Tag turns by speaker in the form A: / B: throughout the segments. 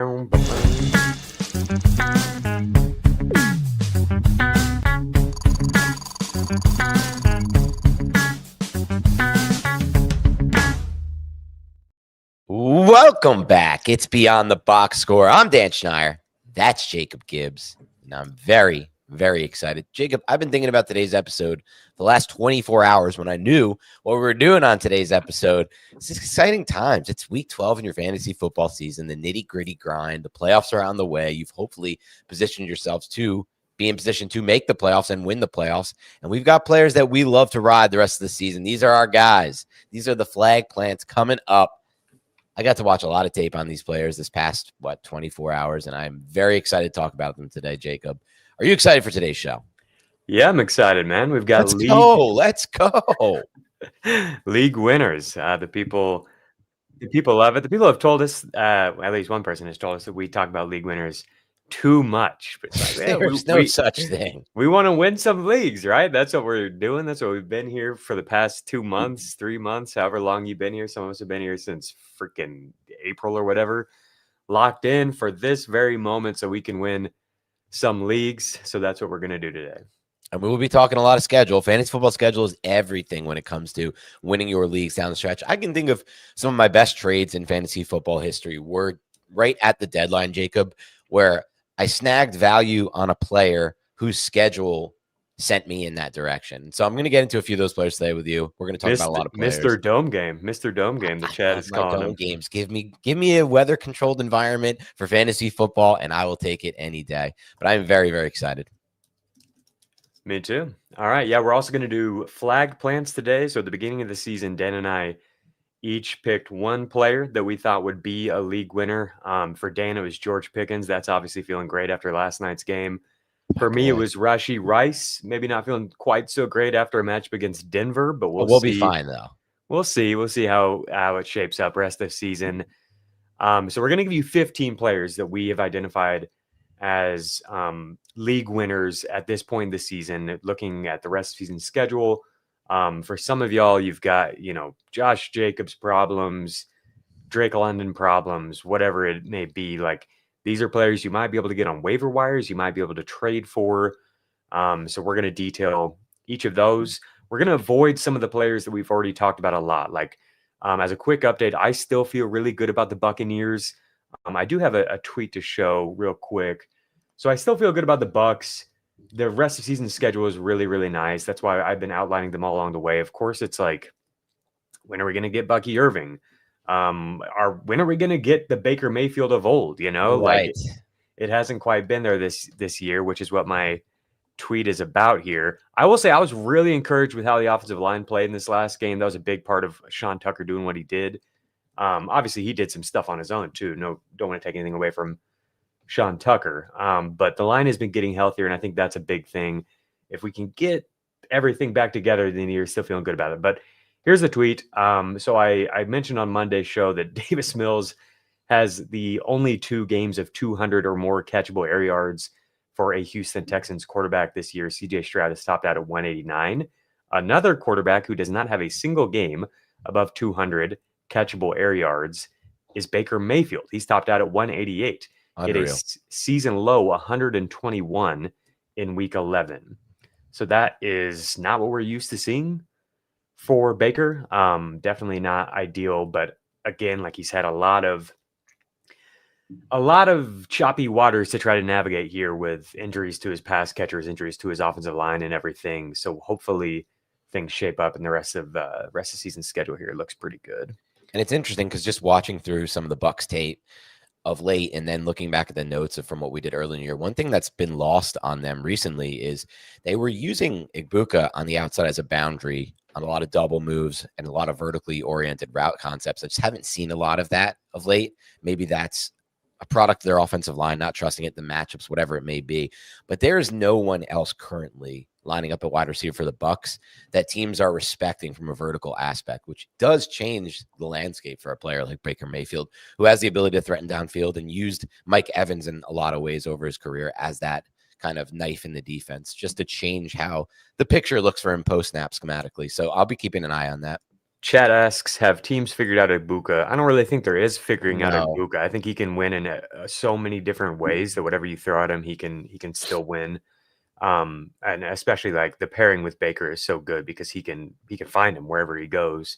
A: Welcome back. It's Beyond the Box Score. I'm Dan Schneier. That's Jacob Gibbs. And I'm very, very excited. Jacob, I've been thinking about today's episode the last 24 hours when I knew what we were doing on today's episode. It's exciting times. It's week 12 in your fantasy football season, the nitty-gritty grind. The playoffs are on the way. You've hopefully positioned yourselves to be in position to make the playoffs and win the playoffs. And we've got players that we love to ride the rest of the season. These are our guys. These are the flag plants coming up. I got to watch a lot of tape on these players this past, 24 hours, and I'm very excited to talk about them today, Jacob. Are you excited for today's show?
B: Yeah, I'm excited, man. We've got
A: Let's go.
B: League winners. The people love it. The people have told us, at least one person has told us that we talk about league winners too much. But
A: There's no such thing.
B: We want to win some leagues, right? That's what we're doing. That's what we've been here for the past 2 months, 3 months, however long you've been here. Some of us have been here since freaking April or whatever, locked in for this very moment so we can win some leagues. So that's what we're going to do today.
A: And we will be talking a lot of schedule. Fantasy football schedule is everything when it comes to winning your leagues down the stretch. I can think of some of my best trades in fantasy football history were right at the deadline, Jacob, where I snagged value on a player whose schedule sent me in that direction. So I'm going to get into a few of those players today with you. We're going to talk about a lot of players.
B: Mr. Dome Game. The chat is calling
A: Dome games. Give me a weather-controlled environment for fantasy football, and I will take it any day. But I'm very, very excited.
B: Me too. All right. Yeah, we're also going to do flag plants today. So at the beginning of the season, Dan and I each picked one player that we thought would be a league winner. For Dan, it was George Pickens. That's obviously feeling great after last night's game. For me, it was Rashee Rice. Maybe not feeling quite so great after a matchup against Denver, but we'll see.
A: Be fine, though.
B: We'll see. We'll see how it shapes up rest of the season. So we're going to give you 15 players that we have identified as league winners at this point in the season, looking at the rest of the season schedule. For some of y'all, you've got, Josh Jacobs problems, Drake London problems, whatever it may be. Like, these are players you might be able to get on waiver wires, you might be able to trade for. So we're going to detail each of those. We're going to avoid some of the players that we've already talked about a lot. Like, as a quick update, I still feel really good about the Buccaneers. I do have a tweet to show real quick. So I still feel good about the Bucs. The rest of the season schedule is really, really nice. That's why I've been outlining them all along the way. Of course, it's like, when are we going to get Bucky Irving? When are we going to get the Baker Mayfield of old?
A: Right.
B: Like it hasn't quite been there this year, which is what my tweet is about here. I will say I was really encouraged with how the offensive line played in this last game. That was a big part of Sean Tucker doing what he did. Obviously, he did some stuff on his own too. No, don't want to take anything away from Sean Tucker. But the line has been getting healthier, and I think that's a big thing. If we can get everything back together, then you're still feeling good about it. But here's the tweet. So I mentioned on Monday's show that Davis Mills has the only 2 games of 200 or more catchable air yards for a Houston Texans quarterback this year. CJ Stroud has topped out at 189. Another quarterback who does not have a single game above 200 catchable air yards is Baker Mayfield. He's topped out at 188. Hit a season low 121 in week 11. So that is not what we're used to seeing for Baker. Definitely not ideal, but again, like he's had a lot of choppy waters to try to navigate here with injuries to his pass catchers, injuries to his offensive line and everything. So hopefully things shape up and the rest of the season schedule here looks pretty good.
A: And it's interesting because just watching through some of the Bucs tape of late and then looking back at the notes from what we did earlier in the year, one thing that's been lost on them recently is they were using Igbuka on the outside as a boundary on a lot of double moves and a lot of vertically oriented route concepts. I just haven't seen a lot of that of late. Maybe that's a product of their offensive line, not trusting it, the matchups, whatever it may be. But there is no one else currently lining up a wide receiver for the Bucs that teams are respecting from a vertical aspect, which does change the landscape for a player like Baker Mayfield, who has the ability to threaten downfield and used Mike Evans in a lot of ways over his career as that kind of knife in the defense, just to change how the picture looks for him post-snap schematically. So I'll be keeping an eye on that.
B: Chat asks, have teams figured out Ibuka? I don't really think there is figuring out
A: No.
B: Ibuka. I think he can win in so many different ways that whatever you throw at him, he can still win. And especially like the pairing with Baker is so good because he can find him wherever he goes.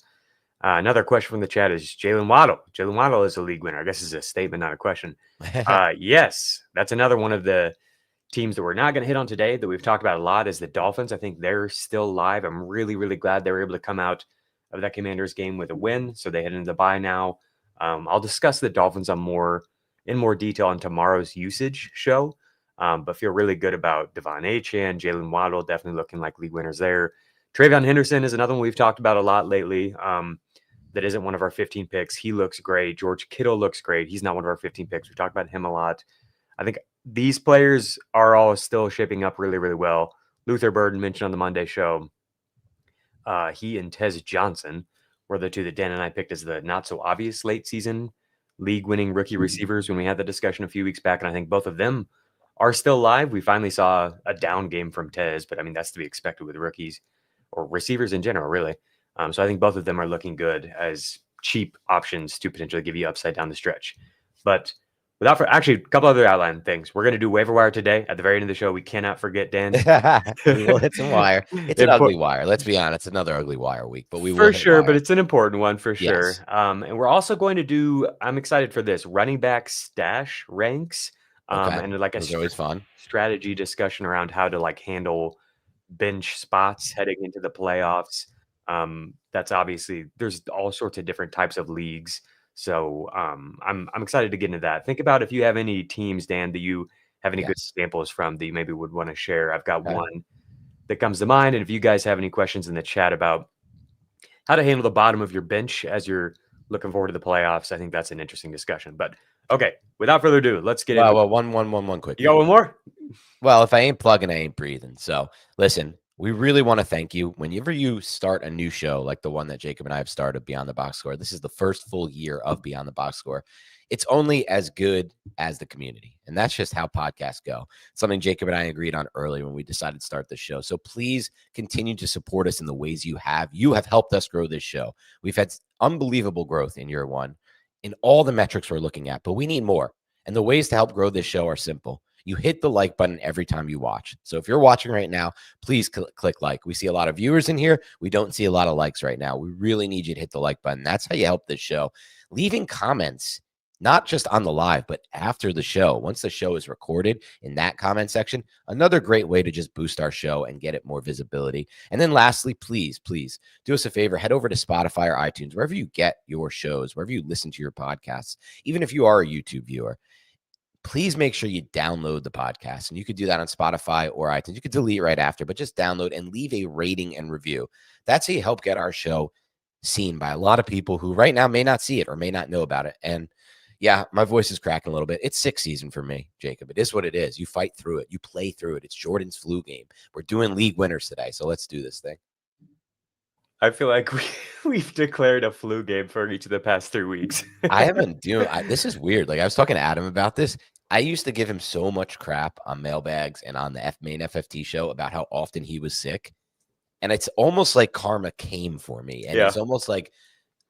B: Another question from the chat is Jaylen Waddle. Jaylen Waddle is a league winner. I guess it's a statement, not a question. Yes, that's another one of the teams that we're not going to hit on today that we've talked about a lot is the Dolphins. I think they're still live. I'm really, really glad they were able to come out of that Commanders game with a win. So they head into the bye now. I'll discuss the Dolphins in more detail on tomorrow's usage show. But feel really good about Devon Achane, Jaylen Waddle, definitely looking like league winners there. Travion Henderson is another one we've talked about a lot lately. That isn't one of our 15 picks. He looks great. George Kittle looks great. He's not one of our 15 picks. We talked about him a lot. I think these players are all still shaping up really, really well. Luther Burden mentioned on the Monday show. He and Tez Johnson were the two that Dan and I picked as the not so obvious late season league winning rookie receivers when we had the discussion a few weeks back. And I think both of them are still live. We finally saw a down game from Tez, but I mean, that's to be expected with rookies or receivers in general, really. So I think both of them are looking good as cheap options to potentially give you upside down the stretch. But actually, a couple other outline things. We're going to do waiver wire today at the very end of the show. We cannot forget, Dan.
A: We will hit some wire. It's an ugly wire. Let's be honest. It's another ugly wire week, but we will
B: for
A: hit
B: sure.
A: wire.
B: But it's an important one for sure.
A: Yes.
B: And we're also going to do. I'm excited for this running back stash ranks. And like
A: Those are always fun.
B: strategy discussion around how to like handle bench spots heading into the playoffs. That's obviously there's all sorts of different types of leagues. So I'm excited to get into that. Think about if you have any teams, Dan, that you have any good examples from that you maybe would want to share. I've got one that comes to mind. And if you guys have any questions in the chat about how to handle the bottom of your bench as you're looking forward to the playoffs, I think that's an interesting discussion. But okay, without further ado, let's get into
A: one quick.
B: You got one more?
A: Well, if I ain't plugging, I ain't breathing. So listen, we really want to thank you. Whenever you start a new show like the one that Jacob and I have started, Beyond the Box Score, this is the first full year of Beyond the Box Score. It's only as good as the community. And that's just how podcasts go. Something Jacob and I agreed on early when we decided to start the show. So please continue to support us in the ways you have. You have helped us grow this show. We've had unbelievable growth in year one in all the metrics we're looking at, but we need more. And the ways to help grow this show are simple. You hit the like button every time you watch. So if you're watching right now, please click like. We see a lot of viewers in here. We don't see a lot of likes right now. We really need you to hit the like button. That's how you help this show. Leaving comments, not just on the live, but after the show. Once the show is recorded in that comment section, another great way to just boost our show and get it more visibility. And then lastly, please do us a favor. Head over to Spotify or iTunes, wherever you get your shows, wherever you listen to your podcasts, even if you are a YouTube viewer. Please make sure you download the podcast. And you could do that on Spotify or iTunes. You could delete right after, but just download and leave a rating and review. That's how you help get our show seen by a lot of people who right now may not see it or may not know about it. And yeah, my voice is cracking a little bit. It's sixth season for me, Jacob. It is what it is. You fight through it. You play through it. It's Jordan's flu game. We're doing league winners today. So let's do this thing.
B: I feel like we've declared a flu game for each of the past 3 weeks.
A: I haven't doing this is weird. Like I was talking to Adam about this. I used to give him so much crap on mailbags and on the main FFT show about how often he was sick. And it's almost like karma came for me. And it's almost like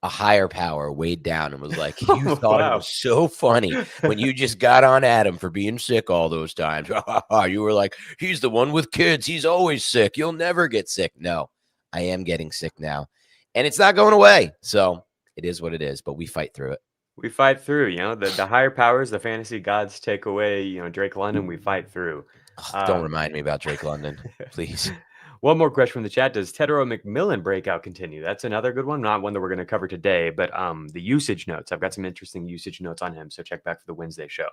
A: a higher power weighed down and was like, you thought it was so funny when you just got on Adam for being sick all those times. You were like, he's the one with kids. He's always sick. You'll never get sick. No, I am getting sick now. And it's not going away. So it is what it is, but we fight through it.
B: We fight through, the higher powers, the fantasy gods take away, Drake London, we fight through.
A: Don't remind me about Drake London, please.
B: One more question from the chat. Does Tedero McMillan breakout continue? That's another good one. Not one that we're going to cover today, but the usage notes. I've got some interesting usage notes on him, so check back for the Wednesday show.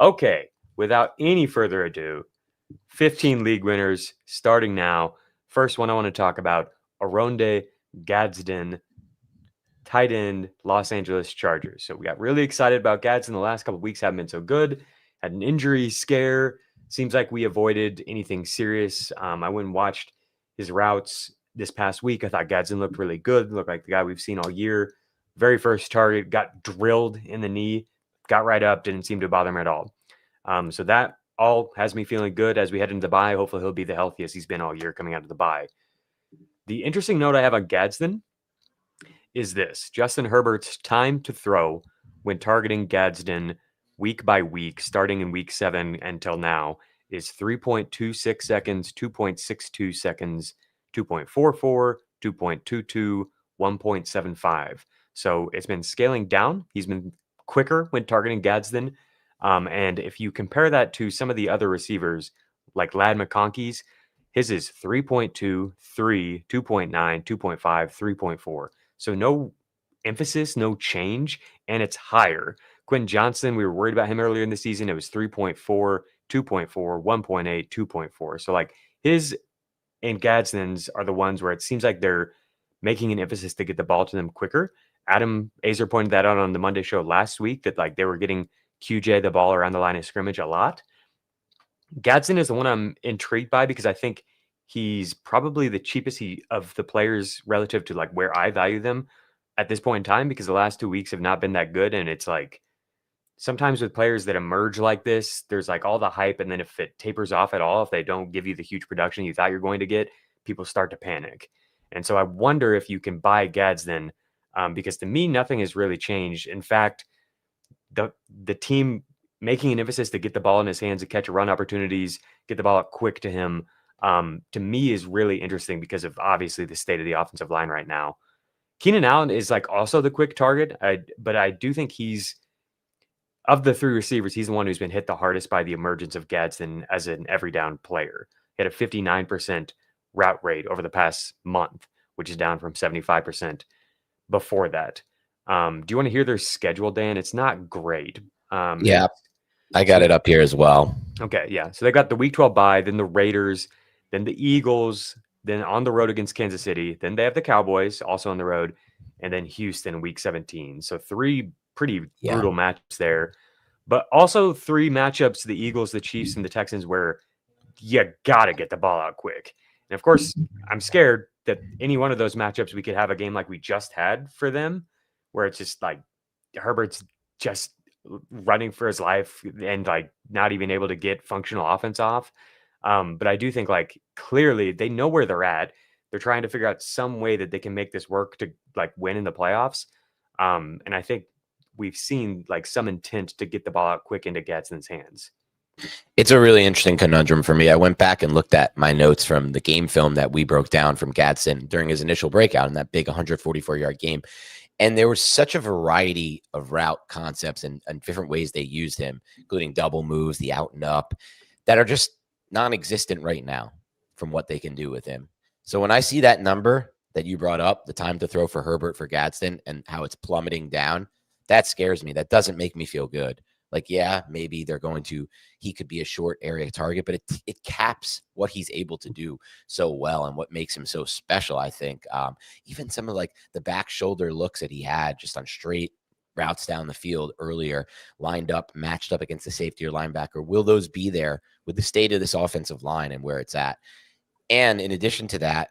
B: Okay, without any further ado, 15 league winners starting now. First one I want to talk about, Oronde Gadsden, tight end, Los Angeles Chargers. So we got really excited about Gadsden. The last couple of weeks haven't been so good. Had an injury scare. Seems like we avoided anything serious. I went and watched his routes this past week. I thought Gadsden looked really good. Looked like the guy we've seen all year. Very first target, got drilled in the knee, got right up, didn't seem to bother him at all. So that all has me feeling good as we head into the bye. Hopefully he'll be the healthiest he's been all year coming out of the bye. The interesting note I have on Gadsden is this: Justin Herbert's time to throw when targeting Gadsden week by week, starting in week 7 until now, is 3.26 seconds, 2.62 seconds, 2.44, 2.22, 1.75. So it's been scaling down. He's been quicker when targeting Gadsden. And if you compare that to some of the other receivers, like Ladd McConkey's, his is 3.2, 3, 2.9, 2.5, 3.4. So no emphasis, no change, and it's higher. Quentin Johnson, we were worried about him earlier in the season. It was 3.4, 2.4, 1.8, 2.4. So like his and Gadsden's are the ones where it seems like they're making an emphasis to get the ball to them quicker. Adam Azer pointed that out on the Monday show last week, that like they were getting QJ the ball around the line of scrimmage a lot. Gadsden is the one I'm intrigued by because I think he's probably the cheapest of the players relative to like where I value them at this point in time, because the last 2 weeks have not been that good. And it's like sometimes with players that emerge like this, there's like all the hype, and then if it tapers off at all, if they don't give you the huge production you thought you're going to get, people start to panic. And so I wonder if you can buy Gadsden, because to me, nothing has really changed. In fact, the team making an emphasis to get the ball in his hands, to catch run opportunities, get the ball up quick to him, to me is really interesting because of obviously the state of the offensive line right now. Keenan Allen is like also the quick target, but I do think he's, of the 3 receivers, he's the one who's been hit the hardest by the emergence of Gadsden as an every down player. He had a 59% route rate over the past month, which is down from 75% before that. Do you want to hear their schedule, Dan? It's not great.
A: Yeah, I got it up here as well.
B: Okay, yeah. So they got the Week 12 bye, then the Raiders, then the Eagles, then on the road against Kansas City. Then they have the Cowboys also on the road, and then Houston Week 17. So 3 pretty brutal matchups there. But also 3 matchups, the Eagles, the Chiefs, and the Texans, where you got to get the ball out quick. And of course, I'm scared that any one of those matchups, we could have a game like we just had for them, where it's just like Herbert's just running for his life and like not even able to get functional offense off. But I do think like clearly they know where they're at. They're trying to figure out some way that they can make this work to like win in the playoffs. And I think we've seen like some intent to get the ball out quick into Gadsden's hands.
A: It's a really interesting conundrum for me. I went back and looked at my notes from the game film that we broke down from Gadsden during his initial breakout in that big 144-yard game. And there was such a variety of route concepts and different ways they used him, including double moves, the out and up, that are just non-existent right now from what they can do with him. So when I see that number that you brought up, the time to throw for Herbert for Gadsden and how it's plummeting down, that scares me. That doesn't make me feel good. Like, yeah, maybe he could be a short area target, but it caps what he's able to do so well and what makes him so special, I think. Even some of like the back shoulder looks that he had just on straight routes down the field earlier, lined up, matched up against the safety or linebacker. Will those be there with the state of this offensive line and where it's at? And in addition to that,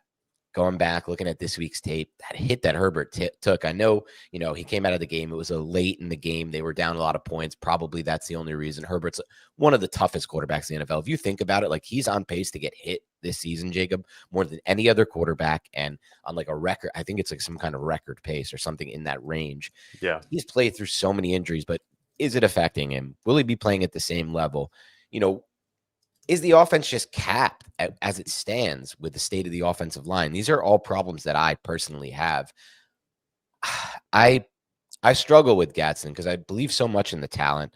A: going back, looking at this week's tape, that hit that Herbert took, I know, he came out of the game. It was a late in the game. They were down a lot of points. Probably that's the only reason. Herbert's one of the toughest quarterbacks in the NFL. If you think about it, like he's on pace to get hit this season, Jacob, more than any other quarterback. And on like a record, I think it's like some kind of record pace or something in that range.
B: Yeah.
A: He's played through so many injuries, but is it affecting him? Will he be playing at the same level? Is the offense just capped as it stands with the state of the offensive line? These are all problems that I personally have. I struggle with Gadsden because I believe so much in the talent,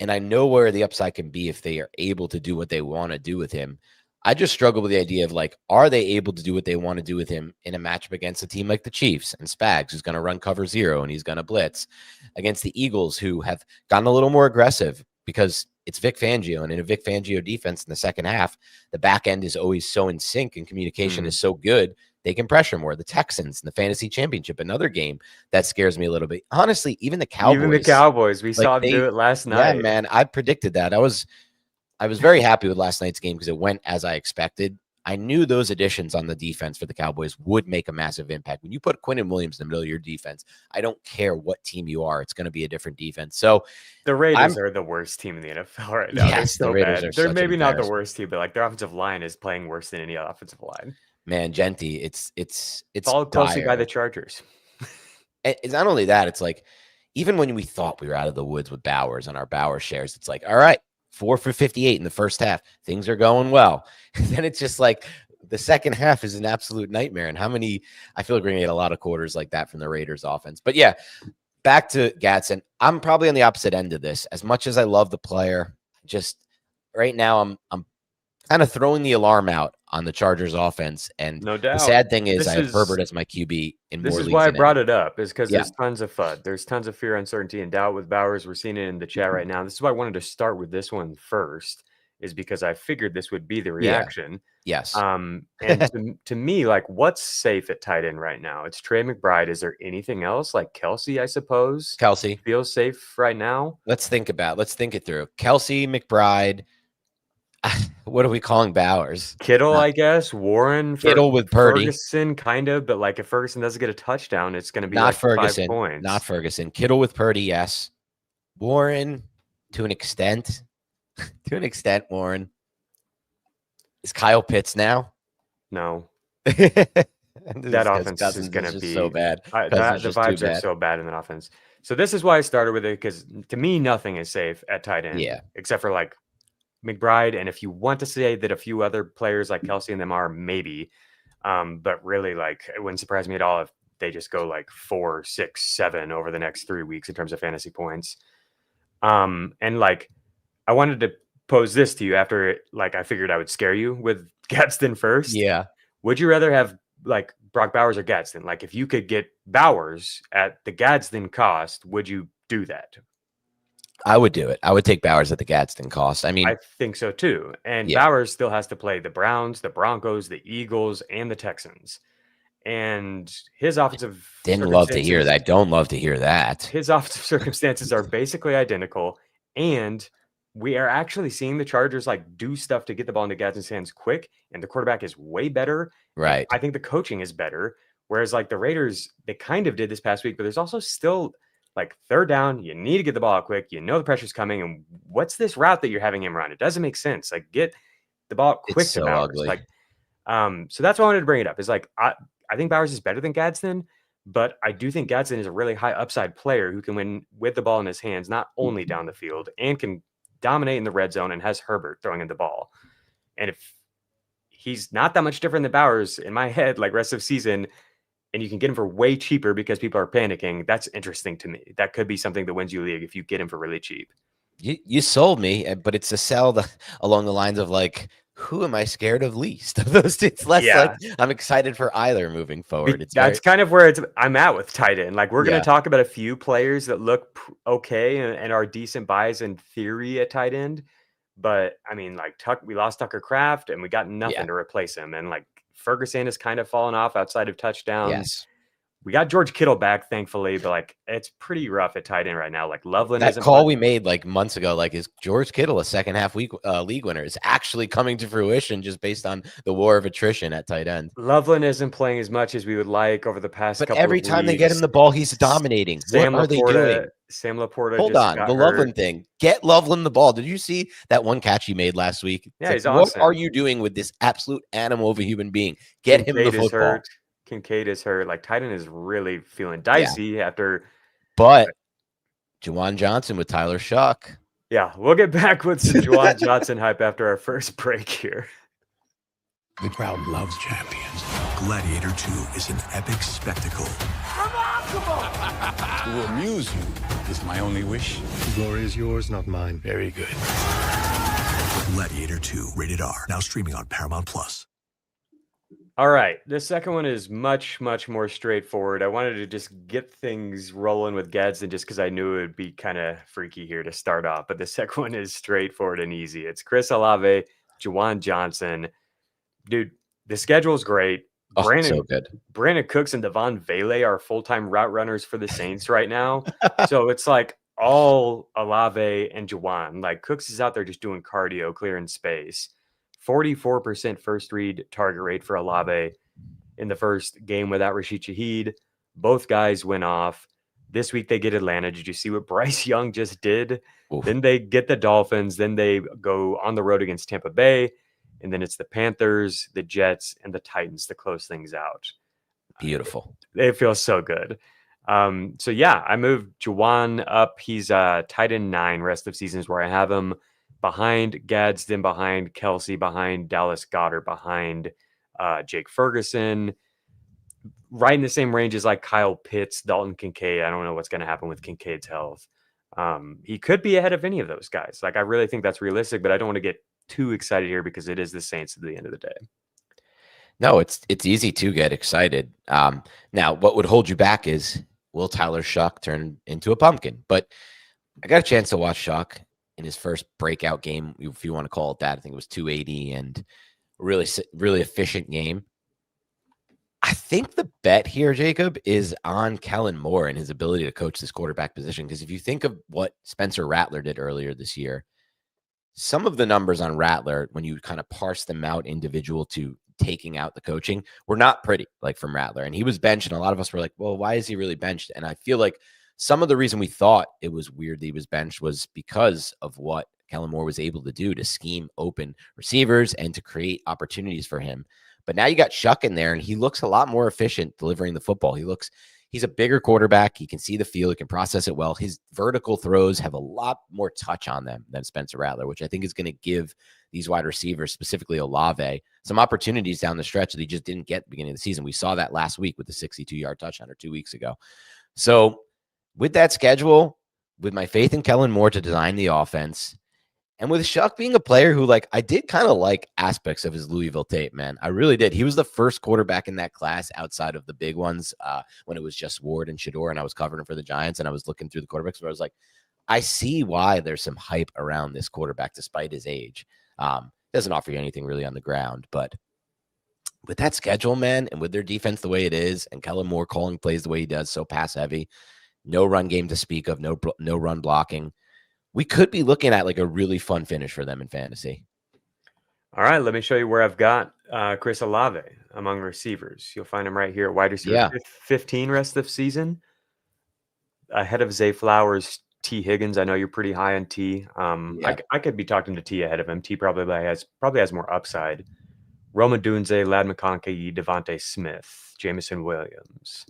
A: and I know where the upside can be if they are able to do what they want to do with him. I just struggle with the idea of like, are they able to do what they want to do with him in a matchup against a team like the Chiefs and Spags, who's going to run cover 0 and he's going to blitz, against the Eagles, who have gotten a little more aggressive because it's Vic Fangio, and in a Vic Fangio defense in the second half, the back end is always so in sync and communication is so good, they can pressure more. The Texans in the fantasy championship, another game that scares me a little bit. Honestly, even the Cowboys.
B: We saw them do it last night.
A: Yeah, man, I predicted that. I was very happy with last night's game because it went as I expected. I knew those additions on the defense for the Cowboys would make a massive impact. When you put Quinnen Williams in the middle of your defense, I don't care what team you are, it's going to be a different defense. So
B: the Raiders are the worst team in the NFL right now.
A: Yes,
B: they're so bad. They're maybe not the
A: worst
B: team, but like their offensive line is playing worse than any offensive line.
A: Man, Genty, it's
B: followed closely by the Chargers.
A: it's not only that, it's like, even when we thought we were out of the woods with Bowers on our Bowers shares, it's like, all right, 4 for 58 in the first half. Things are going well. And then it's just like the second half is an absolute nightmare. And I feel like we're going to get a lot of quarters like that from the Raiders offense. But yeah, back to Gadsden. I'm probably on the opposite end of this. As much as I love the player, just right now I'm kind of throwing the alarm out on the Chargers offense. And
B: No doubt.
A: the sad thing is I have Herbert as my QB in more leagues.
B: This is why I brought it up, is because
A: Yeah.
B: there's tons of FUD. There's tons of fear, uncertainty, and doubt with Bowers. We're seeing it in the chat right now. This is why I wanted to start with this one first, is because I figured this would be the reaction.
A: Yes.
B: And to me, like, what's safe at tight end right now? It's Trey McBride. Is there anything else? Like Kelce, I suppose.
A: Kelce
B: feels safe right now.
A: Let's think it through. Kelce, McBride. What are we calling Bowers?
B: Kittle, I guess. Warren.
A: Kittle with Purdy.
B: Ferguson, kind of. But like, if Ferguson doesn't get a touchdown, it's going to be
A: not
B: like
A: Ferguson.
B: 5 points.
A: Not Ferguson. Kittle with Purdy, yes. Warren, to an extent. Warren. Is Kyle Pitts now?
B: No.
A: That
B: offense is going to be
A: so bad.
B: The vibes are so bad in that offense. So this is why I started with it, because to me, nothing is safe at tight end.
A: Yeah.
B: Except for like McBride. And if you want to say that a few other players like Kelce and them are, maybe. But really, like, it wouldn't surprise me at all if they just go like 4, 6, 7 over the next 3 weeks in terms of fantasy points. And like, I wanted to pose this to you after, like, I figured I would scare you with Gadsden first.
A: Yeah.
B: Would you rather have like Brock Bowers or Gadsden? Like, if you could get Bowers at the Gadsden cost, would you do that?
A: I would do it. I would take Bowers at the Gadsden cost. I mean,
B: I think so too. And Bowers still has to play the Browns, the Broncos, the Eagles, and the Texans. And his offensive
A: didn't love to hear that. Don't love to hear that.
B: His offensive circumstances are basically identical. And we are actually seeing the Chargers like do stuff to get the ball into Gadsden's hands quick. And the quarterback is way better.
A: Right.
B: I think the coaching is better. Whereas like the Raiders, they kind of did this past week, but there's also still like third down. You need to get the ball out quick. You know the pressure's coming. And what's this route that you're having him run? It doesn't make sense. Like, get the ball quick
A: it's
B: to
A: so
B: Bowers.
A: Ugly.
B: Like, so that's why I wanted to bring it up. Is like, I think Bowers is better than Gadsden, but I do think Gadsden is a really high upside player who can win with the ball in his hands, not only down the field, and can dominate in the red zone and has Herbert throwing in the ball. And if he's not that much different than Bowers in my head, like rest of season, and you can get him for way cheaper because people are panicking, that's interesting to me. That could be something that wins you a league if you get him for really cheap.
A: You sold me, but it's a sell along the lines of like, who am I scared of least of those two? It's less like I'm excited for either moving forward.
B: That's kind of where I'm at with tight end. Like, we're going to talk about a few players that look okay and are decent buys in theory at tight end. But I mean, like, we lost Tucker Kraft and we got nothing to replace him. And like, Ferguson has kind of fallen off outside of touchdowns.
A: Yes.
B: We got George Kittle back, thankfully, but like, it's pretty rough at tight end right now. Like, Loveland,
A: that call we made like months ago, like, is George Kittle a second half league winner, is actually coming to fruition just based on the war of attrition at tight end.
B: Loveland isn't playing as much as we would like over the past couple of weeks.
A: But every time they get him the ball, he's dominating. What are they doing?
B: Sam Laporta.
A: Hold on, the Loveland thing. Get Loveland the ball. Did you see that one catch he made last week?
B: Yeah, he's awesome.
A: What are you doing with this absolute animal of a human being? Get him the football.
B: Kincaid is hurt. Like, Titan is really feeling dicey after.
A: But Juwan Johnson with Tyler Shuck.
B: Yeah, we'll get back with some Juwan Johnson hype after our first break here.
C: The crowd loves champions. Gladiator 2 is an epic spectacle.
D: Remarkable!
C: To amuse you is my only wish.
E: The glory is yours, not mine.
C: Very good. Gladiator 2, rated R. Now streaming on Paramount Plus.
B: All right. The second one is much, much more straightforward. I wanted to just get things rolling with Gadsden just because I knew it would be kind of freaky here to start off. But the second one is straightforward and easy. It's Chris Olave, Juwan Johnson. Dude, the schedule is great.
A: So good.
B: Brandon Cooks and Devon Vele are full-time route runners for the Saints right now. So it's like all Olave and Jauan. Like, Cooks is out there just doing cardio, clearing space. 44% first read target rate for Olave in the first game without Rashid Shaheed. Both guys went off. This week they get Atlanta. Did you see what Bryce Young just did?
A: Oof.
B: Then they get the Dolphins. Then they go on the road against Tampa Bay. And then it's the Panthers, the Jets, and the Titans to close things out.
A: Beautiful.
B: It feels so good. So yeah, I moved Juwan up. He's tight end 9 rest of seasons where I have him behind Gadsden, behind Kelce, behind Dallas Goedert, behind Jake Ferguson, right in the same range as like Kyle Pitts, Dalton Kincaid. I don't know what's going to happen with Kincaid's health. He could be ahead of any of those guys. Like, I really think that's realistic, but I don't want to get too excited here because it is the Saints at the end of the day.
A: No, it's easy to get excited. Now, what would hold you back is, will Tyler Shuck turn into a pumpkin? But I got a chance to watch Shuck in his first breakout game, if you want to call it that. I think it was 280 and really efficient game. I think the bet here, Jacob, is on Kellen Moore and his ability to coach this quarterback position. Because if you think of what Spencer Rattler did earlier this year, some of the numbers on Rattler, when you kind of parse them out individual to taking out the coaching, were not pretty, like from Rattler. And he was benched, and a lot of us were like, well, why is he really benched? And I feel like some of the reason we thought it was weird that he was benched was because of what Kellen Moore was able to do to scheme open receivers and to create opportunities for him. But now you got Shuck in there, and he looks a lot more efficient delivering the football. He's a bigger quarterback. He can see the field. He can process it well. His vertical throws have a lot more touch on them than Spencer Rattler, which I think is going to give these wide receivers, specifically Olave, some opportunities down the stretch that he just didn't get at the beginning of the season. We saw that last week with the 62-yard touchdown, or 2 weeks ago. So with that schedule, with my faith in Kellen Moore to design the offense, and with Shuck being a player who, like, I did kind of like aspects of his Louisville tape, man. I really did. He was the first quarterback in that class outside of the big ones when it was just Ward and Shador, and I was covering for the Giants, and I was looking through the quarterbacks, where I was like, I see why there's some hype around this quarterback despite his age. Doesn't offer you anything really on the ground, but with that schedule, man, and with their defense the way it is, and Kellen Moore calling plays the way he does, so pass heavy, no run game to speak of, no run blocking, we could be looking at like a really fun finish for them in fantasy.
B: All right, let me show you where I've got Chris Olave among receivers. You'll find him right here at wide receiver 15 rest of season, ahead of Zay Flowers, T. Higgins. I know you're pretty high on T. I could be talking to T ahead of him. T probably has more upside. Roma Dunze, Lad McConkey, Devontae Smith, Jameson Williams.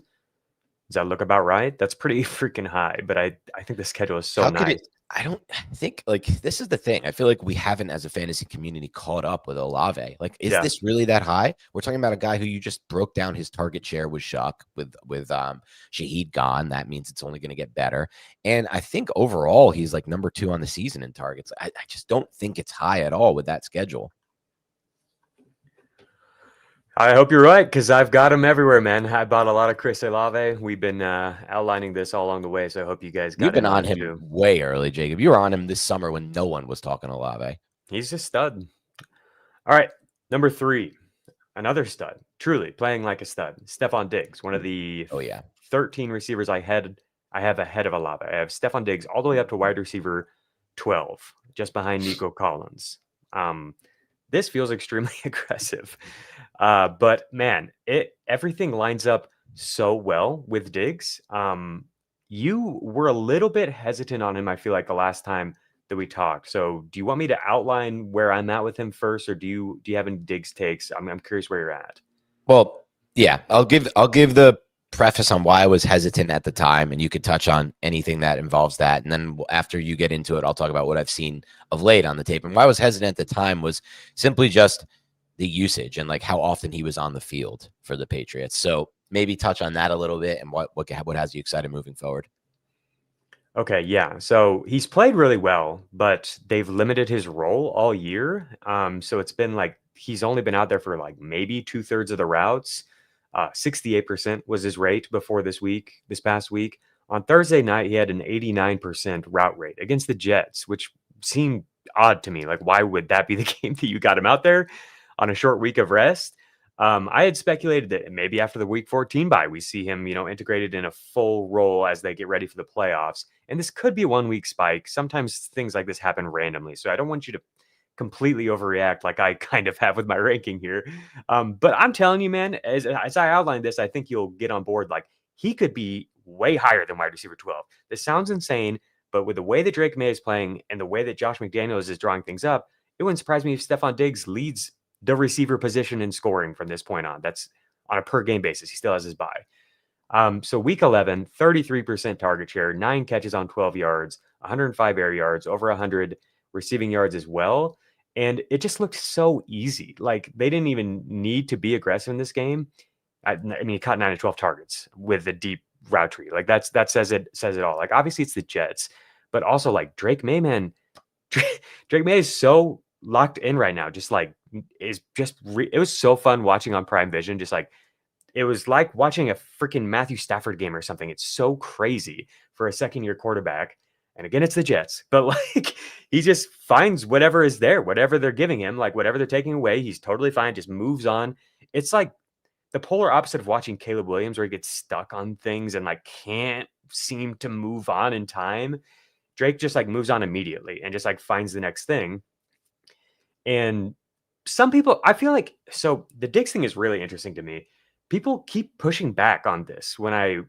B: Does that look about right? That's pretty freaking high, but I think the schedule is so nice.
A: I don't think, like, this is the thing. I feel like we haven't, as a fantasy community, caught up with Olave. Like, is this really that high? We're talking about a guy who you just broke down his target share with Shuck, with Shaheed gone. That means it's only going to get better. And I think overall, he's like number 2 on the season in targets. I just don't think it's high at all with that schedule.
B: I hope you're right, because I've got him everywhere, man. I bought a lot of Chris Olave. We've been outlining this all along the way, so I hope you guys got.
A: You've been on him too. Way early, Jacob. You were on him this summer when no one was talking Olave.
B: He's a stud. All right, number 3, another stud, truly playing like a stud. Stefon Diggs, one of the 13 receivers I have ahead of Olave. I have Stefon Diggs all the way up to wide receiver 12, just behind Nico Collins. This feels extremely aggressive. But man, everything lines up so well with Diggs. You were a little bit hesitant on him, I feel like, the last time that we talked. So do you want me to outline where I'm at with him first, or do you have any Diggs takes? I'm curious where you're at.
A: Well, yeah, I'll give the preface on why I was hesitant at the time, and you could touch on anything that involves that. And then after you get into it, I'll talk about what I've seen of late on the tape. And why I was hesitant at the time was simply just the usage and like how often he was on the field for the Patriots. So maybe touch on that a little bit and what has you excited moving forward.
B: Okay, yeah. So he's played really well, but they've limited his role all year. So it's been like he's only been out there for like maybe 2/3 of the routes. 68% was his rate before this past week. On Thursday night, he had an 89% route rate against the Jets, which seemed odd to me. Like, why would that be the game that you got him out there on a short week of rest? I had speculated that maybe after the week 14 bye, we see him, integrated in a full role as they get ready for the playoffs. And this could be a 1 week spike. Sometimes things like this happen randomly. So I don't want you to completely overreact like I kind of have with my ranking here. But I'm telling you, man, as I outlined this, I think you'll get on board. Like, he could be way higher than wide receiver 12. This sounds insane, but with the way that Drake May is playing and the way that Josh McDaniels is drawing things up, it wouldn't surprise me if Stefon Diggs leads the receiver position in scoring from this point on. That's on a per game basis. He still has his bye. So week 11, 33% target share, 9 catches on 12 yards, 105 air yards, over 100 receiving yards as well. And it just looked so easy. Like they didn't even need to be aggressive in this game. I mean, he caught 9 of 12 targets with the deep route tree. Like that says it all. Like obviously it's the Jets, but also like Drake May, man, Drake May is so locked in right now. Just like it was so fun watching on Prime Vision. Just like it was like watching a freaking Matthew Stafford game or something. It's so crazy for a second-year quarterback. And again, it's the Jets, but like he just finds whatever is there, whatever they're giving him, like whatever they're taking away, he's totally fine, just moves on. It's like the polar opposite of watching Caleb Williams, where he gets stuck on things and like can't seem to move on in time. Drake just like moves on immediately and just like finds the next thing. And some people, I feel like, so the Diggs thing is really interesting to me. People keep pushing back on this when I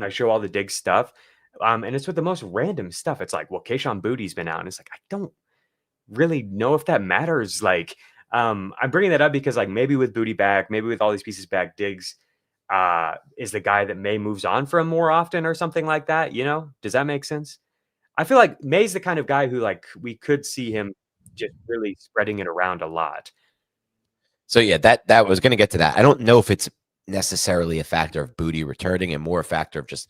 B: show all the Diggs stuff. And it's with the most random stuff. It's like, well, Kayshon Boutte's been out. And it's like, I don't really know if that matters. Like, I'm bringing that up because like maybe with Boutte back, maybe with all these pieces back, Diggs is the guy that May moves on from more often or something like that. You know, does that make sense? I feel like May's the kind of guy who like we could see him just really spreading it around a lot.
A: So yeah, that was going to get to that. I don't know if it's necessarily a factor of Boutte returning and more a factor of just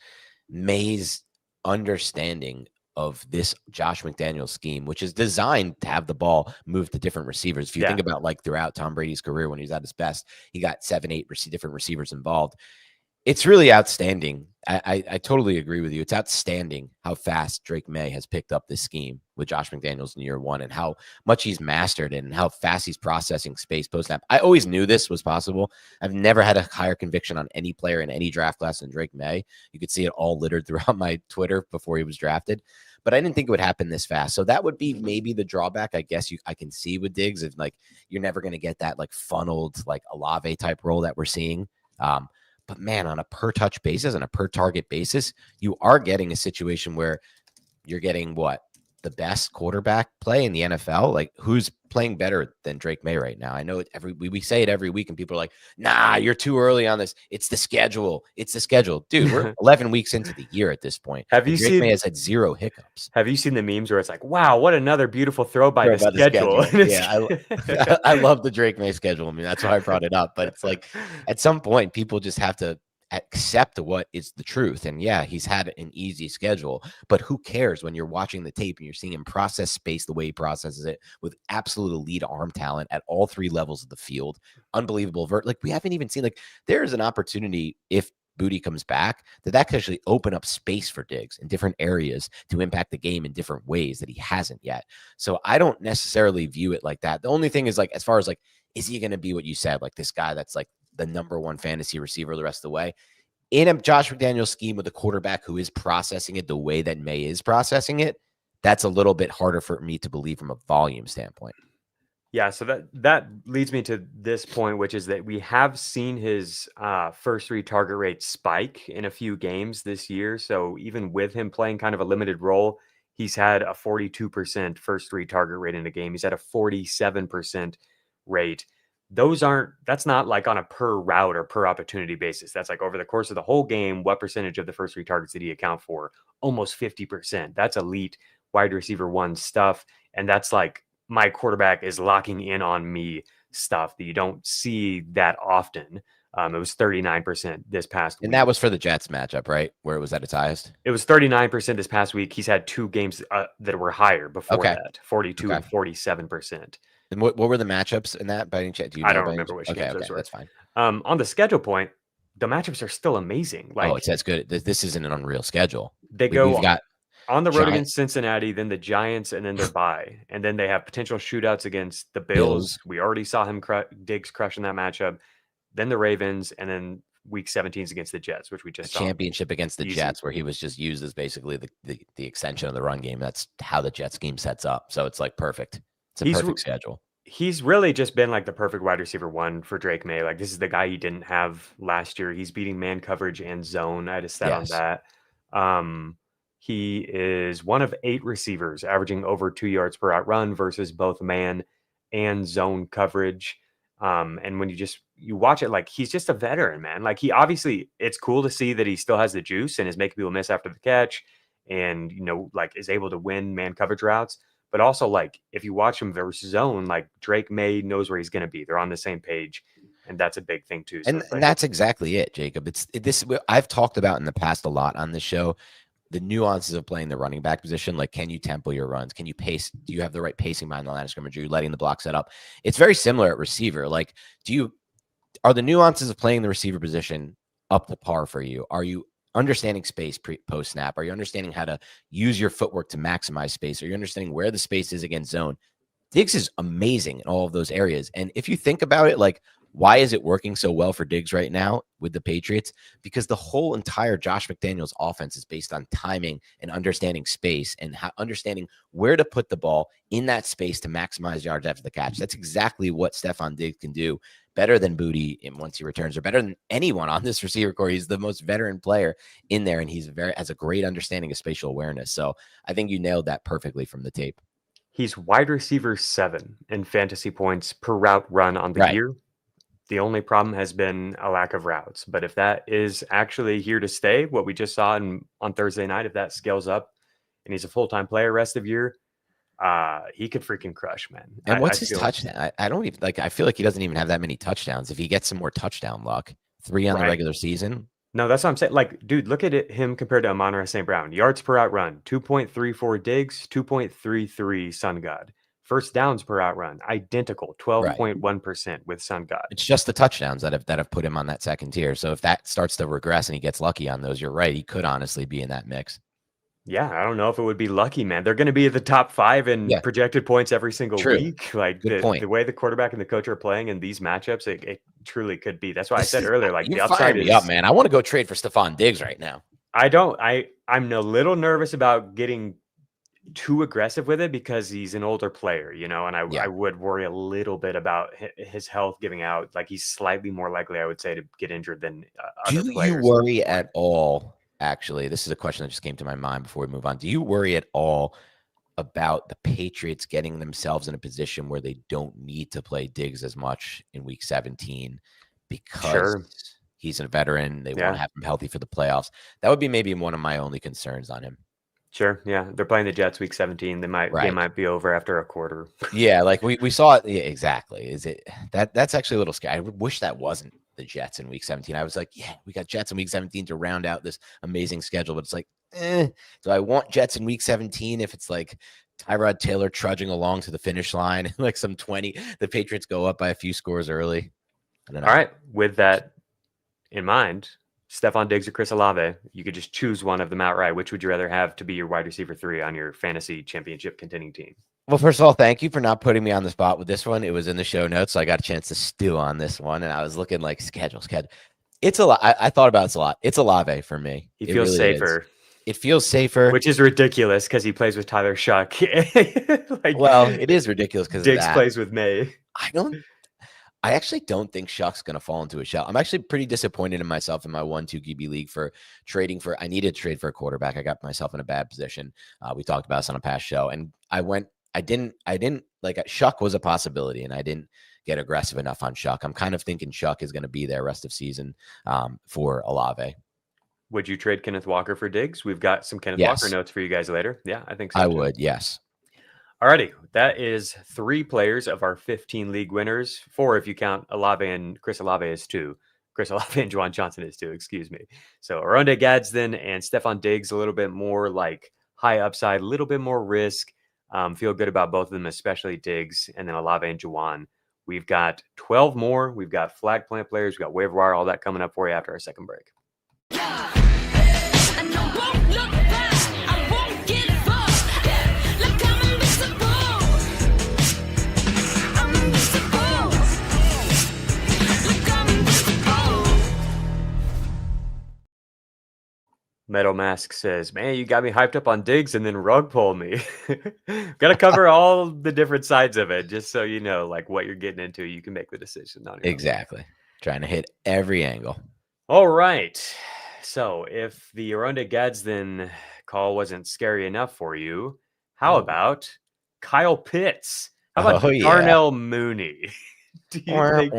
A: May's understanding of this Josh McDaniels scheme, which is designed to have the ball move to different receivers. If you think about like throughout Tom Brady's career, when he was at his best, he got 7-8 different receivers involved. It's really outstanding. I totally agree with you. It's outstanding how fast Drake May has picked up this scheme with Josh McDaniels in year one and how much he's mastered it and how fast he's processing space post-snap. I always knew this was possible. I've never had a higher conviction on any player in any draft class than Drake May. You could see it all littered throughout my Twitter before he was drafted. But I didn't think it would happen this fast. So that would be maybe the drawback, I guess I can see with Diggs, if like you're never going to get that like funneled like Olave type role that we're seeing. But man, on a per touch basis and a per target basis, you are getting a situation where you're getting the best quarterback play in the NFL. Like who's playing better than Drake May right now? I know we say it every week and people are like, nah, you're too early on this. It's the schedule. Dude, we're 11 weeks into the year at this point. Drake May has had 0 hiccups.
B: Have you seen the memes where it's like, wow, what another beautiful throw by the schedule?
A: Yeah, I love the Drake May schedule. I mean, that's why I brought it up. But it's like at some point, people just have to accept what is the truth. And yeah, he's had an easy schedule, but who cares when you're watching the tape and you're seeing him process space the way he processes it with absolute elite arm talent at all 3 levels of the field. Unbelievable. Like we haven't even seen, like there is an opportunity if Boutte comes back, that could actually open up space for Diggs in different areas to impact the game in different ways that he hasn't yet. So I don't necessarily view it like that. The only thing is like, as far as like, is he going to be what you said, like this guy that's like the number 1 fantasy receiver the rest of the way? In a Josh McDaniels scheme with a quarterback who is processing it the way that May is processing it, that's a little bit harder for me to believe from a volume standpoint.
B: Yeah, so that leads me to this point, which is that we have seen his first 3 target rate spike in a few games this year. So even with him playing kind of a limited role, he's had a 42% first 3 target rate in a game. He's had a 47% rate. That's not like on a per route or per opportunity basis. That's like over the course of the whole game, what percentage of the first 3 targets did he account for? Almost 50%. That's elite wide receiver 1 stuff. And that's like my quarterback is locking in on me stuff that you don't see that often. It was 39% this past week.
A: And that was for the Jets matchup, right? Where it was at its highest?
B: It was 39% this past week. He's had 2 games that were higher before that, 42 and 47%.
A: And what were the matchups in that? By any chance?
B: I don't remember which games those were.
A: That's fine.
B: On the schedule point, the matchups are still amazing. Like,
A: that's good. This isn't an unreal schedule.
B: We've got on the road against Cincinnati, then the Giants, and then their bye. And then they have potential shootouts against the Bills. We already saw him Diggs crushing that matchup. Then the Ravens, and then week 17 is against the Jets, which we just saw.
A: Championship against the Jets, where he was just used as basically the extension of the run game. That's how the Jets scheme sets up. So it's like perfect. It's a perfect schedule.
B: He's really just been like the perfect wide receiver 1 for Drake May. Like this is the guy he didn't have last year. He's beating man coverage and zone. I had a stat on that. He is one of 8 receivers averaging over 2 yards per out run versus both man and zone coverage. And when you watch it, like, he's just a veteran, man. Like, he obviously, it's cool to see that he still has the juice and is making people miss after the catch and, like, is able to win man coverage routes. But also, like, if you watch him versus zone, like, Drake May knows where he's going to be. They're on the same page. And that's a big thing too. So
A: And that's exactly it, Jacob. I've talked about in the past a lot on the show, the nuances of playing the running back position. Like, can you tempo your runs? Can you pace? Do you have the right pacing behind the line of scrimmage? Are you letting the block set up? It's very similar at receiver. Like, are the nuances of playing the receiver position up to par for you? Are you understanding space post snap? Are you understanding how to use your footwork to maximize space? Are you understanding where the space is against zone? Diggs is amazing in all of those areas. And if you think about it, like, why is it working so well for Diggs right now with the Patriots? Because the whole entire Josh McDaniels offense is based on timing and understanding space and understanding where to put the ball in that space to maximize yards after the catch. That's exactly what Stefon Diggs can do better than Booty once he returns, or better than anyone on this receiver core. He's the most veteran player in there, and has a great understanding of spatial awareness. So I think you nailed that perfectly from the tape.
B: He's wide receiver 7 in fantasy points per route run on the year. The only problem has been a lack of routes. But if that is actually here to stay, what we just saw on Thursday night, if that scales up and he's a full-time player rest of year, he could freaking crush, man.
A: And what's his touchdown? I don't even I feel like he doesn't even have that many touchdowns. If he gets some more touchdown luck, 3 on the regular season.
B: No, that's what I'm saying. Like, dude, look at him compared to Amon-Ra St. Brown. Yards per out run, 2.34 Diggs, 2.33 Sun God. First downs per out run, identical, 12.1% with Sun God.
A: It's just the touchdowns that have put him on that second tier. So if that starts to regress and he gets lucky on those, you're right. He could honestly be in that mix.
B: Yeah, I don't know if it would be lucky, man. They're going to be at the top 5 in projected points every single week. Like, the way the quarterback and the coach are playing in these matchups, it truly could be. That's why I said earlier, like, the upside is
A: up, man. I want to go trade for Stefon Diggs right now.
B: I'm a little nervous about getting too aggressive with it because he's an older player, and I would worry a little bit about his health giving out. Like, he's slightly more likely, I would say, to get injured than other players.
A: Do you worry at all? Actually, this is a question that just came to my mind before we move on. Do you worry at all about the Patriots getting themselves in a position where they don't need to play Diggs as much in week 17 because he's a veteran? They want to have him healthy for the playoffs. That would be maybe one of my only concerns on him.
B: Sure. Yeah. They're playing the Jets week 17. They might be over after a quarter.
A: Yeah. Like we saw it. Yeah, exactly. Is it that's actually a little scary. I wish that wasn't the Jets in week 17. I was like, yeah, we got Jets in week 17 to round out this amazing schedule. But it's like, do I want Jets in week 17 if it's like Tyrod Taylor trudging along to the finish line, like some 20, the Patriots go up by a few scores early? I don't know.
B: All right. With that in mind, Stefon Diggs or Chris Olave, you could just choose one of them outright. Which would you rather have to be your wide receiver 3 on your fantasy championship contending team?
A: Well, first of all, thank you for not putting me on the spot with this one. It was in the show notes, so I got a chance to stew on this one, and I was looking like schedule. It's a lot. I thought about it a lot. It's Olave for me.
B: He feels really safer.
A: It feels safer,
B: which is ridiculous because he plays with Tyler Shuck.
A: Well, it is ridiculous because
B: Diggs plays with May.
A: I actually don't think Shuck's going to fall into a shell. I'm actually pretty disappointed in myself in my 1-2 QB league for trading for. I needed to trade for a quarterback. I got myself in a bad position. We talked about this on a past show, and I didn't like Shuck was a possibility, and I didn't get aggressive enough on Shuck. I'm kind of thinking Shuck is going to be there rest of season for Olave.
B: Would you trade Kenneth Walker for Diggs? We've got some Kenneth Walker notes for you guys later. Yeah, I think so.
A: I would, yes.
B: Alrighty, that is 3 players of our 15 league winners. 4 if you count Olave and Chris Olave as 2. Chris Olave and Juwan Johnson is 2, excuse me. So Oronde Gadsden and Stefon Diggs, a little bit more like high upside, a little bit more risk. Feel good about both of them, especially Diggs, and then Olave and Jauan. We've got 12 more. We've got flag plant players. We've got waiver wire, all that coming up for you after our second break. Metal Mask says, man, you got me hyped up on Diggs and then rug pull me. Got to cover all the different sides of it, just so you know, like, what you're getting into. You can make the decision on it.
A: Exactly. Trying to hit every angle.
B: All right. So if the Oronde Gadsden call wasn't scary enough for you, how about Kyle Pitts? How about Darnell Mooney? Do you think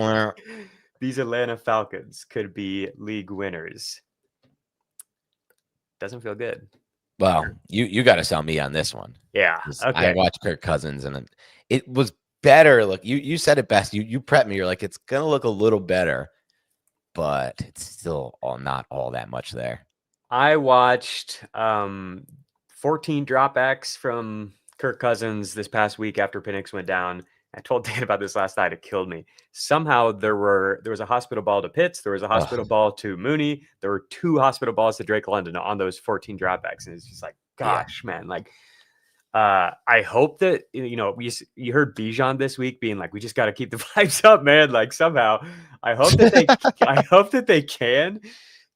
B: these Atlanta Falcons could be league winners? Doesn't feel good.
A: Well, you got to sell me on this one.
B: Yeah. Okay.
A: I watched Kirk Cousins, and it was better. Look, you said it best. You prepped me. You're like, it's gonna look a little better, but it's still not all that much there.
B: I watched 14 dropbacks from Kirk Cousins this past week after Penix went down. I told Dan about this last night. It killed me. Somehow there was a hospital ball to Pitts. There was a hospital ball to Mooney. There were 2 hospital balls to Drake London on those 14 dropbacks. And it's just like, gosh, man, like, I hope that, you heard Bijan this week being like, we just got to keep the vibes up, man. Like somehow I hope that they can,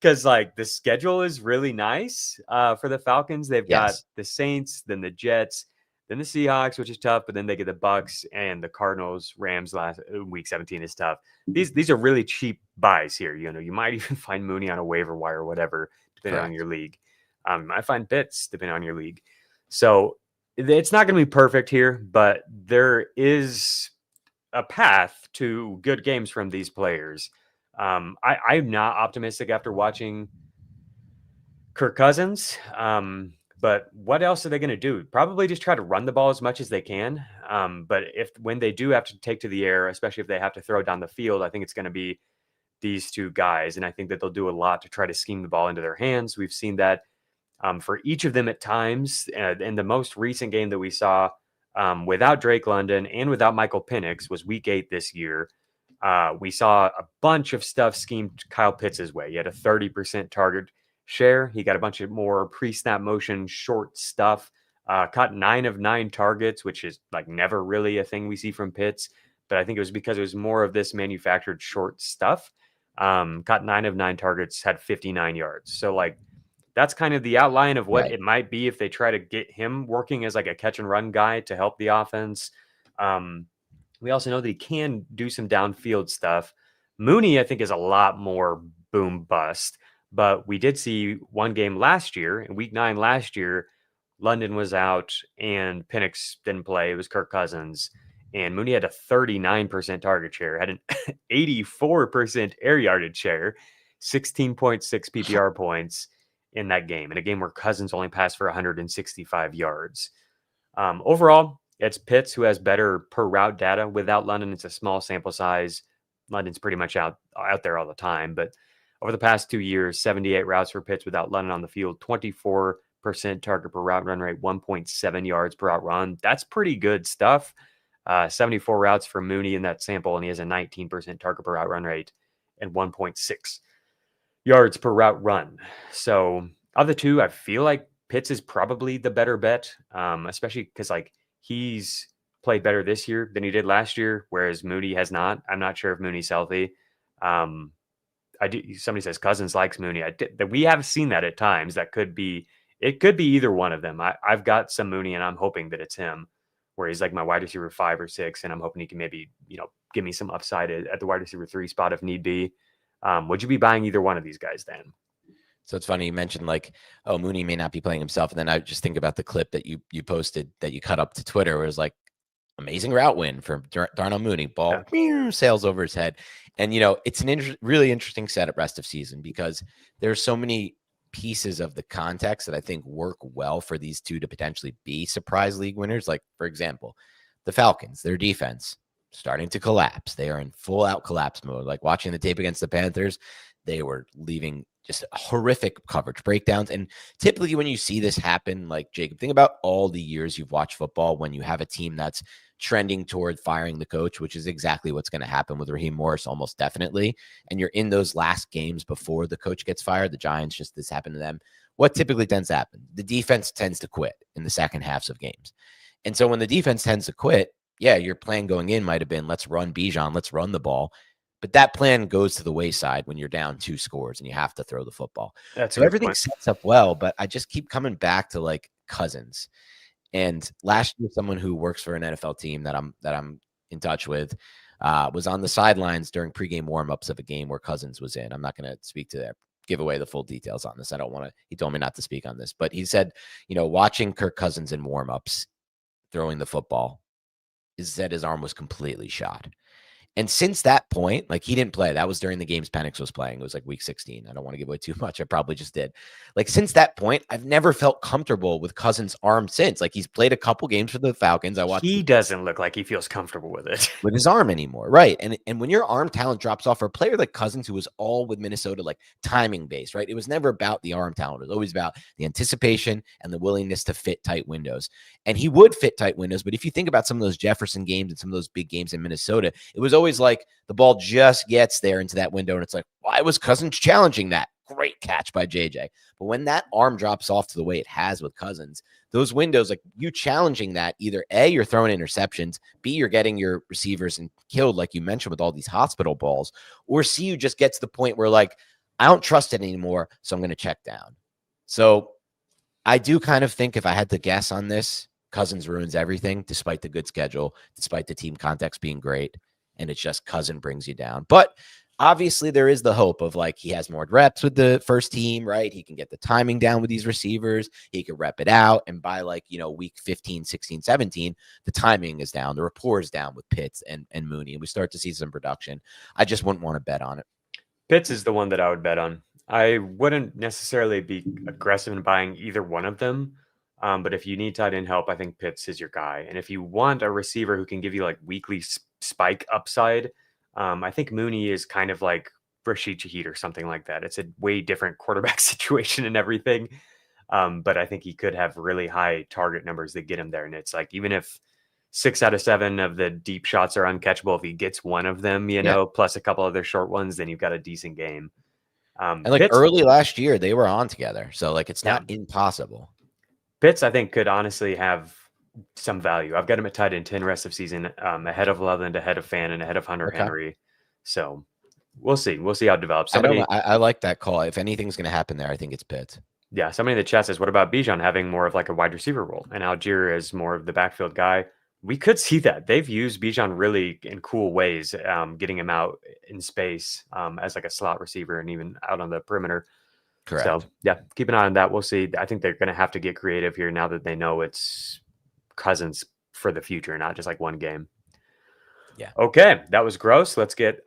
B: because like the schedule is really nice for the Falcons. They've got the Saints, then the Jets, then the Seahawks, which is tough, but then they get the Bucks and the Cardinals. Rams last week 17 is tough. These are really cheap buys here. You might even find Mooney on a waiver wire or whatever, depending on your league. I find Pitts depending on your league. So it's not going to be perfect here, but there is a path to good games from these players. I'm not optimistic after watching Kirk Cousins. But what else are they going to do? Probably just try to run the ball as much as they can. But when they do have to take to the air, especially if they have to throw down the field, I think it's going to be these 2 guys. And I think that they'll do a lot to try to scheme the ball into their hands. We've seen that for each of them at times. And the most recent game that we saw without Drake London and without Michael Penix was week 8 this year. We saw a bunch of stuff schemed Kyle Pitts' way. He had a 30% target share. He got a bunch of more pre-snap motion short stuff. Caught 9 of 9 targets, which is like never really a thing we see from Pitts. But I think it was because it was more of this manufactured short stuff. Caught 9 of 9 targets, had 59 yards. So like that's kind of the outline of what it might be if they try to get him working as like a catch and run guy to help the offense. We also know that he can do some downfield stuff. Mooney, I think, is a lot more boom bust. But we did see one game last year, in week 9 last year, London was out and Penix didn't play. It was Kirk Cousins. And Mooney had a 39% target share, had an 84% air yardage share, 16.6 PPR points in that game. In a game where Cousins only passed for 165 yards. Overall, it's Pitts who has better per route data. Without London, it's a small sample size. London's pretty much out there all the time, but over the past 2 years, 78 routes for Pitts without London on the field, 24% target per route run rate, 1.7 yards per route run. That's pretty good stuff. 74 routes for Mooney in that sample, and he has a 19% target per route run rate and 1.6 yards per route run. So of the 2, I feel like Pitts is probably the better bet, especially because like he's played better this year than he did last year, whereas Mooney has not. I'm not sure if Mooney's healthy. Somebody says Cousins likes Mooney. We have seen that at times. It could be either one of them. I've got some Mooney, and I'm hoping that it's him, where he's like my wide receiver 5 or 6, and I'm hoping he can maybe give me some upside at the wide receiver 3 spot if need be. Would you be buying either one of these guys then?
A: So it's funny you mentioned like, oh, Mooney may not be playing himself, and then I just think about the clip that you posted that you cut up to Twitter, where it was like, amazing route win from Darnell Mooney. Ball sails over his head. And, it's an really interesting setup rest of season because there's so many pieces of the context that I think work well for these 2 to potentially be surprise league winners. Like, for example, the Falcons, their defense starting to collapse. They are in full out collapse mode. Like watching the tape against the Panthers, they were leaving just horrific coverage breakdowns. And typically when you see this happen, like Jacob, think about all the years you've watched football when you have a team that's trending toward firing the coach, which is exactly what's going to happen with Raheem Morris, almost definitely. And you're in those last games before the coach gets fired. The Giants, this happened to them. What typically tends to happen? The defense tends to quit in the second halves of games. And so when the defense tends to quit, your plan going in might have been, let's run Bijan, let's run the ball. But that plan goes to the wayside when you're down 2 scores and you have to throw the football. So everything sets up well, but I just keep coming back to like Cousins. And last year, someone who works for an NFL team that I'm in touch with was on the sidelines during pregame warmups of a game where Cousins was in. I'm not going to give away the full details on this. I don't want to. He told me not to speak on this, but he said, watching Kirk Cousins in warmups throwing the football, he said his arm was completely shot. And since that point, like he didn't play. That was during the games Penix was playing. It was like week 16. I don't want to give away too much. I probably just did. Like since that point, I've never felt comfortable with Cousins' arm since. Like he's played a couple games for the Falcons. I watched.
B: He doesn't look like he feels comfortable with it.
A: With his arm anymore. Right. And when your arm talent drops off for a player like Cousins, who was all with Minnesota, like timing based, right? It was never about the arm talent. It was always about the anticipation and the willingness to fit tight windows. And he would fit tight windows. But if you think about some of those Jefferson games and some of those big games in Minnesota, it was always like the ball just gets there into that window. And it's like, why was Cousins challenging that? Great catch by JJ. But when that arm drops off to the way it has with Cousins, those windows, like you challenging that, either A, you're throwing interceptions, B, you're getting your receivers and killed, like you mentioned, with all these hospital balls, or C, you just get to the point where like, I don't trust it anymore, so I'm going to check down. So I do kind of think if I had to guess on this, Cousins ruins everything, despite the good schedule, despite the team context being great. And it's just Cousin brings you down. But obviously there is the hope of like, he has more reps with the first team, right? He can get the timing down with these receivers. He can rep it out. And by like, week 15, 16, 17, the timing is down. The rapport is down with Pitts and Mooney. And we start to see some production. I just wouldn't want to bet on it.
B: Pitts is the one that I would bet on. I wouldn't necessarily be aggressive in buying either one of them. But if you need tight end help, I think Pitts is your guy. And if you want a receiver who can give you like weekly spike upside, I think Mooney is kind of like Rashid Shaheed or something like that. It's a way different quarterback situation and everything. But I think he could have really high target numbers that get him there. And it's like, even if 6 out of 7 of the deep shots are uncatchable, if he gets one of them, plus a couple other short ones, then you've got a decent game.
A: And like Pitts, early last year, they were on together. So like, it's not impossible.
B: Pitts, I think, could honestly have some value. I've got him at tight end 10 rest of season, ahead of Loveland, ahead of Fan, and ahead of Hunter Henry. So we'll see. We'll see how it develops.
A: I like that call. If anything's going to happen there, I think it's Pitts.
B: Yeah. Somebody in the chat says, what about Bijan having more of like a wide receiver role and Algier as more of the backfield guy? We could see that. They've used Bijan really in cool ways, getting him out in space as like a slot receiver and even out on the perimeter.
A: Correct.
B: So, yeah, keep an eye on that. We'll see. I think they're going to have to get creative here now that they know it's Cousins for the future, not just like one game.
A: Yeah.
B: Okay, that was gross. Let's get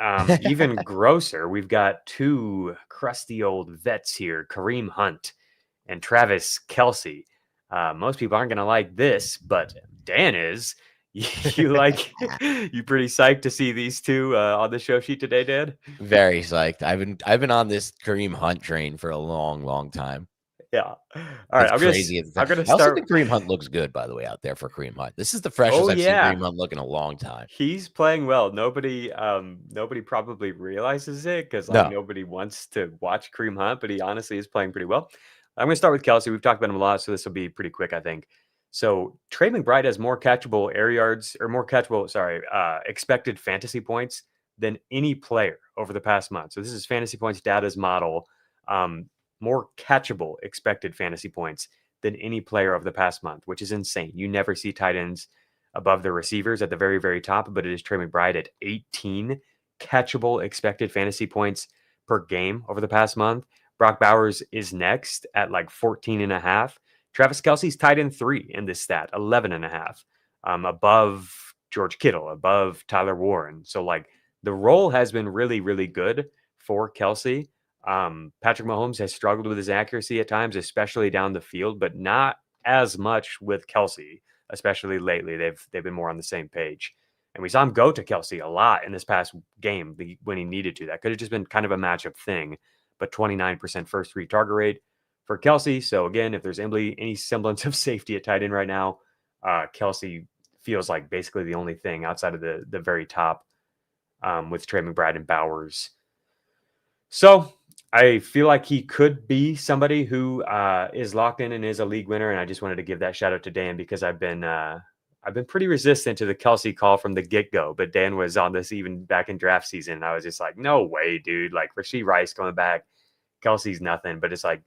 B: even grosser. We've got 2 crusty old vets here, Kareem Hunt and Travis Kelce. Most people aren't going to like this, but Dan is. You pretty psyched to see these two on the show sheet today, Dan?
A: Very psyched. I've been on this Kareem Hunt train for a long time.
B: Yeah. All right. I'm going to start.
A: I also think Kareem Hunt looks good, by the way, out there for Kareem Hunt. This is the freshest I've seen Kareem Hunt look in a long time.
B: He's playing well. Nobody probably realizes it because nobody wants to watch Kareem Hunt, but he honestly is playing pretty well. I'm going to start with Kelce. We've talked about him a lot, so this will be pretty quick, I think. So Trey McBride has more catchable air yards or expected fantasy points than any player over the past month. So this is Fantasy Points Data's model. More catchable expected fantasy points than any player of the past month, which is insane. You never see tight ends above the receivers at the very, very top, but it is Trey McBride at 18 catchable expected fantasy points per game over the past month. Brock Bowers is next at like 14.5. Travis Kelce's tight end 3 in this stat, 11.5, above George Kittle, above Tyler Warren. So like the role has been really, really good for Kelce. Patrick Mahomes has struggled with his accuracy at times, especially down the field, but not as much with Kelce, especially lately. They've been more on the same page. And we saw him go to Kelce a lot in this past game when he needed to. That could have just been kind of a matchup thing, but 29% first read target rate for Kelce. So again, if there's any semblance of safety at tight end right now, Kelce feels like basically the only thing outside of the very top with Trey McBride and Bowers. So I feel like he could be somebody who is locked in and is a league winner. And I just wanted to give that shout out to Dan because I've been pretty resistant to the Kelce call from the get-go, but Dan was on this even back in draft season. And I was just like, no way, dude. Like Rashee Rice coming back, Kelce's nothing. But it's like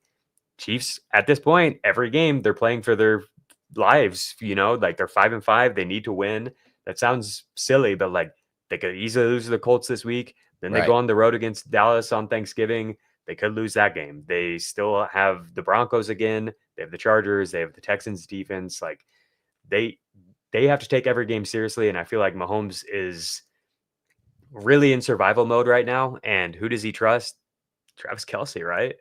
B: Chiefs at this point, every game they're playing for their lives, like they're 5-5. They need to win. That sounds silly, but like they could easily lose to the Colts this week. Then they go on the road against Dallas on Thanksgiving. They could lose that game. They still have the Broncos again. They have the Chargers. They have the Texans defense. Like they have to take every game seriously. And I feel like Mahomes is really in survival mode right now. And who does he trust? Travis Kelce, right?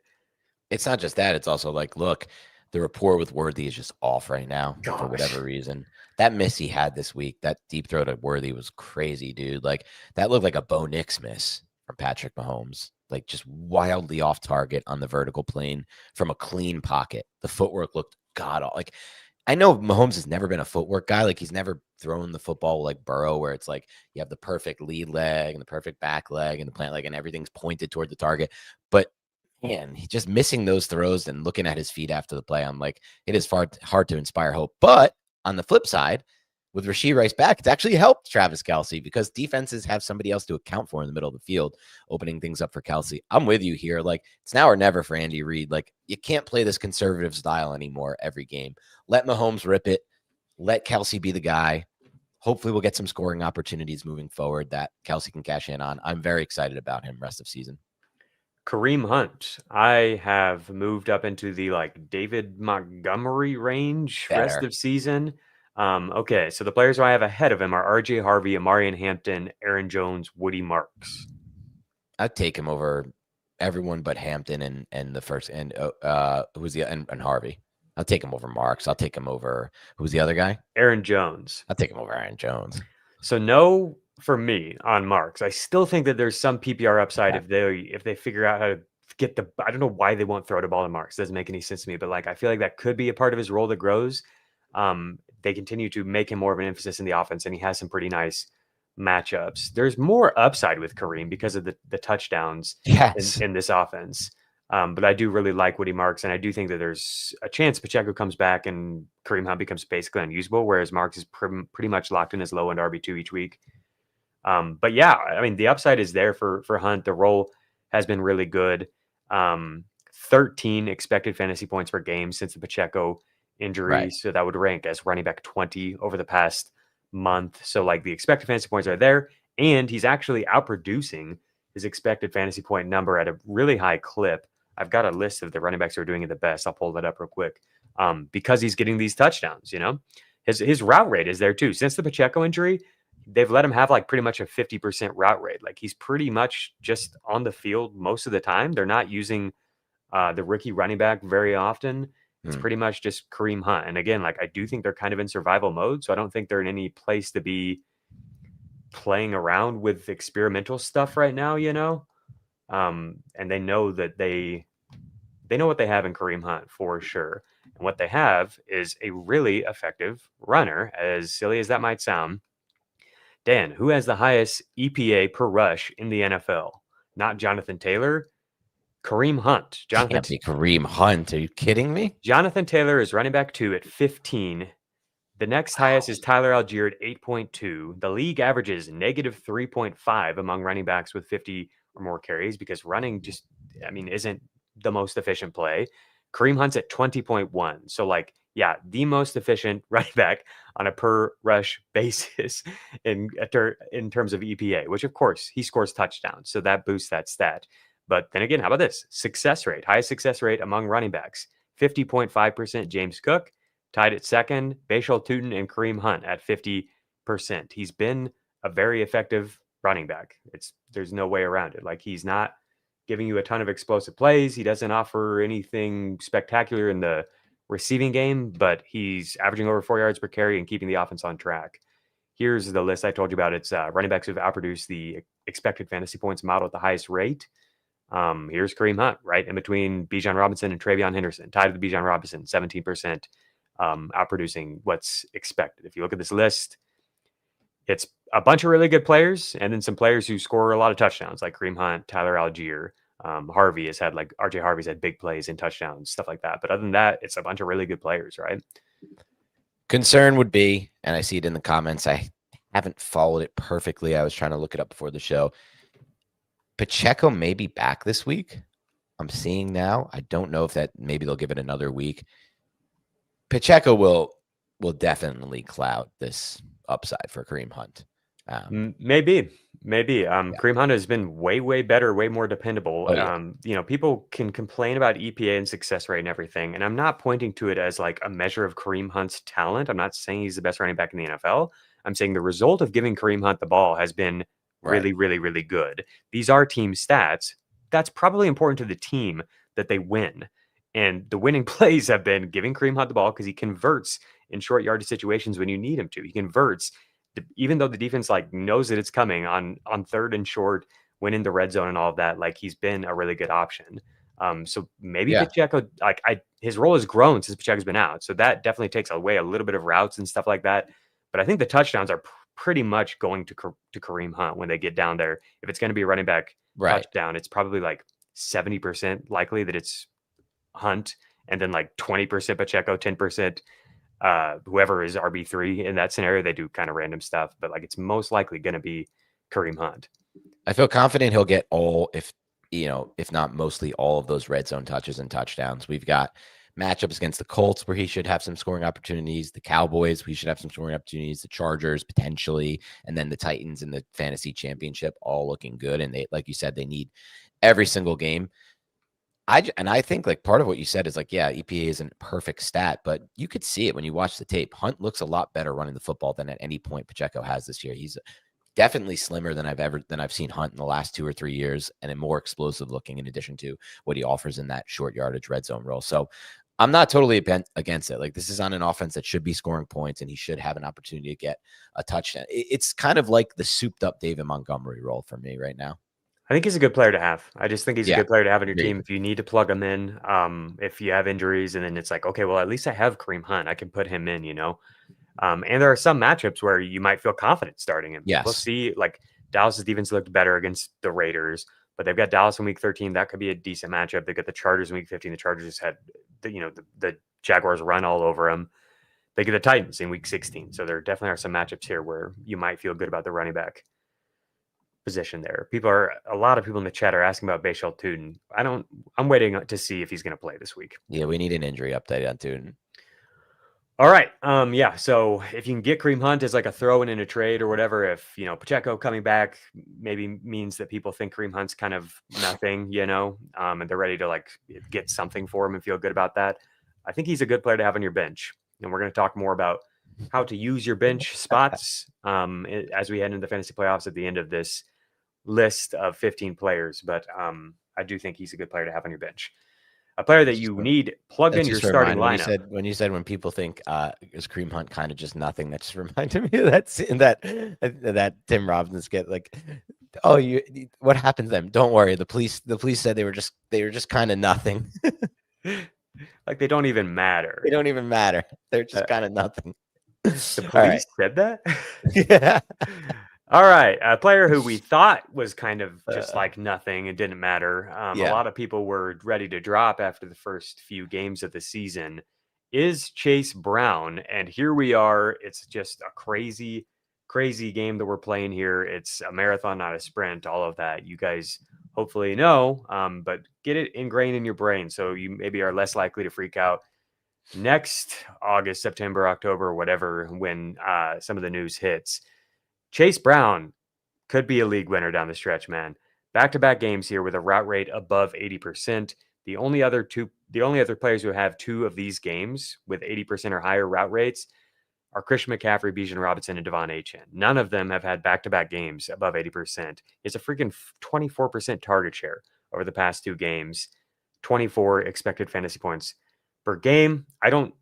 A: It's not just that. It's also like, look, the rapport with Worthy is just off right now for whatever reason. That miss he had this week, that deep throw to Worthy was crazy, dude. Like, that looked like a Bo Nix miss from Patrick Mahomes. Like, just wildly off target on the vertical plane from a clean pocket. The footwork looked god-awful. Like, I know Mahomes has never been a footwork guy. Like, he's never thrown the football like Burrow, where it's like you have the perfect lead leg and the perfect back leg and the plant leg and everything's pointed toward the target. But man, he just missing those throws and looking at his feet after the play, I'm like, it is hard to inspire hope. But on the flip side, with Rashee Rice back, it's actually helped Travis Kelce because defenses have somebody else to account for in the middle of the field, opening things up for Kelce. I'm with you here. Like, it's now or never for Andy Reid. Like, you can't play this conservative style anymore every game. Let Mahomes rip it. Let Kelce be the guy. Hopefully we'll get some scoring opportunities moving forward that Kelce can cash in on. I'm very excited about him rest of season.
B: Kareem Hunt, I have moved up into the like David Montgomery range rest of season. Okay, so the players who I have ahead of him are RJ Harvey, Amarian Hampton, Aaron Jones, Woody Marks.
A: I'd take him over everyone but Hampton and the first and who's the and Harvey. I'll take him over Marks. I'll take him over who's the other guy?
B: Aaron Jones.
A: I'll take him over Aaron Jones.
B: So no for me on Marks. I still think that there's some PPR upside if they figure out how to get the. I don't know why they won't throw the ball to Marks. It doesn't make any sense to me. But like I feel like that could be a part of his role that grows. They continue to make him more of an emphasis in the offense, and he has some pretty nice matchups. There's more upside with Kareem because of the touchdowns in this offense. But I do really like Woody Marks, and I do think that there's a chance Pacheco comes back and Kareem Hunt becomes basically unusable, whereas Marks is pretty much locked in as low-end RB2 each week. But yeah, I mean, the upside is there for Hunt. The role has been really good. 13 expected fantasy points per game since the Pacheco injury. Right. So that would rank as running back 20 over the past month. So like the expected fantasy points are there, and he's actually outproducing his expected fantasy point number at a really high clip. I've got a list of the running backs who are doing it the best. I'll pull that up real quick. Because he's getting these touchdowns, you know, his route rate is there too. Since the Pacheco injury, they've let him have like pretty much a 50% route rate. Like he's pretty much just on the field most of the time. They're not using the rookie running back very often. It's pretty much just Kareem Hunt. And again, like I do think they're kind of in survival mode. So I don't think they're in any place to be playing around with experimental stuff right now, you know? And they know that they know what they have in Kareem Hunt for sure. And what they have is a really effective runner, as silly as that might sound. Dan, who has the highest EPA per rush in the NFL? Not Jonathan Taylor, Kareem Hunt.
A: Can't be Kareem Hunt. Are you kidding me?
B: Jonathan Taylor is running back 2 at 15. The next highest is Tyler Algier at 8.2. The league averages negative 3.5 among running backs with 50 or more carries because running just, I mean, isn't the most efficient play. Kareem Hunt's at 20.1. So like, yeah, the most efficient running back on a per rush basis in terms of EPA, which of course he scores touchdowns. So that boosts that stat. But then again, how about this? Success rate, highest success rate among running backs, 50.5% James Cook, tied at second, Bashal Tutin and Kareem Hunt at 50%. He's been a very effective running back. There's no way around it. Like he's not giving you a ton of explosive plays. He doesn't offer anything spectacular in the receiving game, but he's averaging over 4 yards per carry and keeping the offense on track. Here's the list I told you about. It's running backs who've outproduced the expected fantasy points model at the highest rate. Here's Kareem Hunt, right in between Bijan Robinson and Travion Henderson, tied to the Bijan Robinson, 17%, outproducing what's expected. If you look at this list, it's a bunch of really good players and then some players who score a lot of touchdowns like Kareem Hunt, Tyler Algier. Harvey has had like RJ Harvey's had big plays and touchdowns, stuff like that. But other than that, it's a bunch of really good players, right?
A: Concern would be, and I see it in the comments, I haven't followed it perfectly. I was trying to look it up before the show. Pacheco may be back this week. I'm seeing now. I don't know if that maybe they'll give it another week. Pacheco will definitely cloud this upside for Kareem Hunt.
B: Maybe. Kareem Hunt has been way better, way more dependable. People can complain about EPA and success rate and everything, and I'm not pointing to it as like a measure of Kareem Hunt's talent. I'm not saying he's the best running back in the NFL. I'm saying the result of giving Kareem Hunt the ball has been really, really, really good. These are team stats. That's probably important to the team that they win. And the winning plays have been giving Kareem Hunt the ball because he converts in short yardage situations when you need him to. He converts, even though the defense like knows that it's coming on third and short, when in the red zone and all of that. Like he's been a really good option. So maybe Pacheco, his role has grown since Pacheco's been out. So that definitely takes away a little bit of routes and stuff like that. But I think the touchdowns are pretty much going to Kareem Hunt when they get down there. If it's going to be a running back touchdown, it's probably like 70% likely that it's Hunt, and then like 20% Pacheco, 10% whoever is RB3 in that scenario. They do kind of random stuff, but like it's most likely going to be Kareem Hunt.
A: I feel confident he'll get all, if not mostly all of those red zone touches and touchdowns. We've got matchups against the Colts where he should have some scoring opportunities, the Cowboys, we should have some scoring opportunities, the Chargers potentially, and then the Titans in the fantasy championship, all looking good. And they, like you said, they need every single game. I think like part of what you said is like, yeah, EPA isn't a perfect stat, but you could see it when you watch the tape. Hunt looks a lot better running the football than at any point Pacheco has this year. He's definitely slimmer than I've seen Hunt in the last 2 or 3 years, and more explosive looking in addition to what he offers in that short yardage red zone role. So I'm not totally against it. Like this is on an offense that should be scoring points, and he should have an opportunity to get a touchdown. It's kind of like the souped up David Montgomery role for me right now.
B: I think he's a good player to have. I just think he's a good player to have on your team if you need to plug him in. If you have injuries, and then it's like, okay, well, at least I have Kareem Hunt. I can put him in, And there are some matchups where you might feel confident starting him.
A: Yes.
B: We'll see. Like Dallas's defense looked better against the Raiders, but they've got Dallas in week 13. That could be a decent matchup. They've got the Chargers in week 15. The Chargers had the Jaguars run all over them. They get the Titans in week 16. So there definitely are some matchups here where you might feel good about the running back position there. A lot of people in the chat are asking about Bashal Tuden. I'm waiting to see if he's going to play this week.
A: Yeah, we need an injury update on Tuden.
B: All right. So if you can get Kareem Hunt as like a throw in a trade or whatever, if Pacheco coming back maybe means that people think Kareem Hunt's kind of nothing, and they're ready to like get something for him and feel good about that. I think he's a good player to have on your bench. And we're going to talk more about how to use your bench spots as we head into the fantasy playoffs at the end of this list of 15 players. But I do think he's a good player to have on your bench. A player that you need plugged in your starting lineup.
A: When you said when people think is Kareem Hunt kind of just nothing, that just reminded me of that Tim Robbins skit. Like, oh, what happened to them? Don't worry, the police said they were just kind of nothing.
B: Like they don't even matter.
A: They don't even matter. They're just kind of nothing.
B: The police said that?
A: Yeah.
B: All right. A player who we thought was kind of just like nothing. It didn't matter. A lot of people were ready to drop after the first few games of the season is Chase Brown. And here we are. It's just a crazy, crazy game that we're playing here. It's a marathon, not a sprint. All of that you guys hopefully know, but get it ingrained in your brain so you maybe are less likely to freak out next August, September, October, whatever, when some of the news hits. Chase Brown could be a league winner down the stretch, man. Back-to-back games here with a route rate above 80%. The only other players who have 2 of these games with 80% or higher route rates are Christian McCaffrey, Bijan Robinson, and Devon Achane. None of them have had back-to-back games above 80%. It's a freaking 24% target share over the past 2 games, 24 expected fantasy points per game. I don't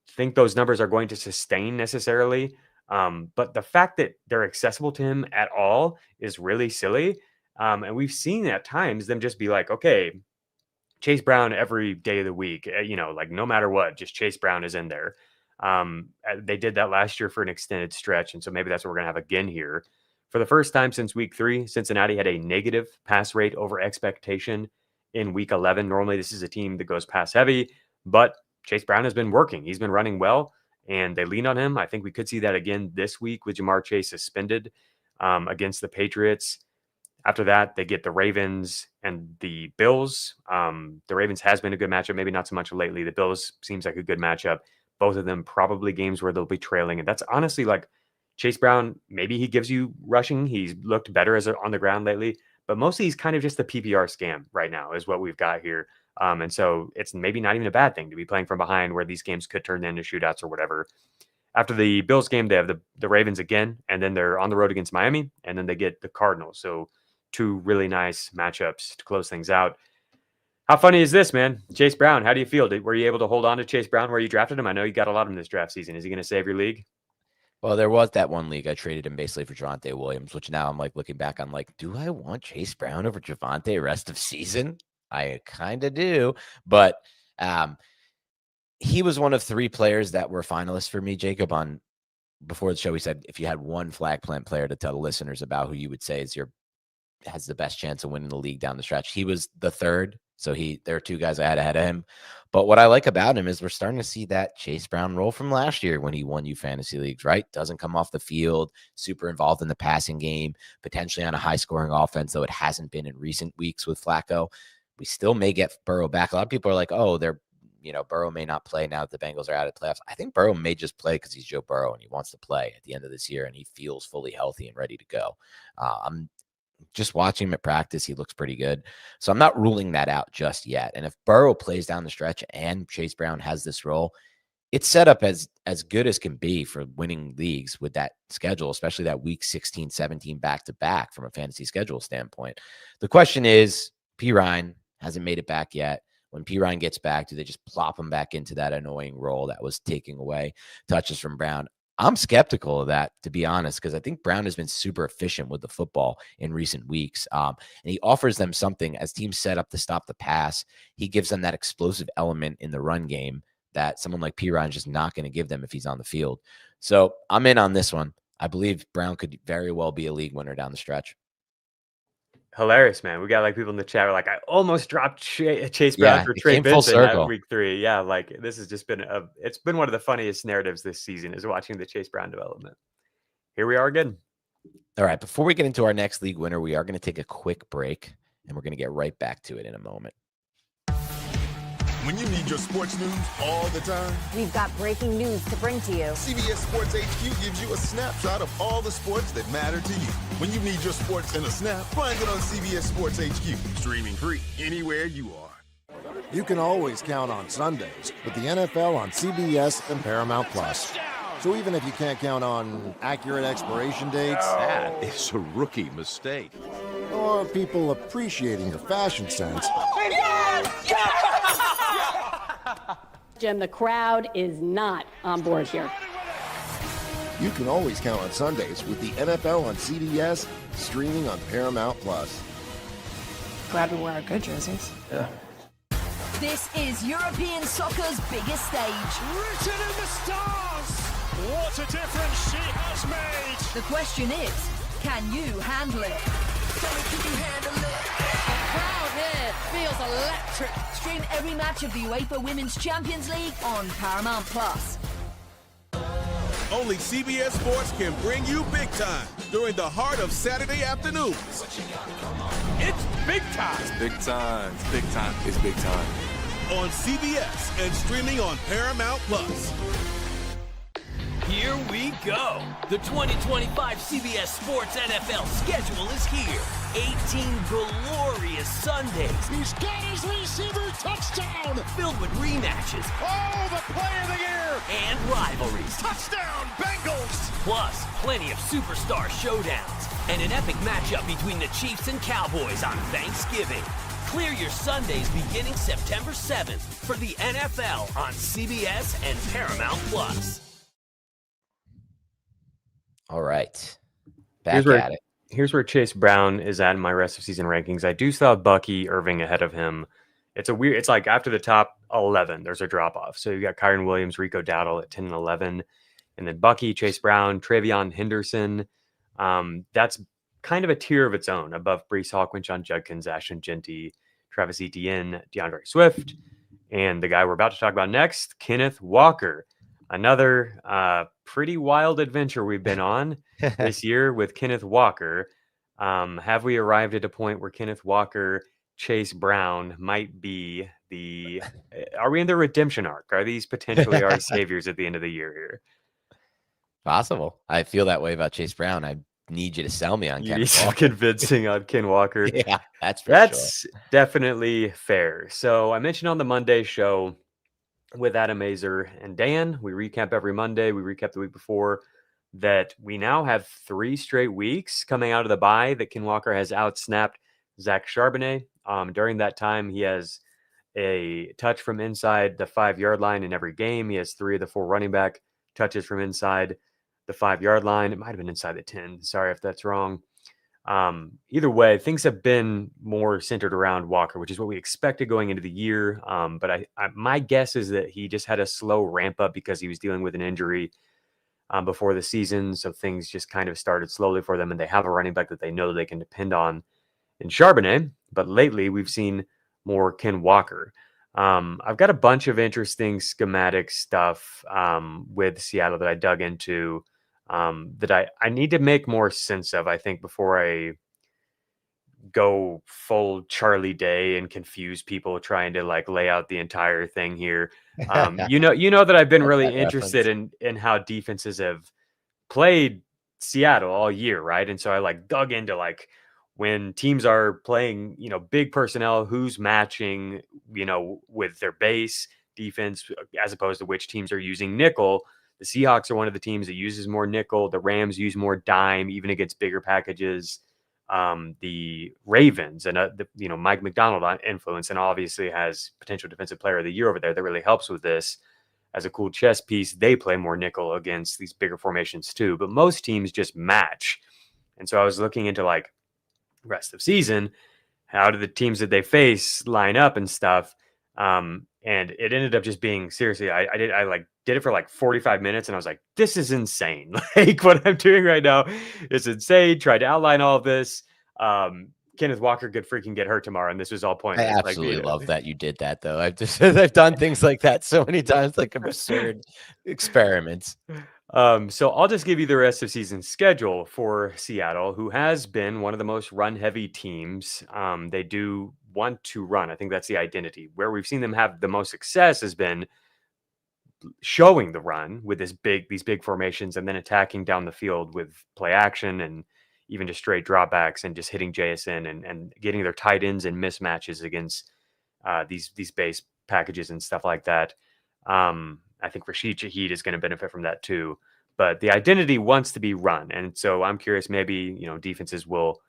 B: think those numbers are going to sustain necessarily. But the fact that they're accessible to him at all is really silly. And we've seen at times them just be like, okay, Chase Brown every day of the week, like no matter what, just Chase Brown is in there. They did that last year for an extended stretch. And so maybe that's what we're going to have again here. For the first time since week 3, Cincinnati had a negative pass rate over expectation in week 11. Normally this is a team that goes pass heavy, but Chase Brown has been working. He's been running well. And they lean on him. I think we could see that again this week with Jamar Chase suspended against the Patriots. After that, they get the Ravens and the Bills. The Ravens has been a good matchup, maybe not so much lately. The Bills seems like a good matchup. Both of them probably games where they'll be trailing. And that's honestly like Chase Brown, maybe he gives you rushing. He's looked better on the ground lately. But mostly he's kind of just the PPR scam right now is what we've got here. And so it's maybe not even a bad thing to be playing from behind where these games could turn into shootouts or whatever. after the Bills game, they have the Ravens again, and then they're on the road against Miami, and then they get the Cardinals. So 2 really nice matchups to close things out. How funny is this, man? Chase Brown, how do you feel? Were you able to hold on to Chase Brown where you drafted him? I know you got a lot of him this draft season. Is he going to save your league?
A: Well, there was that one league I traded him basically for Javonte Williams, which now I'm like looking back, I'm like, do I want Chase Brown over Javonte rest of season? I kind of do, but he was one of 3 players that were finalists for me, Jacob. On before the show, we said if you had one flag plant player to tell the listeners about who you would say has the best chance of winning the league down the stretch, he was the 3rd. So there are 2 guys I had ahead of him. But what I like about him is we're starting to see that Chase Brown role from last year when he won you fantasy leagues, right? Doesn't come off the field, super involved in the passing game, potentially on a high-scoring offense, though it hasn't been in recent weeks with Flacco. We still may get Burrow back. A lot of people are like, oh, Burrow may not play now that the Bengals are out of the playoffs. I think Burrow may just play because he's Joe Burrow and he wants to play at the end of this year and he feels fully healthy and ready to go. I'm just watching him at practice. He looks pretty good. So I'm not ruling that out just yet. And if Burrow plays down the stretch and Chase Brown has this role, it's set up as good as can be for winning leagues with that schedule, especially that week 16, 17 back-to-back from a fantasy schedule standpoint. The question is, P. Ryan hasn't made it back yet. When P. Ryan gets back, do they just plop him back into that annoying role that was taking away touches from Brown? I'm skeptical of that, to be honest, because I think Brown has been super efficient with the football in recent weeks. And he offers them something as teams set up to stop the pass. He gives them that explosive element in the run game that someone like P. Ryan is just not going to give them if he's on the field. So I'm in on this one. I believe Brown could very well be a league winner down the stretch.
B: Hilarious, man. We got like people in the chat like, I almost dropped Chase Brown for Trey Benson at week 3. Yeah, like this has just been it's been one of the funniest narratives this season is watching the Chase Brown development. Here we are again.
A: All right, before we get into our next league winner, we are going to take a quick break and we're going to get right back to it in a moment.
D: When you need your sports news all the time,
F: we've got breaking news to bring to you.
D: CBS Sports HQ gives you a snapshot of all the sports that matter to you. When you need your sports in a snap, find it on CBS Sports HQ, streaming free anywhere you are.
G: You can always count on Sundays with the NFL on CBS and Paramount Plus. So even if you can't count on accurate expiration dates,
H: that is a rookie mistake,
G: or people appreciating your fashion sense,
I: Jim, the crowd is not on board here.
G: You can always count on Sundays with the NFL on CBS, streaming on Paramount Plus.
J: Glad we wear our good jerseys.
G: Yeah.
K: This is European soccer's biggest stage.
L: Written in the stars! What a difference she has made!
K: The question is, can you handle it? Tell me, can you handle it?
I: The crowd here feels electric.
K: Stream every match of the UEFA Women's Champions League on Paramount Plus.
D: Only CBS Sports can bring you big time during the heart of Saturday afternoons.
L: It's big time.
H: It's big time. It's big time. It's big time.
D: On CBS and streaming on Paramount Plus.
M: Here we go. The 2025 CBS Sports NFL schedule is here. 18 glorious Sundays.
L: He's got his receiver touchdown.
M: Filled with rematches.
L: Oh, the play of the year.
M: And rivalries.
L: Touchdown, Bengals.
M: Plus, plenty of superstar showdowns. And an epic matchup between the Chiefs and Cowboys on Thanksgiving. Clear your Sundays beginning September 7th for the NFL on CBS and Paramount Plus.
A: All right. Back at it.
B: Here's where Chase Brown is at in my rest of season rankings. I do still have Bucky Irving ahead of him. It's like after the top 11, there's a drop off. So you got Kyren Williams, Rico Dowdle at 10 and 11, and then Bucky, Chase Brown, Travion Henderson. That's kind of a tier of its own above Breece Hall, Quinshon Judkins, Ashton Genty, Travis Etienne, DeAndre Swift, and the guy we're about to talk about next, Kenneth Walker. Another pretty wild adventure we've been on this year with Kenneth Walker. Have we arrived at a point where Kenneth Walker, Chase Brown might be are we in the redemption arc? Are these potentially our saviors at the end of the year here?
A: Possible. I feel that way about Chase Brown. I need you to sell me on Ken Walker.
B: Convincing on Ken Walker.
A: Yeah, that's
B: sure. Definitely fair. So I mentioned on the Monday show, with Adam Mazer and Dan. We recap every Monday. We recap the week before. That we now have 3 straight weeks coming out of the bye that Ken Walker has outsnapped Zach Charbonnet. During that time, he has a touch from inside the 5-yard line in every game. He has 3 of the 4 running back touches from inside the 5-yard line. It might have been inside the 10. Sorry if that's wrong. Either way, things have been more centered around Walker, which is what we expected going into the year. But my guess is that he just had a slow ramp up because he was dealing with an injury before the season. So things just kind of started slowly for them, and they have a running back that they know they can depend on in Charbonnet. But lately we've seen more Ken Walker. I've got a bunch of interesting schematic stuff with Seattle that I dug into that I need to make more sense of, I think, before I go full Charlie Day and confuse people trying to like lay out the entire thing here. You know that I've been really interested in how defenses have played Seattle all year, right? And so I like dug into like when teams are playing, big personnel, who's matching, with their base defense as opposed to which teams are using nickel. The Seahawks are one of the teams that uses more nickel. The Rams use more dime, even against bigger packages. The Ravens and Mike McDonald influence, and obviously has potential defensive player of the year over there that really helps with this as a cool chess piece. They play more nickel against these bigger formations too, but most teams just match. And so I was looking into like rest of season, how do the teams that they face line up and stuff. And it ended up just being seriously, I did it for like 45 minutes and I was like, this is insane. Like what I'm doing right now is insane. Tried to outline all of this. Kenneth Walker could freaking get hurt tomorrow, and this was all pointless.
A: I absolutely love that you did that, though. I've done things like that so many times, like absurd experiments.
B: So I'll just give you the rest of season schedule for Seattle, who has been one of the most run-heavy teams. They do want to run. I think that's the identity. Where we've seen them have the most success has been showing the run with these big formations and then attacking down the field with play action and even just straight dropbacks and just hitting JSN and getting their tight ends and mismatches against these base packages and stuff like that. I think Rashid Shaheed is going to benefit from that too. But the identity wants to be run. And so I'm curious, maybe, defenses will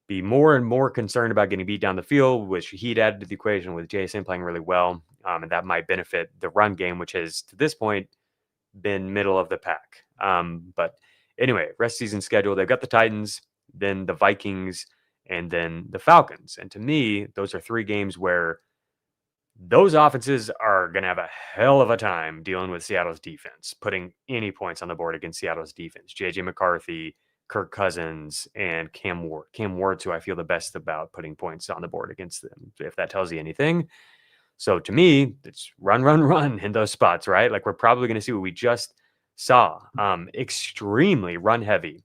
B: be more and more concerned about getting beat down the field with Shaheed added to the equation, with JSN playing really well. And that might benefit the run game, which has to this point been middle of the pack. But anyway, rest season schedule, they've got the Titans, then the Vikings, and then the Falcons. And to me, those are 3 games where those offenses are going to have a hell of a time dealing with Seattle's defense, putting any points on the board against Seattle's defense. J.J. McCarthy, Kirk Cousins, and Cam Ward. Cam Ward's who I feel the best about putting points on the board against them, if that tells you anything. So to me, it's run in those spots, right? Like we're probably going to see what we just saw. Extremely run heavy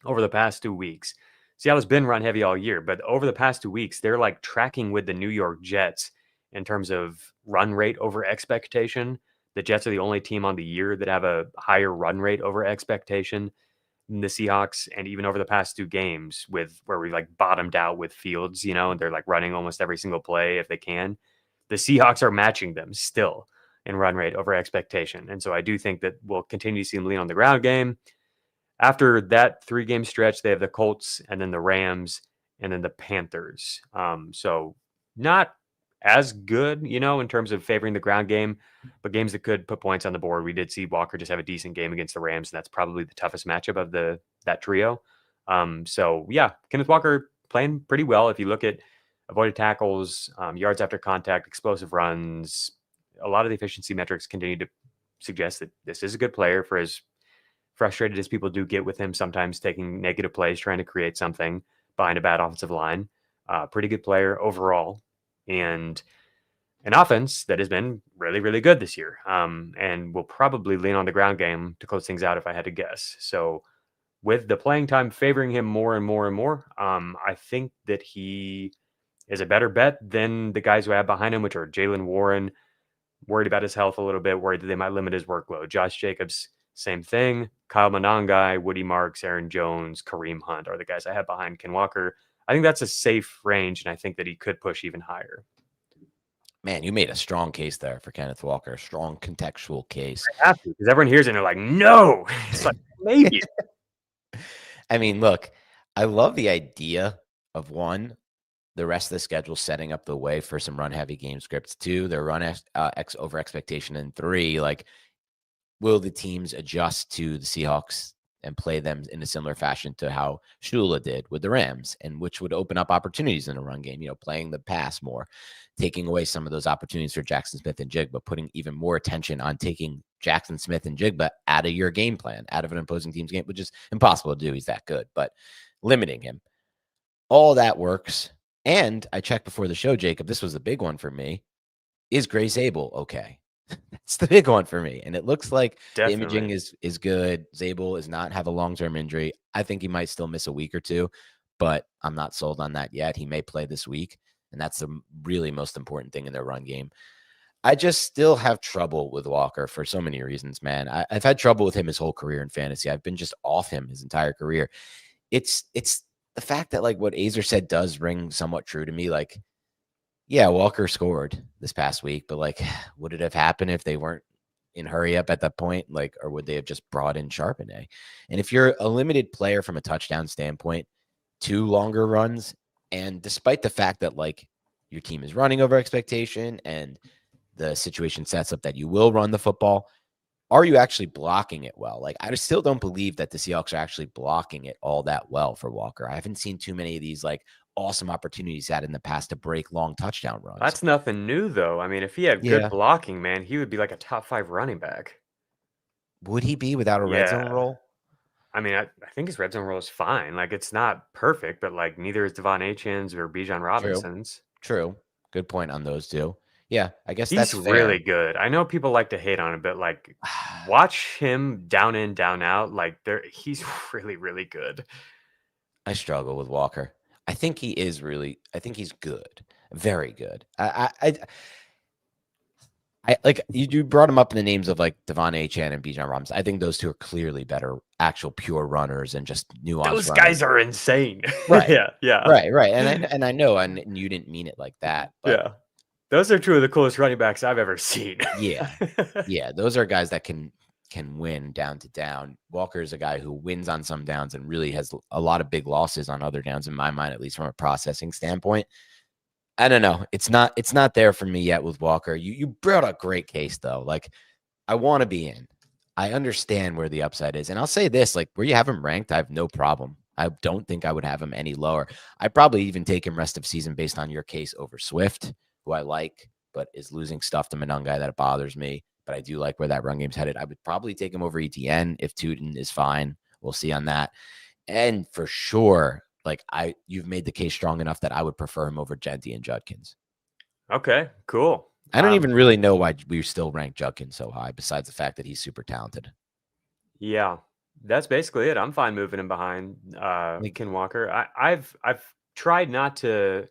B: over the past 2 weeks. Seattle's been run heavy all year, but over the past 2 weeks, they're like tracking with the New York Jets in terms of run rate over expectation. The Jets are the only team on the year that have a higher run rate over expectation than the Seahawks. And even over the past 2 games where we like bottomed out with Fields, and they're like running almost every single play if they can, the Seahawks are matching them still in run rate over expectation. And so I do think that we'll continue to see them lean on the ground game. After that 3-game stretch, they have the Colts and then the Rams and then the Panthers. So not as good, in terms of favoring the ground game, but games that could put points on the board. We did see Walker just have a decent game against the Rams, and that's probably the toughest matchup of that trio. So yeah, Kenneth Walker playing pretty well. If you look at avoided tackles, yards after contact, explosive runs, a lot of the efficiency metrics continue to suggest that this is a good player, for as frustrated as people do get with him sometimes taking negative plays, trying to create something behind a bad offensive line. Pretty good player overall. And an offense that has been really, really good this year, and will probably lean on the ground game to close things out if I had to guess. So with the playing time favoring him more and more and more, I think that he is a better bet than the guys who I have behind him, which are Jaylen Warren, worried about his health a little bit, worried that they might limit his workload. Josh Jacobs, same thing. Kyle Monangai, Woody Marks, Aaron Jones, Kareem Hunt are the guys I have behind Ken Walker. I think that's a safe range, and I think that he could push even higher.
A: Man, you made a strong case there for Kenneth Walker, a strong contextual case.
B: I have to, because everyone hears it and they're like, no. It's like, maybe.
A: I mean, look, I love the idea of the rest of the schedule setting up the way for some run-heavy game scripts. 2, their run over expectation. And 3, like, will the teams adjust to the Seahawks and play them in a similar fashion to how Shula did with the Rams, and which would open up opportunities in a run game, playing the pass more, taking away some of those opportunities for Jackson Smith and Jigba, putting even more attention on taking Jackson Smith and Jigba out of your game plan, out of an opposing team's game, which is impossible to do. He's that good, but limiting him. All that works. And I checked before the show, Jacob, this was the big one for me. Is Gray Zabel okay? That's the big one for me. And it looks like the imaging is good. Zabel is not have a long-term injury. I think he might still miss a week or two, but I'm not sold on that yet. He may play this week, and that's the really most important thing in their run game. I just still have trouble with Walker for so many reasons, man. I've had trouble with him his whole career in fantasy. I've been just off him his entire career. It's the fact that, like, what Azer said does ring somewhat true to me. Like, yeah, Walker scored this past week, but, like, would it have happened if they weren't in hurry up at that point? Like, or would they have just brought in Charbonnet? And if you're a limited player from a touchdown standpoint, 2 longer runs, and despite the fact that, like, your team is running over expectation and the situation sets up that you will run the football, are you actually blocking it well? Like, I still don't believe that the Seahawks are actually blocking it all that well for Walker. I haven't seen too many of these, like, awesome opportunities had in the past to break long touchdown runs.
B: That's nothing new, though. I mean, if he had good blocking, man, he would be like a top 5 running back.
A: Would he be without a red zone role?
B: I mean, I think his red zone role is fine. Like, it's not perfect, but, like, neither is Devon Achan's or Bijan Robinson's.
A: True. Good point on those two. Yeah, I guess
B: he's really good. I know people like to hate on him, but, like, watch him down in, down out. Like, he's really, really good.
A: I struggle with Walker. I think he is really. I think he's good, very good. I like you brought him up in the names of, like, Devon Achan and Bijan Robinson. I think those two are clearly better, actual pure runners and just nuanced.
B: Those guys are insane,
A: right?
B: yeah,
A: right. And I know, and you didn't mean it like that. But
B: yeah, those are 2 of the coolest running backs I've ever seen.
A: yeah, those are guys that can win down to down. Walker is a guy who wins on some downs and really has a lot of big losses on other downs, in my mind, at least from a processing standpoint. I don't know. It's not there for me yet with Walker. You brought a great case, though. Like, I want to be in. I understand where the upside is. And I'll say this, like, where you have him ranked, I have no problem. I don't think I would have him any lower. I'd probably even take him rest of season based on your case over Swift, who I like, but is losing stuff to Monangai that bothers me. But I do like where that run game's headed. I would probably take him over ETN if Tootin is fine. We'll see on that. And for sure, like, you've made the case strong enough that I would prefer him over Genty and Judkins.
B: Okay, cool.
A: I don't even really know why we still rank Judkins so high, besides the fact that he's super talented.
B: Yeah, that's basically it. I'm fine moving him behind Ken Walker. I've tried not to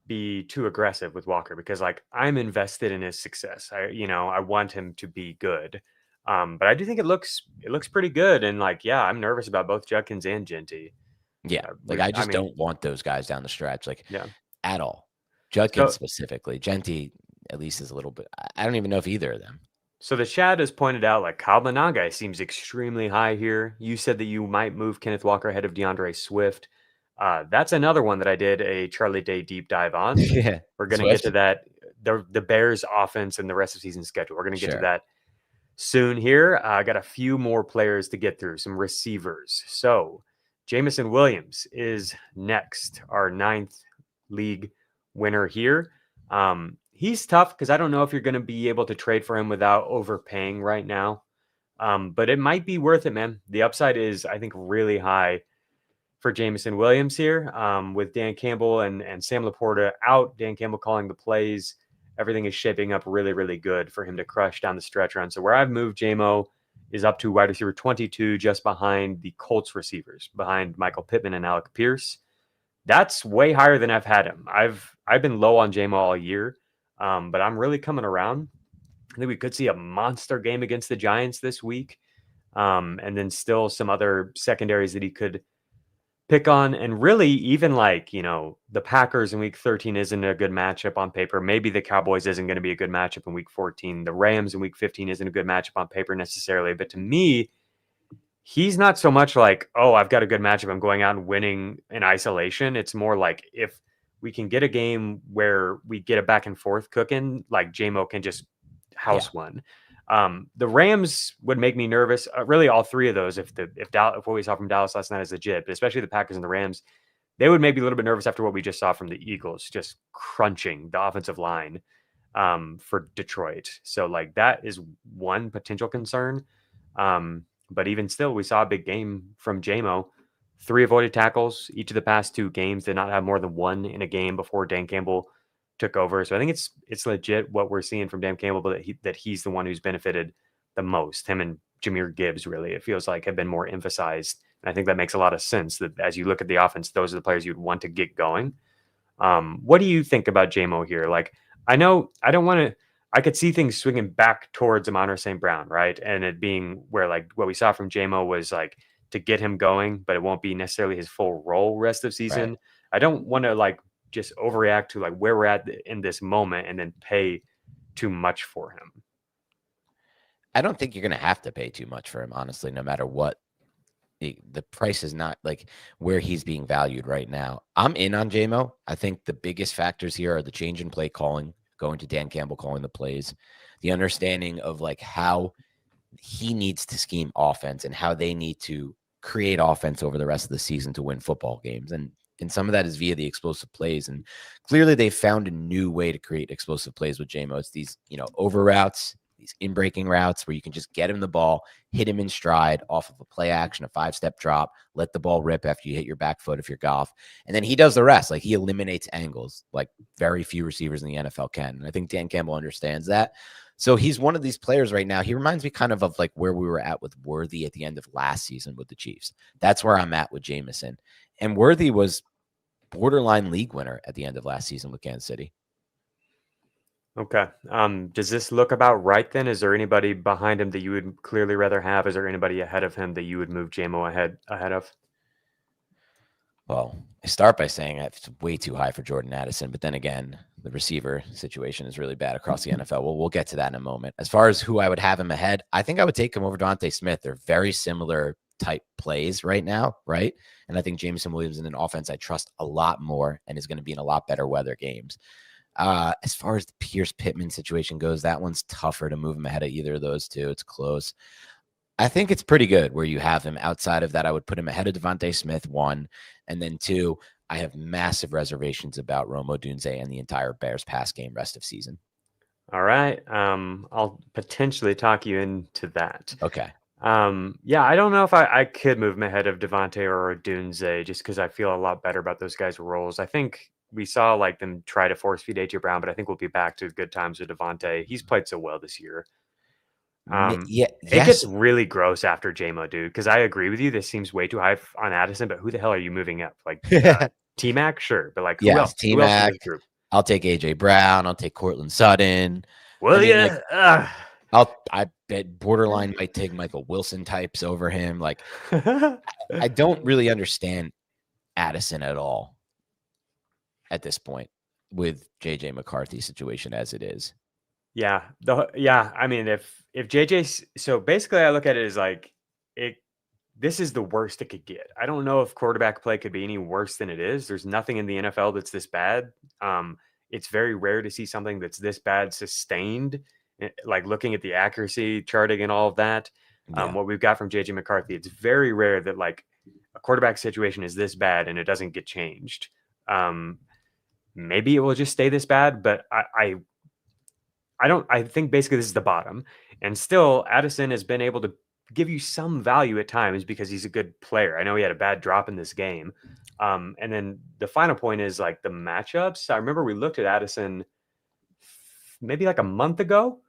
B: be too aggressive with Walker because, like, I'm invested in his success. I want him to be good. But I do think it looks pretty good. And, like, yeah, I'm nervous about both Judkins and Genty.
A: Yeah, like, I don't want those guys down the stretch, like, at all. Judkins specifically. Genty at least is a little bit. I don't even know if either of them.
B: So the chat has pointed out, like, Kyle Monangai seems extremely high here. You said that you might move Kenneth Walker ahead of DeAndre Swift. That's another one that I did a Charlie Day deep dive on.
A: Yeah,
B: we're going to get to that. The Bears offense and the rest of season schedule. We're going to get to that soon here. I got a few more players to get through, some receivers. So Jameson Williams is next, our 9th league winner here. He's tough because I don't know if you're going to be able to trade for him without overpaying right now. But it might be worth it, man. The upside is, I think, really high for Jameson Williams here, with Dan Campbell and Sam Laporta out. Dan Campbell calling the plays. Everything is shaping up really, really good for him to crush down the stretch run. So where I've moved JMO is up to wide receiver 22, just behind the Colts receivers, behind Michael Pittman and Alec Pierce. That's way higher than I've had him. I've been low on JMO all year, but I'm really coming around. I think we could see a monster game against the Giants this week, and then still some other secondaries that he could pick on. And really, even like, the Packers in week 13 isn't a good matchup on paper. Maybe the Cowboys isn't going to be a good matchup in week 14. The Rams in week 15 isn't a good matchup on paper necessarily. But to me, he's not so much like, oh, I've got a good matchup, I'm going out and winning in isolation. It's more like if we can get a game where we get a back and forth cooking, like JMO can just house one. The Rams would make me nervous. Really, all three of those, if what we saw from Dallas last night is legit, but especially the Packers and the Rams, they would make me a little bit nervous after what we just saw from the Eagles, just crunching the offensive line for Detroit. So like that is one potential concern. But even still, we saw a big game from JMO. 3 avoided tackles each of the past 2 games. Did not have more than 1 in a game before Dan Campbell took over. So I think it's legit what we're seeing from Dan Campbell, but that he's the one who's benefited the most. Him and Jahmyr Gibbs, really, it feels like, have been more emphasized. And I think that makes a lot of sense, that as you look at the offense, those are the players you'd want to get going. What do you think about JMO here? Like, I know I could see things swinging back towards Amon St. Brown, right? And it being where, like, what we saw from JMO was like to get him going, but it won't be necessarily his full role rest of season. Right. I don't want to like just overreact to like where we're at in this moment and then pay too much for him.
A: I don't think you're going to have to pay too much for him, honestly, no matter what. The price is not like where he's being valued right now. I'm in on JMO. I think the biggest factors here are the change in play calling, going to Dan Campbell calling the plays, the understanding of like how he needs to scheme offense and how they need to create offense over the rest of the season to win football games. And some of that is via the explosive plays. And clearly they've found a new way to create explosive plays with JMO. It's these, over routes, these in-breaking routes where you can just get him the ball, hit him in stride off of a play action, a 5-step drop, let the ball rip after you hit your back foot if you're Goff. And then he does the rest. Like, he eliminates angles like very few receivers in the NFL can. And I think Dan Campbell understands that. So he's one of these players right now. He reminds me kind of like where we were at with Worthy at the end of last season with the Chiefs. That's where I'm at with Jameson. And Worthy was borderline league winner at the end of last season with Kansas City.
B: Okay. Does this look about right then? Is there anybody behind him that you would clearly rather have? Is there anybody ahead of him that you would move JMO ahead of?
A: Well, I start by saying it's way too high for Jordan Addison, but then again, the receiver situation is really bad across the NFL. Well, we'll get to that in a moment. As far as who I would have him ahead, I think I would take him over Devontae Smith. They're very similar type plays right now, right? And I think Jameson Williams in an offense I trust a lot more and is going to be in a lot better weather games. As far as the Pierce Pittman situation goes, that one's tougher to move him ahead of either of those two. It's close. I think it's pretty good where you have him. Outside of that, I would put him ahead of Devontae Smith, 1. And then 2, I have massive reservations about Rome Odunze and the entire Bears pass game rest of season.
B: All right. I'll potentially talk you into that.
A: Okay.
B: Yeah, I don't know if I could move him ahead of Devontae or Odunze just because I feel a lot better about those guys' roles. I think we saw like them try to force feed A.J. Brown, but I think we'll be back to good times with Devontae. He's played so well this year. It gets really gross after JMO, dude, because I agree with you. This seems way too high on Addison, but who the hell are you moving up? Like T-Mac? Sure. But like, who else?
A: T-Mac.
B: In this group?
A: I'll take A.J. Brown. I'll take Cortland Sutton.
B: Well,
A: I bet borderline might take Michael Wilson types over him. Like, I don't really understand Addison at all at this point with JJ McCarthy's situation as it is.
B: Yeah. I mean, if JJ, so basically I look at it as like this is the worst it could get. I don't know if quarterback play could be any worse than it is. There's nothing in the NFL that's this bad. It's very rare to see something that's this bad sustained. Like looking at the accuracy charting and all of that, what we've got from JJ McCarthy, it's very rare that like a quarterback situation is this bad and it doesn't get changed. Maybe it will just stay this bad, but I think basically this is the bottom. And still, Addison has been able to give you some value at times because he's a good player. I know he had a bad drop in this game. And then the final point is like the matchups. I remember we looked at Addison maybe like a month ago,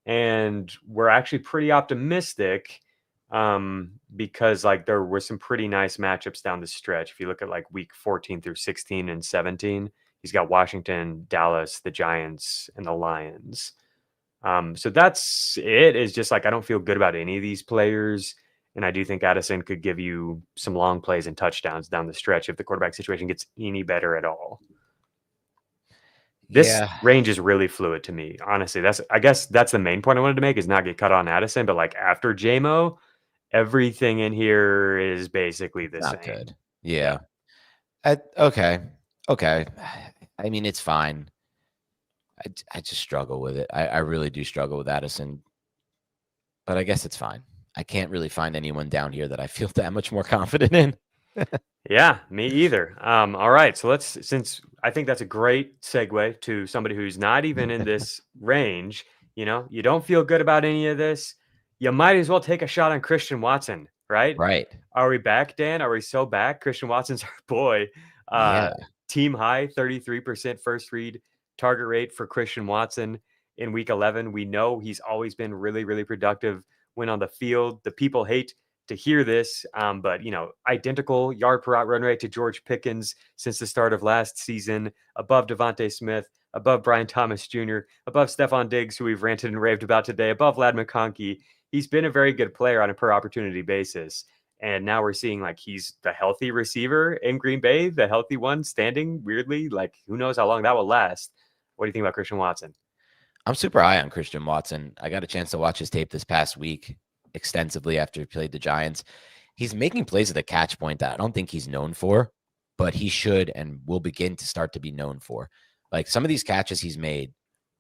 B: and we're actually pretty optimistic because like there were some pretty nice matchups down the stretch. If you look at like week 14 through 16 and 17, he's got Washington, Dallas, the Giants, and the Lions. So that's it. Is just like I don't feel good about any of these players. And I do think Addison could give you some long plays and touchdowns down the stretch if the quarterback situation gets any better at all. This range is really fluid to me. Honestly, I guess that's the main point I wanted to make, is not get cut on Addison, but like after JMO, everything in here is basically the same.
A: Good. Yeah. Okay. I mean, it's fine. I just struggle with it. I really do struggle with Addison, but I guess it's fine. I can't really find anyone down here that I feel that much more confident in.
B: Yeah, me either. All right. So since I think that's a great segue to somebody who's not even in this range, you don't feel good about any of this, you might as well take a shot on Christian Watson, right?
A: Right.
B: Are we back, Dan? Are we so back? Christian Watson's our boy. Team high, 33% first read target rate for Christian Watson in week 11. We know he's always been really, really productive when on the field. The people hate to hear this, but identical yard per route run rate to George Pickens since the start of last season, above Devontae Smith, above Brian Thomas Jr., above Stefon Diggs, who we've ranted and raved about today, above Ladd McConkey. He's been a very good player on a per opportunity basis. And now we're seeing like he's the healthy receiver in Green Bay, the healthy one standing weirdly. Like, who knows how long that will last. What do you think about Christian Watson?
A: I'm super high on Christian Watson. I got a chance to watch his tape this past week extensively after he played the Giants. He's making plays at the catch point that I don't think he's known for, but he should and will begin to start to be known for. Like some of these catches he's made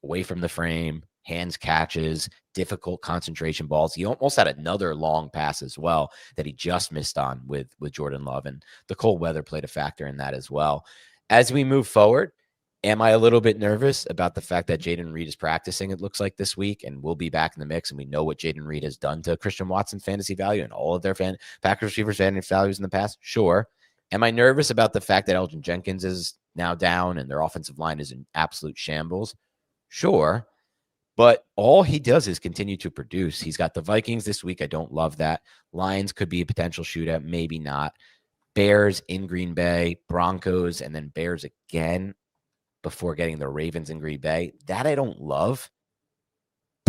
A: away from the frame, hands catches, difficult concentration balls. He almost had another long pass as well that he just missed on with Jordan Love, and the cold weather played a factor in that as well. As we move forward, am I a little bit nervous about the fact that Jayden Reed is practicing, it looks like, this week, and will be back in the mix, and we know what Jayden Reed has done to Christian Watson's fantasy value and all of their Packers receivers' fantasy values in the past? Sure. Am I nervous about the fact that Elgin Jenkins is now down and their offensive line is in absolute shambles? Sure. But all he does is continue to produce. He's got the Vikings this week. I don't love that. Lions could be a potential shootout, maybe not. Bears in Green Bay, Broncos, and then Bears again before getting the Ravens in Green Bay. That I don't love,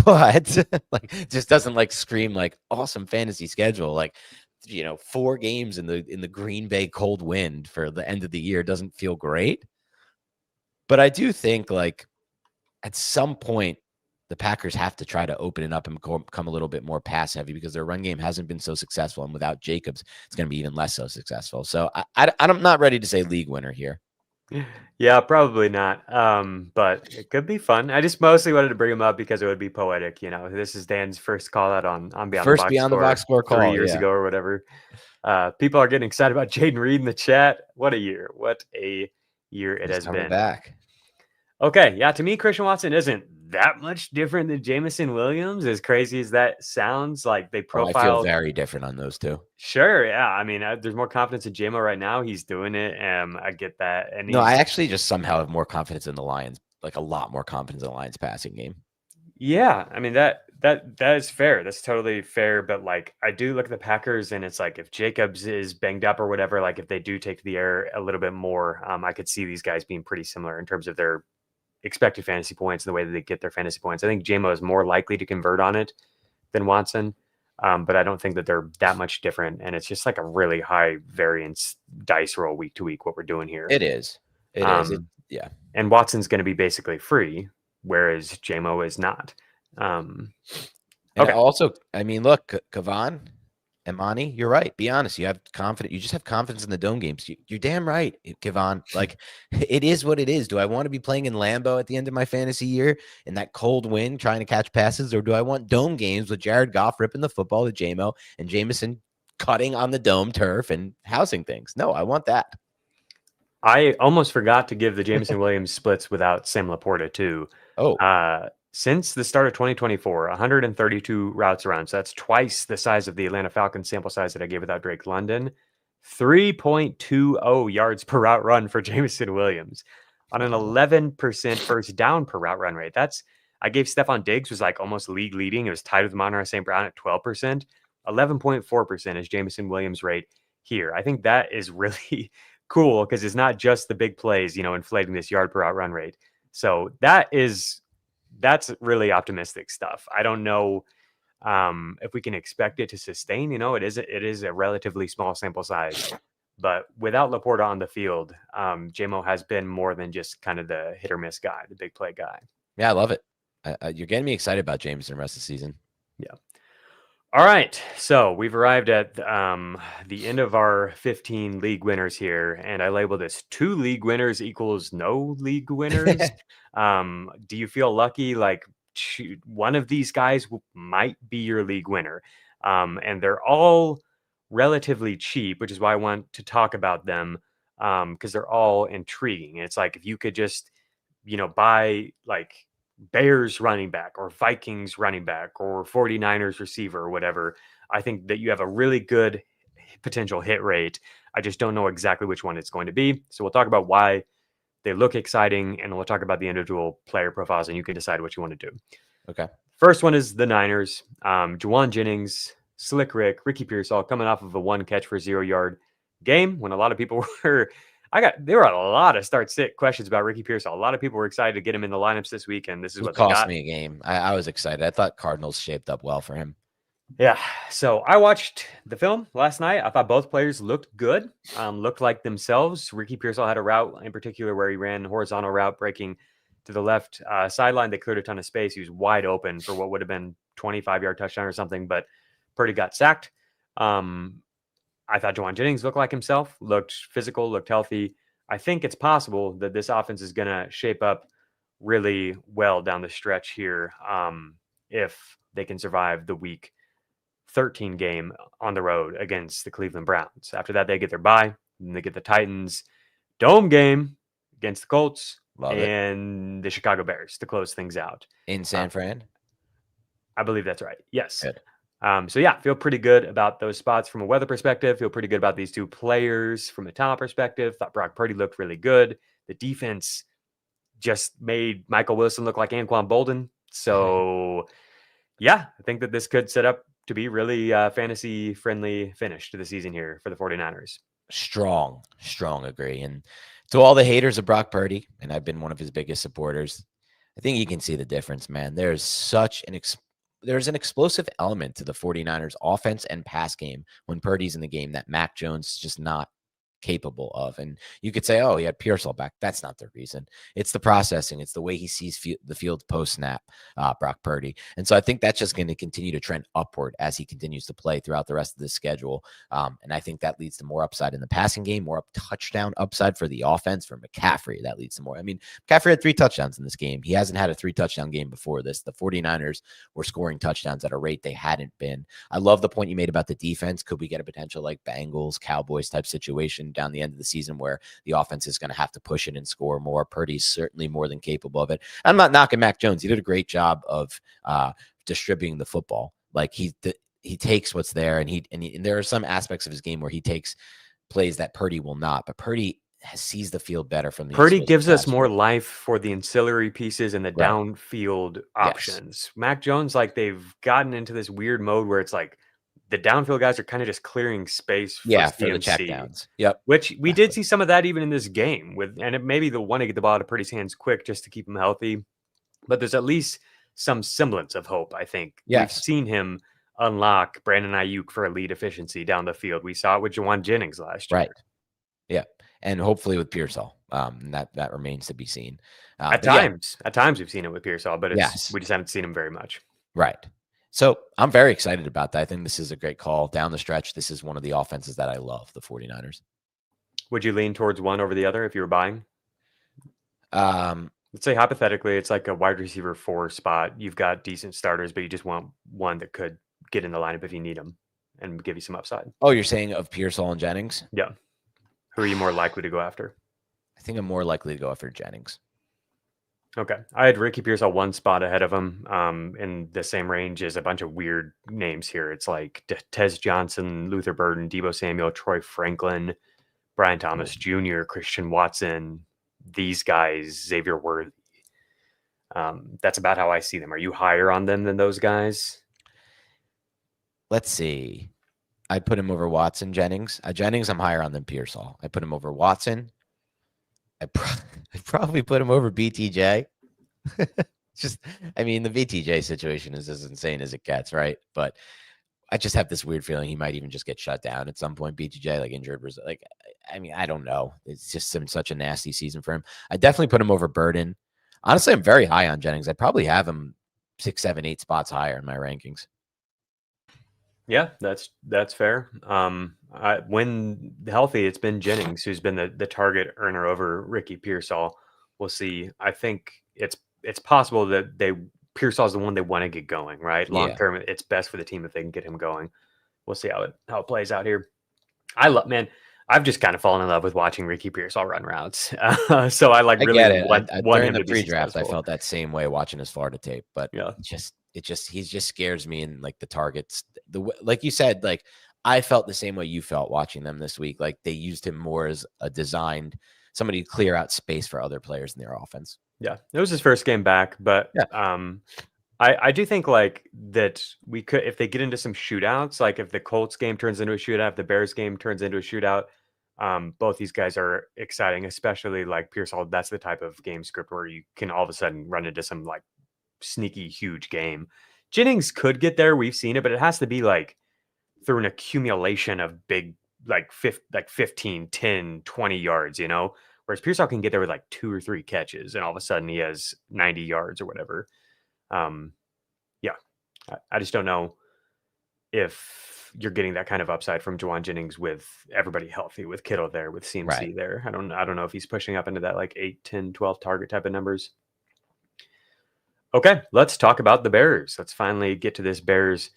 A: but like just doesn't like scream like awesome fantasy schedule. Like, 4 games in the Green Bay cold wind for the end of the year doesn't feel great. But I do think like at some point the Packers have to try to open it up and become a little bit more pass heavy because their run game hasn't been so successful. And without Jacobs, it's going to be even less so successful. So I'm not ready to say league winner here.
B: Yeah, probably not. But it could be fun. I just mostly wanted to bring him up because it would be poetic. This is Dan's first call out on Beyond the Box Score
A: call
B: 3 years ago or whatever. People are getting excited about Jayden Reed in the chat. What a year. What a year it has been.
A: Back.
B: Okay. Yeah. To me, Christian Watson isn't that much different than Jameson Williams, as crazy as that sounds. Like they profile.
A: I feel very different on those two.
B: Sure. Yeah. I mean, there's more confidence in JMO right now. He's doing it. I get that. And
A: no, I actually just somehow have more confidence in the Lions, like a lot more confidence in the Lions passing game.
B: Yeah. I mean, that is fair. That's totally fair. But like, I do look at the Packers and it's like, if Jacobs is banged up or whatever, like if they do take the air a little bit more, I could see these guys being pretty similar in terms of their expected fantasy points and the way that they get their fantasy points. I think JMO is more likely to convert on it than Watson, but I don't think that they're that much different. And it's just like a really high variance dice roll week to week what we're doing here.
A: It is. Yeah.
B: And Watson's going to be basically free, whereas JMO is not.
A: Okay. Also, I mean, look, Kavan, Imani, you're right. Be honest. You just have confidence in the dome games. You're damn right, Kavan. Like, it is what it is. Do I want to be playing in Lambeau at the end of my fantasy year in that cold wind trying to catch passes, or do I want dome games with Jared Goff ripping the football to JMO and Jameson cutting on the dome turf and housing things? No, I want that.
B: I almost forgot to give the Jameson Williams splits without Sam Laporta too. Since the start of 2024, 132 routes around. So that's twice the size of the Atlanta Falcons sample size that I gave without Drake London. 3.20 yards per route run for Jameson Williams on an 11% first down per route run rate. I gave Stefon Diggs was like almost league leading. It was tied with Monroe St. Brown at 12%. 11.4% is Jameson Williams' rate here. I think that is really cool because it's not just the big plays, inflating this yard per route run rate. So that's really optimistic stuff. I don't know. If we can expect it to sustain, it is a relatively small sample size. But without Laporta on the field, JMO has been more than just kind of the hit or miss guy, the big play guy.
A: Yeah, I love it. You're getting me excited about Jameson the rest of the season.
B: Yeah. All right. So we've arrived at the end of our 15 league winners here, and I labeled this 2 league winners equals no league winners. Do you feel lucky? Like one of these guys might be your league winner. And they're all relatively cheap, which is why I want to talk about them because they're all intriguing. It's like if you could just, buy like Bears running back or Vikings running back or 49ers receiver or whatever, I think that you have a really good potential hit rate. I just don't know exactly which one it's going to be. So we'll talk about why they look exciting, and we'll talk about the individual player profiles, and you can decide what you want to do.
A: Okay.
B: First one is the Niners. Juwan, Jennings, Slick Rick, Ricky Pearsall coming off of a 1 catch for 0 yard game when a lot of people were there were a lot of start-sit questions about Ricky Pearsall. A lot of people were excited to get him in the lineups this week, and this is what they got. It
A: cost me a game. I was excited. I thought Cardinals shaped up well for him.
B: Yeah. So I watched the film last night. I thought both players looked good, looked like themselves. Ricky Pearsall had a route in particular where he ran horizontal route breaking to the left sideline. They cleared a ton of space. He was wide open for what would have been 25-yard touchdown or something, but Purdy got sacked. I thought Juwan Jennings looked like himself, looked physical, looked healthy. I think it's possible that this offense is going to shape up really well down the stretch here if they can survive the week 13 game on the road against the Cleveland Browns. After that, they get their bye, and they get the Titans dome game against the Colts and the Chicago Bears to close things out.
A: In San Fran?
B: I believe that's right. Yes.
A: Good.
B: So yeah, feel pretty good about those spots from a weather perspective. Feel pretty good about these 2 players from a talent perspective. Thought Brock Purdy looked really good. The defense just made Michael Wilson look like Anquan Bolden. So yeah, I think that this could set up to be really fantasy friendly finish to the season here for the 49ers.
A: Strong agree. And to all the haters of Brock Purdy, and I've been one of his biggest supporters, I think you can see the difference, man. There's such there's an explosive element to the 49ers offense and pass game when Purdy's in the game that Mac Jones is just not capable of. And you could say, oh, he had Pearsall back. That's not the reason. It's the processing. It's the way he sees the field post-snap, Brock Purdy. And so I think that's just going to continue to trend upward as he continues to play throughout the rest of the schedule. And I think that leads to more upside in the passing game, more touchdown upside for the offense. For McCaffrey, that leads to more. I mean, McCaffrey had 3 touchdowns in this game. He hasn't had a 3-touchdown game before this. The 49ers were scoring touchdowns at a rate they hadn't been. I love the point you made about the defense. Could we get a potential like Bengals, Cowboys type situation down the end of the season where the offense is going to have to push it and score more? Purdy's certainly more than capable of it. I'm not knocking Mac Jones. He did a great job of distributing the football. Like he takes what's there, and there are some aspects of his game where he takes plays that Purdy will not. But Purdy sees the field better from the
B: Purdy gives us more life for the ancillary pieces and the downfield options. Yes. Mac Jones, like they've gotten into this weird mode where it's like the downfield guys are kind of just clearing space for
A: the checkdowns. Yep.
B: Which we did see some of that even in this game and it maybe the want to get the ball out of Purdy's hands quick just to keep him healthy. But there's at least some semblance of hope, I think.
A: Yes.
B: We've seen him unlock Brandon Ayuk for elite efficiency down the field. We saw it with Juwan Jennings last year.
A: Right. Yeah. And hopefully with Pearsall. That remains to be seen.
B: At times we've seen it with Pearsall, but we just haven't seen him very much.
A: Right. So I'm very excited about that. I think this is a great call down the stretch. This is one of the offenses that I love, the 49ers.
B: Would you lean towards one over the other if you were buying? Let's say hypothetically, it's like a wide receiver 4 spot. You've got decent starters, but you just want one that could get in the lineup if you need them and give you some upside.
A: Oh, you're saying of Pearsall and Jennings?
B: Yeah. Who are you more likely to go after?
A: I think I'm more likely to go after Jennings.
B: Okay. I had Ricky Pearsall 1 spot ahead of him in the same range as a bunch of weird names here. It's like Tez Johnson, Luther Burden, Deebo Samuel, Troy Franklin, Brian Thomas Jr., Christian Watson, these guys, Xavier Worthy. That's about how I see them. Are you higher on them than those guys?
A: Let's see. I put him over Watson, Jennings. Jennings, I'm higher on than Pearsall. I put him over Watson. I'd probably put him over BTJ. just, I mean, the BTJ situation is as insane as it gets, right? But I just have this weird feeling he might even just get shut down at some point. BTJ, like injured, like, I mean, I don't know. It's just been such a nasty season for him. I definitely put him over Burden. Honestly, I'm very high on Jennings. I'd probably have him 6, 7, 8 spots higher in my rankings.
B: Yeah, that's fair. When healthy, it's been Jennings who's been the target earner over Ricky Pearsall. We'll see. I think it's possible that Pearsall's the one they want to get going, right? Long term, it's best for the team if they can get him going. We'll see how it plays out here. I've just kind of fallen in love with watching Ricky Pearsall run routes. So I like really want
A: during
B: him
A: the
B: to be
A: pre-draft. I
B: successful.
A: felt that same way watching his Florida tape, but
B: Yeah,
A: he just scares me. And like the targets, like you said, like I felt the same way you felt watching them this week. Like they used him more as a designed somebody to clear out space for other players in their offense.
B: Yeah, it was his first game back, but I do think like that we could, if they get into some shootouts, like if the Colts game turns into a shootout, if the Bears game turns into a shootout, both these guys are exciting, especially like Pearsall. That's the type of game script where you can all of a sudden run into some like sneaky huge game. Jennings could get there. We've seen it, but it has to be like through an accumulation of big, like 15, 10, 20 yards, you know, whereas Pearsall can get there with like 2 or 3 catches and all of a sudden he has 90 yards or whatever. I just don't know if you're getting that kind of upside from Juwan Jennings with everybody healthy, with Kittle there, with CMC there. I don't know if he's pushing up into that like 8, 10, 12 target type of numbers. Okay, let's talk about the Bears. Let's finally get to this Bears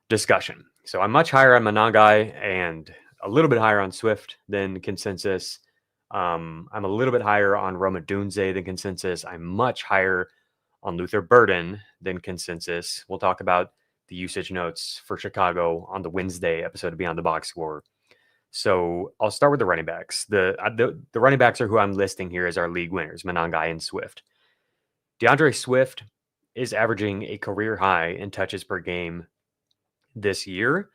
B: discussion. So I'm much higher on Monangai and a little bit higher on Swift than consensus. I'm a little bit higher on Roma Dunze than consensus. I'm much higher on Luther Burden than consensus. We'll talk about the usage notes for Chicago on the Wednesday episode of Beyond the Box Score. So I'll start with the running backs. The running backs are who I'm listing here as our league winners, Monangai and Swift. DeAndre Swift is averaging a career high in touches per game this year,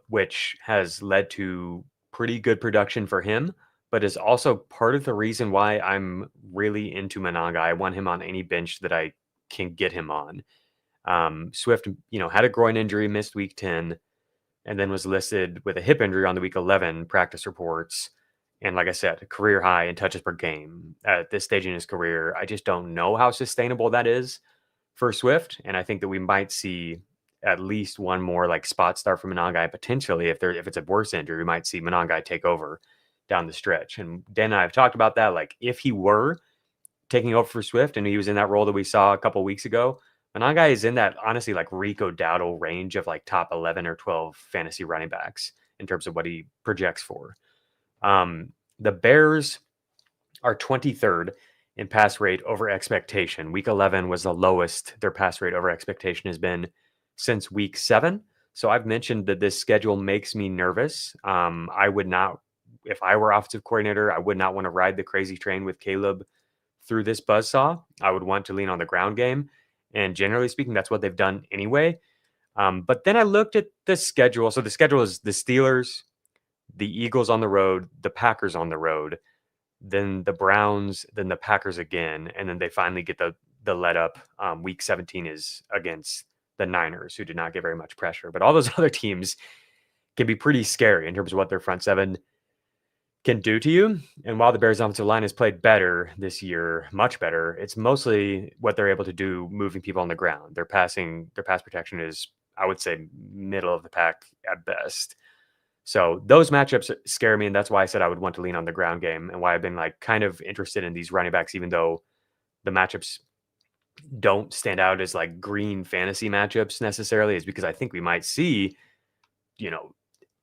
B: which has led to pretty good production for him, but is also part of the reason why I'm really into Monangai. I want him on any bench that I can get him on. Swift, had a groin injury, missed week 10, and then was listed with a hip injury on the week 11 practice reports. And like I said, a career high in touches per game at this stage in his career. I just don't know how sustainable that is for Swift. And I think that we might see at least one more like spot start from Monangai potentially. If it's a worse injury, we might see Monangai take over down the stretch. And Dan and I have talked about that. Like if he were taking over for Swift and he was in that role that we saw a couple weeks ago, Monangai is in that honestly like Rico Dowdle range of like top 11 or 12 fantasy running backs in terms of what he projects for. The Bears are 23rd in pass rate over expectation. Week 11 was the lowest their pass rate over expectation has been since week 7. So I've mentioned that this schedule makes me nervous. I would not, if I were offensive coordinator, I would not want to ride the crazy train with Caleb through this buzzsaw. I would want to lean on the ground game. And generally speaking, that's what they've done anyway. But then I looked at the schedule. So the schedule is the Steelers, the Eagles on the road, the Packers on the road, then the Browns, then the Packers again. And then they finally get the let up. Week 17 is against the Niners, who did not get very much pressure. But all those other teams can be pretty scary in terms of what their front seven can do to you. And while the Bears offensive line has played better this year, much better, it's mostly what they're able to do moving people on the ground. Their pass protection is, I would say, middle of the pack at best. So those matchups scare me, and that's why I said I would want to lean on the ground game, and why I've been like kind of interested in these running backs, even though the matchups don't stand out as like green fantasy matchups necessarily, is because I think we might see,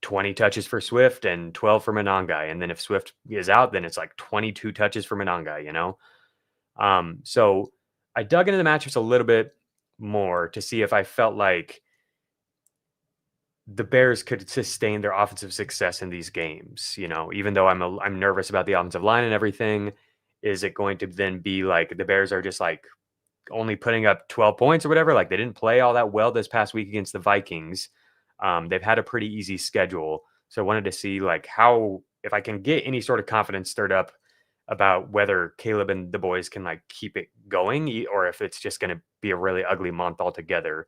B: 20 touches for Swift and 12 for Monangai. And then if Swift is out, then it's like 22 touches for Monangai, So I dug into the matchups a little bit more to see if I felt like the Bears could sustain their offensive success in these games, even though I'm nervous about the offensive line and everything. Is it going to then be like the Bears are just like only putting up 12 points or whatever? Like they didn't play all that well this past week against the Vikings. They've had a pretty easy schedule. So I wanted to see like how, if I can get any sort of confidence stirred up about whether Caleb and the boys can like keep it going or if it's just going to be a really ugly month altogether.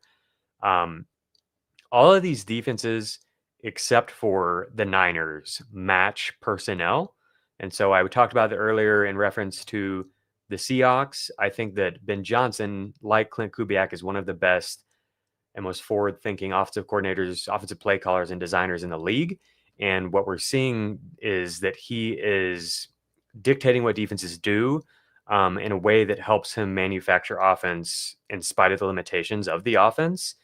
B: All of these defenses, except for the Niners, match personnel. And so I talked about it earlier in reference to the Seahawks. I think that Ben Johnson, like Clint Kubiak, is one of the best and most forward-thinking offensive coordinators, offensive play callers, and designers in the league. And what we're seeing is that he is dictating what defenses do in a way that helps him manufacture offense in spite of the limitations of the offense.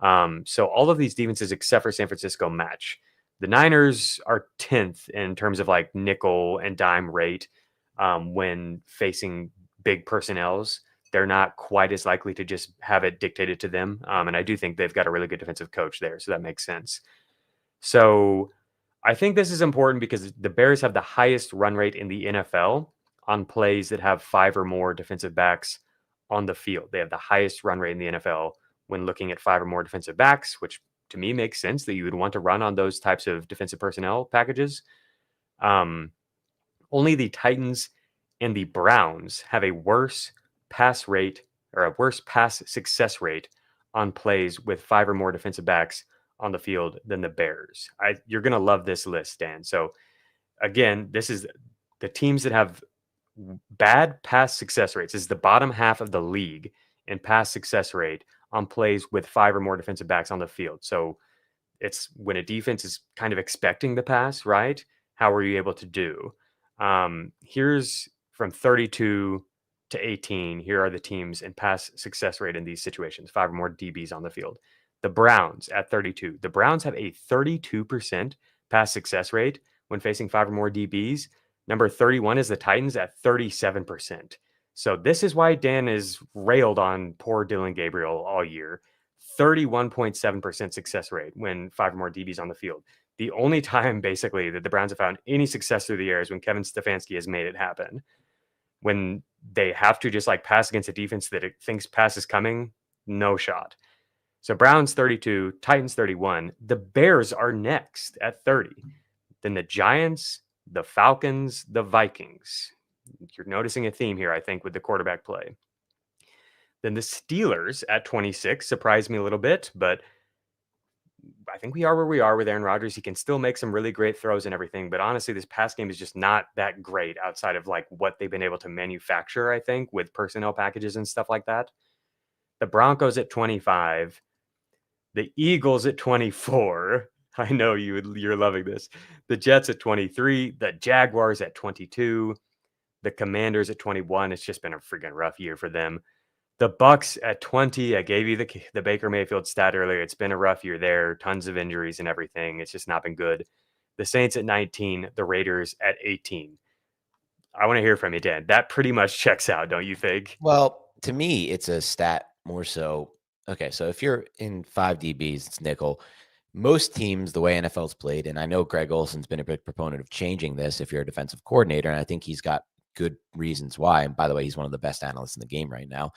B: So all of these defenses, except for San Francisco, match. The Niners are 10th in terms of like nickel and dime rate when facing big personnels. They're not quite as likely to just have it dictated to them. And I do think they've got a really good defensive coach there. So that makes sense. So I think this is important because the Bears have the highest run rate in the NFL on plays that have 5 or more defensive backs on the field. They have the highest run rate in the NFL when looking at 5 or more defensive backs, which to me makes sense that you would want to run on those types of defensive personnel packages. Only the Titans and the Browns have a worse pass rate or a worse pass success rate on plays with 5 or more defensive backs on the field than the Bears. You're going to love this list, Dan. So again, this is the teams that have bad pass success rates. This is the bottom half of the league in pass success rate on plays with 5 or more defensive backs on the field. So it's when a defense is kind of expecting the pass, right? How are you able to do? Here's from 32 to 18. Here are the teams in pass success rate in these situations, 5 or more DBs on the field. The Browns at 32. The Browns have a 32% pass success rate when facing 5 or more DBs. Number 31 is the Titans at 37%. So this is why Dan is railed on poor Dylan Gabriel all year. 31.7% success rate when 5 or more DBs on the field. The only time basically that the Browns have found any success through the air is when Kevin Stefanski has made it happen. When they have to just like pass against a defense that it thinks pass is coming, no shot. So Browns 32, Titans 31. The Bears are next at 30. Then the Giants, the Falcons, the Vikings. You're noticing a theme here, I think, with the quarterback play. Then the Steelers at 26 surprised me a little bit, but I think we are where we are with Aaron Rodgers. He can still make some really great throws and everything, but honestly, this pass game is just not that great outside of like what they've been able to manufacture, I think, with personnel packages and stuff like that. The Broncos at 25. The Eagles at 24. I know you're loving this. The Jets at 23. The Jaguars at 22. The Commanders at 21. It's just been a freaking rough year for them. The Bucks at 20. I gave you the Baker Mayfield stat earlier. It's been a rough year there. Tons of injuries and everything. It's just not been good. The Saints at 19. The Raiders at 18. I want to hear from you, Dan. That pretty much checks out, don't you think?
A: Well, to me, it's a stat more so. Okay, so if you're in 5 DBs, it's nickel. Most teams, the way NFL's played, and I know Greg Olson's been a big proponent of changing this if you're a defensive coordinator, and I think he's got good reasons why. And by the way, he's one of the best analysts in the game right now.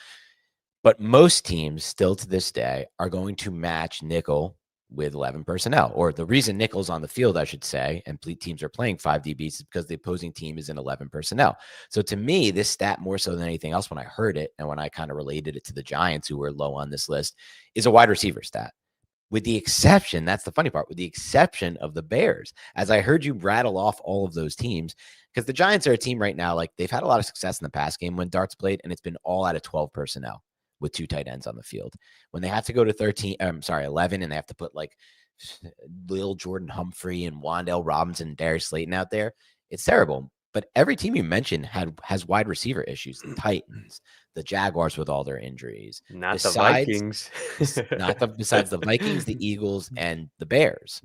A: But most teams still to this day are going to match nickel with 11 personnel, or the reason nickel's on the field, I should say, and teams are playing 5 DBs is because the opposing team is in 11 personnel. So to me, this stat more so than anything else, when I heard it and when I kind of related it to the Giants, who were low on this list, is a wide receiver stat. With the exception, that's the funny part, with the exception of the Bears. As I heard you rattle off all of those teams, because the Giants are a team right now, like they've had a lot of success in the pass game when Dart's played, and it's been all out of 12 personnel with 2 tight ends on the field. When they have to go to 11, and they have to put like Lil Jordan Humphrey and Wandale Robinson and Darius Slayton out there, it's terrible. But every team you mentioned has wide receiver issues. The Titans, the Jaguars with all their injuries.
B: The Vikings.
A: Besides the Vikings, the Eagles, and the Bears.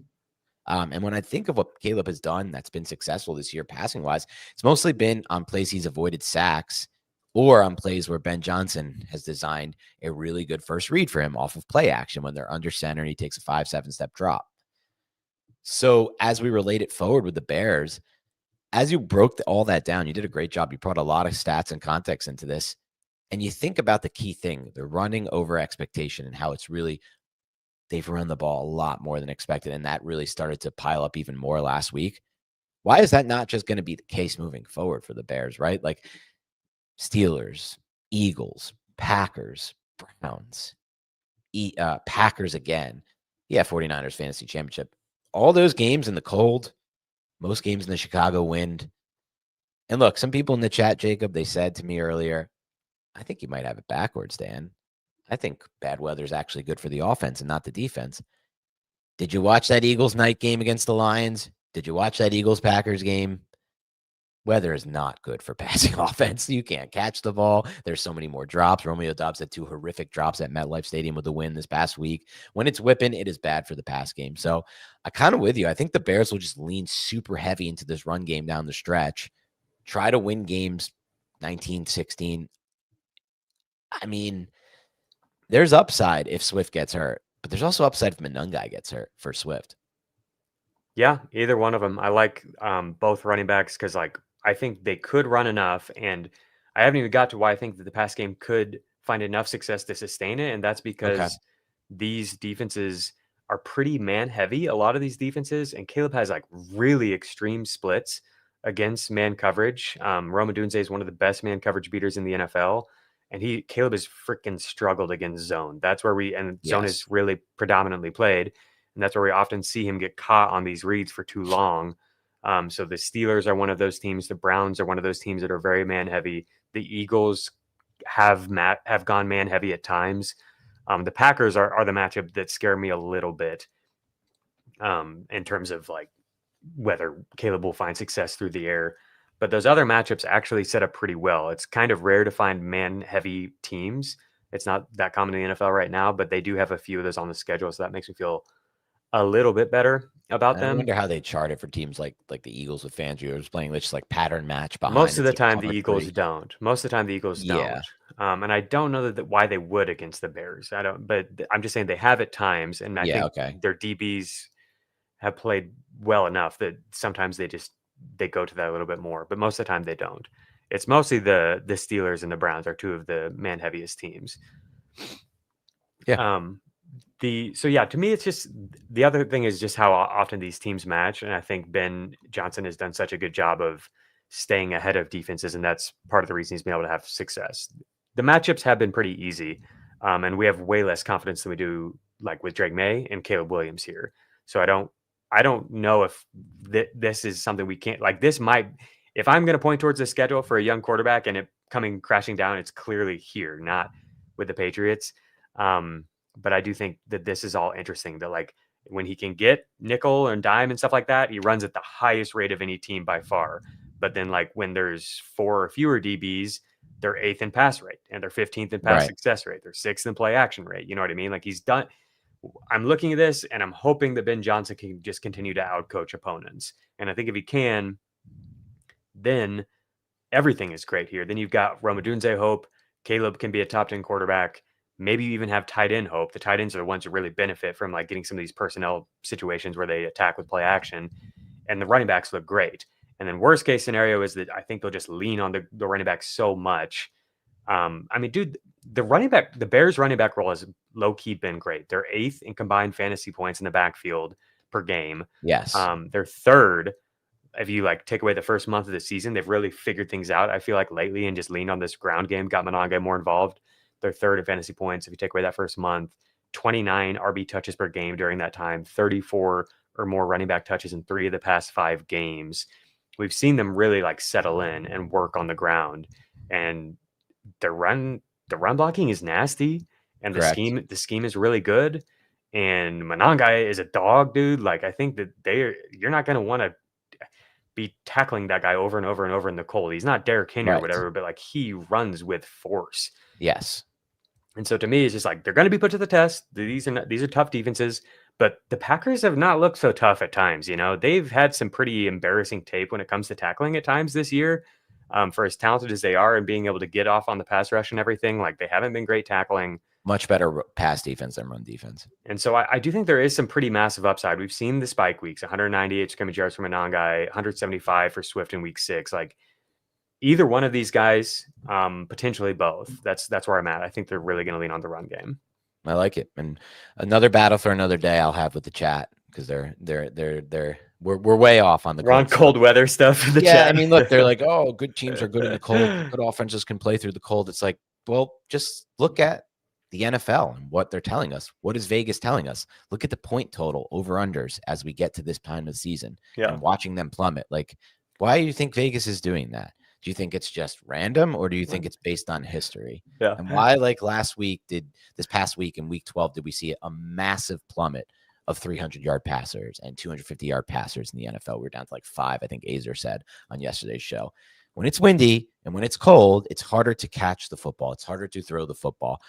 A: And when I think of what Caleb has done that's been successful this year passing-wise, it's mostly been on plays he's avoided sacks or on plays where Ben Johnson has designed a really good first read for him off of play action when they're under center and he takes a 5-7 step drop. So as we relate it forward with the Bears, as you broke all that down, you did a great job. You brought a lot of stats and context into this. And you think about the key thing, the running over expectation and how it's really, they've run the ball a lot more than expected. And that really started to pile up even more last week. Why is that not just going to be the case moving forward for the Bears, right? Like Steelers, Eagles, Packers, Browns, Packers again. Yeah, 49ers fantasy championship. All those games in the cold, most games in the Chicago wind. And look, some people in the chat, Jacob, they said to me earlier, I think you might have it backwards, Dan. I think bad weather is actually good for the offense and not the defense. Did you watch that Eagles night game against the Lions? Did you watch that Eagles-Packers game? Weather is not good for passing offense. You can't catch the ball. There's so many more drops. Romeo Doubs had 2 horrific drops at MetLife Stadium with the win this past week. When it's whipping, it is bad for the pass game. So I'm kind of with you. I think the Bears will just lean super heavy into this run game down the stretch. Try to win games 19-16. I mean, there's upside if Swift gets hurt, but there's also upside if Monangai gets hurt for Swift.
B: Yeah, either one of them. I like both running backs because, like, I think they could run enough, and I haven't even got to why I think that the pass game could find enough success to sustain it, and that's because these defenses are pretty man-heavy, a lot of these defenses, and Caleb has, like, really extreme splits against man coverage. Rome Odunze is one of the best man coverage beaters in the NFL, and Caleb has freaking struggled against zone. That's where zone is really predominantly played. And that's where we often see him get caught on these reads for too long. So the Steelers are one of those teams. The Browns are one of those teams that are very man heavy. The Eagles have gone man heavy at times. The Packers are the matchup that scare me a little bit in terms of like whether Caleb will find success through the air. But those other matchups actually set up pretty well. It's kind of rare to find man heavy teams. It's not that common in the NFL right now, but they do have a few of those on the schedule. So that makes me feel a little bit better about them.
A: I wonder how they chart it for teams like the Eagles with Fangio playing just like pattern match behind.
B: Most of the time the Eagles don't.
A: Yeah.
B: And I don't know why they would against the Bears. I don't, but I'm just saying they have at times, and I think their DBs have played well enough that sometimes they go to that a little bit more, but most of the time they don't. It's mostly the Steelers and the Browns are 2 of the man heaviest teams.
A: Yeah.
B: To me, it's just the other thing is just how often these teams match. And I think Ben Johnson has done such a good job of staying ahead of defenses. And that's part of the reason he's been able to have success. The matchups have been pretty easy. And we have way less confidence than we do like with Drake May and Caleb Williams here. So I don't know if this is something we can't like. This might, if I'm going to point towards the schedule for a young quarterback and it coming crashing down, it's clearly here, not with the Patriots. But I do think that this is all interesting, that like when he can get nickel and dime and stuff like that, he runs at the highest rate of any team by far. But then like when there's 4 or fewer DBs, they're 8th in pass rate and they're 15th in pass success rate. They're 6th in play action rate. You know what I mean? Like he's done. I'm looking at this and I'm hoping that Ben Johnson can just continue to outcoach opponents. And I think if he can, then everything is great here. Then you've got Rome Odunze hope. Caleb can be a top 10 quarterback. Maybe you even have tight end hope. The tight ends are the ones who really benefit from like getting some of these personnel situations where they attack with play action, and the running backs look great. And then worst case scenario is that I think they'll just lean on the running back so much. I mean, dude, the Bears running back role has low key been great. They're 8th in combined fantasy points in the backfield per game.
A: Yes.
B: They're 3rd. If you like take away the first month of the season, they've really figured things out, I feel like, lately, and just leaned on this ground game, got Monangai more involved. They're 3rd in fantasy points if you take away that first month. 29 RB touches per game during that time, 34 or more running back touches in 3 of the past 5 games. We've seen them really like settle in and work on the ground, and the run blocking is nasty, and the scheme is really good. And Monangai is a dog, dude. Like I think that you're not going to want to be tackling that guy over and over and over in the cold. He's not Derrick Henry or whatever, but like he runs with force.
A: Yes.
B: And so to me, it's just like they're going to be put to the test. These are tough defenses, but the Packers have not looked so tough at times. You know, they've had some pretty embarrassing tape when it comes to tackling at times this year. For as talented as they are and being able to get off on the pass rush and everything, like they haven't been great tackling.
A: Much better pass defense than run defense. And
B: so I do think there is some pretty massive upside. We've seen the spike weeks, 198 scrimmage yards from Monangai, 175 for Swift in week 6. Like either one of these guys, potentially both. That's where I'm at. I think they're really going to lean on the run game.
A: I like it. And another battle for another day I'll have with the chat because we're way off on the
B: We're on cold weather stuff in the chat.
A: I mean, look, they're like, oh, good teams are good in the cold. Good offenses can play through the cold. It's like, well, just look at the NFL and what they're telling us. What is Vegas telling us? Look at the point total over-unders as we get to this time of the season and watching them plummet. Like, why do you think Vegas is doing that? Do you think it's just random, or do you think it's based on history?
B: Yeah.
A: And why, like this past week in week 12, did we see a massive plummet of 300-yard passers and 250-yard passers in the NFL? We're down to like 5, I think Azer said on yesterday's show. When it's windy and when it's cold, it's harder to catch the football. It's harder to throw the football.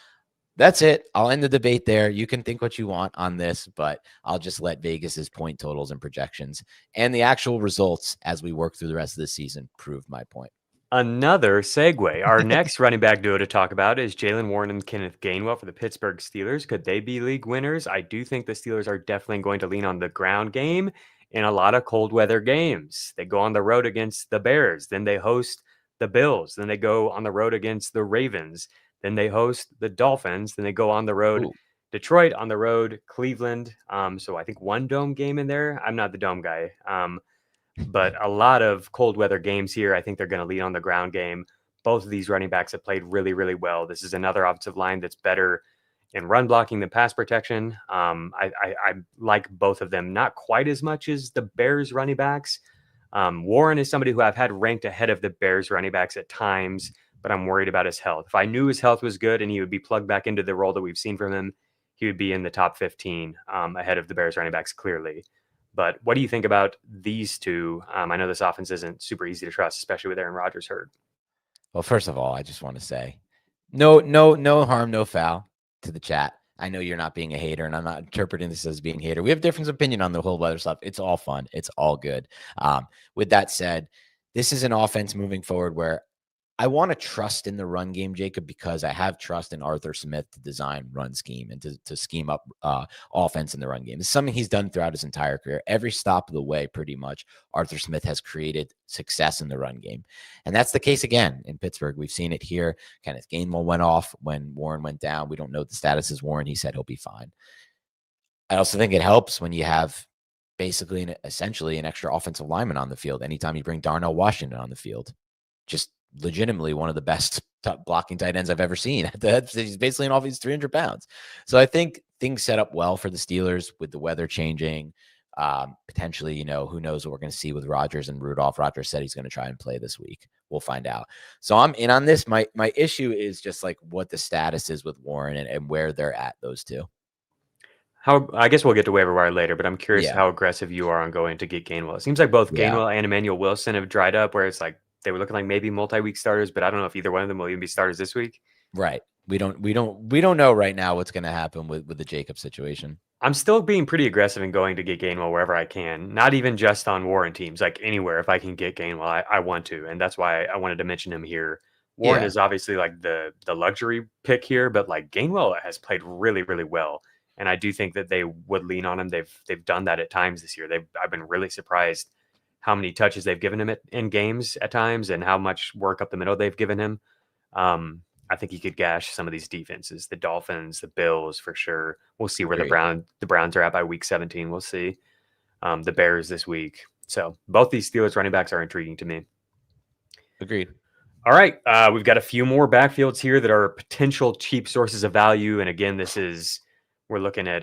A: That's it. I'll end the debate there. You can think what you want on this, but I'll just let Vegas's point totals and projections and the actual results as we work through the rest of the season prove my point.
B: Another segue. Our next running back duo to talk about is Jaylen Warren and Kenneth Gainwell for the Pittsburgh Steelers. Could they be league winners? I do think the Steelers are definitely going to lean on the ground game in a lot of cold weather games. They go on the road against the Bears, then they host the Bills, then they go on the road against the Ravens, then they host the Dolphins, then they go on the road, Detroit on the road, Cleveland. So I think one dome game in there. I'm not the dome guy. But a lot of cold weather games here. I think they're going to lead on the ground game. Both of these running backs have played really, really well. This is another offensive line that's better in run blocking than pass protection. I like both of them, not quite as much as the Bears running backs. Warren is somebody who I've had ranked ahead of the Bears running backs at times, but I'm worried about his health. If I knew his health was good and he would be plugged back into the role that we've seen from him, he would be in the top 15 ahead of the Bears running backs, clearly. But what do you think about these two? I know this offense isn't super easy to trust, especially with Aaron Rodgers hurt.
A: Well, first of all, I just want to say no harm, no foul to the chat. I know you're not being a hater, and I'm not interpreting this as being a hater. We have different opinion on the whole weather stuff. It's all fun. It's all good. With that said, this is an offense moving forward where I want to trust in the run game, Jacob, because I have trust in Arthur Smith to design run scheme and to scheme up offense in the run game. It's something he's done throughout his entire career. Every stop of the way, pretty much, Arthur Smith has created success in the run game. And that's the case again in Pittsburgh. We've seen it here. Kenneth Gainwell went off when Warren went down. We don't know the status of Warren. He said he'll be fine. I also think it helps when you have basically essentially an extra offensive lineman on the field anytime you bring Darnell Washington on the field. Just legitimately one of the best top blocking tight ends I've ever seen. He's basically an all these 300 pounds. So I think things set up well for the Steelers with the weather changing. Potentially, who knows what we're going to see with Rodgers and Rudolph. Rodgers said he's going to try and play this week. We'll find out. So I'm in on this. My issue is just like what the status is with Warren and where they're at, those two.
B: I guess we'll get to waiver wire later, but I'm curious how aggressive you are on going to get Gainwell. It seems like both Gainwell and Emmanuel Wilson have dried up, where it's like they were looking like maybe multi-week starters, but I don't know if either one of them will even be starters this week.
A: Right. We don't know right now what's going to happen with the Jacob situation.
B: I'm still being pretty aggressive in going to get Gainwell wherever I can, not even just on Warren teams, like anywhere. If I can get Gainwell, I want to. And that's why I wanted to mention him here. Warren is obviously like the luxury pick here, but like Gainwell has played really, really well. And I do think that they would lean on him. They've done that at times this year. I've been really surprised how many touches they've given him in games at times and how much work up the middle they've given him. I think he could gash some of these defenses, the Dolphins, the Bills for sure. We'll see where the Browns are at by week 17. We'll see the Bears this week. So both these Steelers running backs are intriguing to me.
A: Agreed.
B: All right. We've got a few more backfields here that are potential cheap sources of value. And again, we're looking at,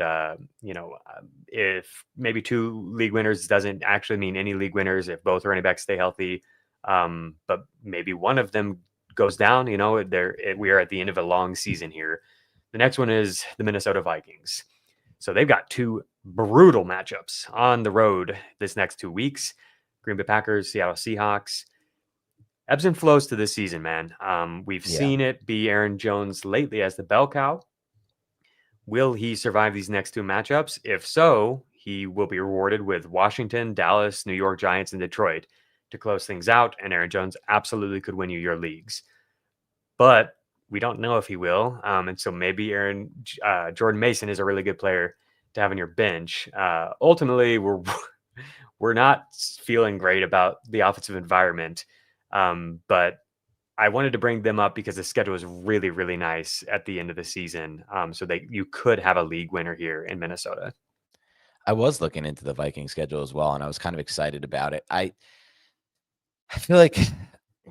B: if maybe 2 league winners doesn't actually mean any league winners if both running backs stay healthy. But maybe one of them goes down, we are at the end of a long season here. The next one is the Minnesota Vikings. So they've got 2 brutal matchups on the road this next 2 weeks. Green Bay Packers, Seattle Seahawks. Ebbs and flows to this season, man. We've seen it be Aaron Jones lately as the bell cow. Will he survive these next 2 matchups? If so, he will be rewarded with Washington, Dallas, New York Giants, and Detroit to close things out. And Aaron Jones absolutely could win you your leagues. But we don't know if he will. And so maybe Jordan Mason is a really good player to have on your bench. Ultimately, we're not feeling great about the offensive environment. But I wanted to bring them up because the schedule is really, really nice at the end of the season. So you could have a league winner here in Minnesota.
A: I was looking into the Viking schedule as well, and I was kind of excited about it. I feel like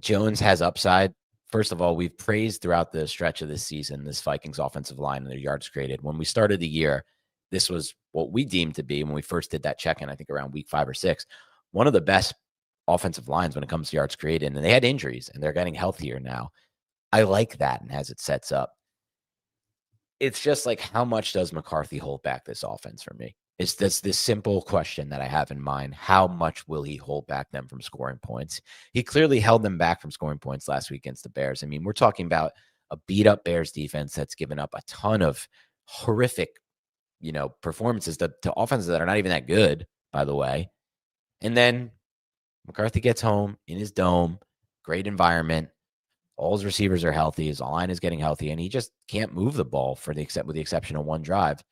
A: Jones has upside. First of all, we've praised throughout the stretch of this season this Vikings offensive line and their yards created. When we started the year, this was what we deemed to be, when we first did that check-in, I think around week 5 or 6, one of the best offensive lines when it comes to yards created. And they had injuries, and they're getting healthier now. I like that, and as it sets up. It's just like, how much does McCarthy hold back this offense for me? It's this simple question that I have in mind. How much will he hold back them from scoring points? He clearly held them back from scoring points last week against the Bears. I mean, we're talking about a beat-up Bears defense that's given up a ton of horrific, performances to offenses that are not even that good, by the way. And then McCarthy gets home in his dome, great environment. All his receivers are healthy. His line is getting healthy, and he just can't move the ball with the exception of one drive.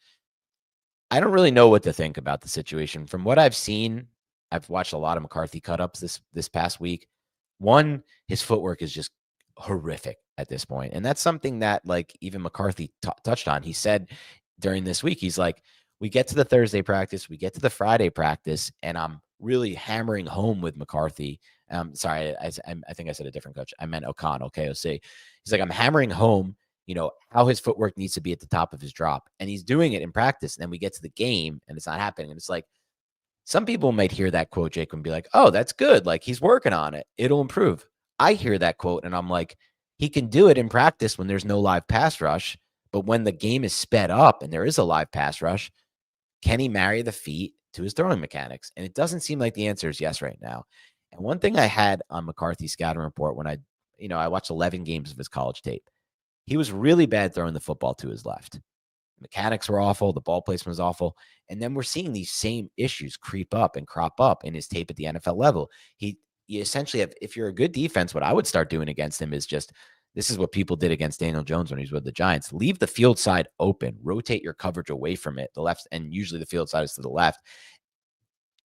A: I don't really know what to think about the situation. From what I've seen, I've watched a lot of McCarthy cut-ups this past week. One, his footwork is just horrific at this point, and that's something that even McCarthy touched on. He said during this week, he's like, we get to the Thursday practice, we get to the Friday practice, and I'm really hammering home with McCarthy. Sorry, I think I said a different coach. I meant O'Connell, KOC. He's like, I'm hammering home, how his footwork needs to be at the top of his drop. And he's doing it in practice. And then we get to the game and it's not happening. And it's like, some people might hear that quote, Jake, and be like, oh, that's good. Like, he's working on it. It'll improve. I hear that quote and I'm like, he can do it in practice when there's no live pass rush. But when the game is sped up and there is a live pass rush, can he marry the feet to his throwing mechanics? And it doesn't seem like the answer is yes right now. And one thing I had on McCarthy's scouting report when I watched 11 games of his college tape, he was really bad throwing the football to his left. Mechanics were awful. The ball placement was awful. And then we're seeing these same issues creep up and crop up in his tape at the NFL level. You essentially have, if you're a good defense, what I would start doing against him is just, this is what people did against Daniel Jones when he was with the Giants. Leave the field side open, rotate your coverage away from it, the left, and usually the field side is to the left,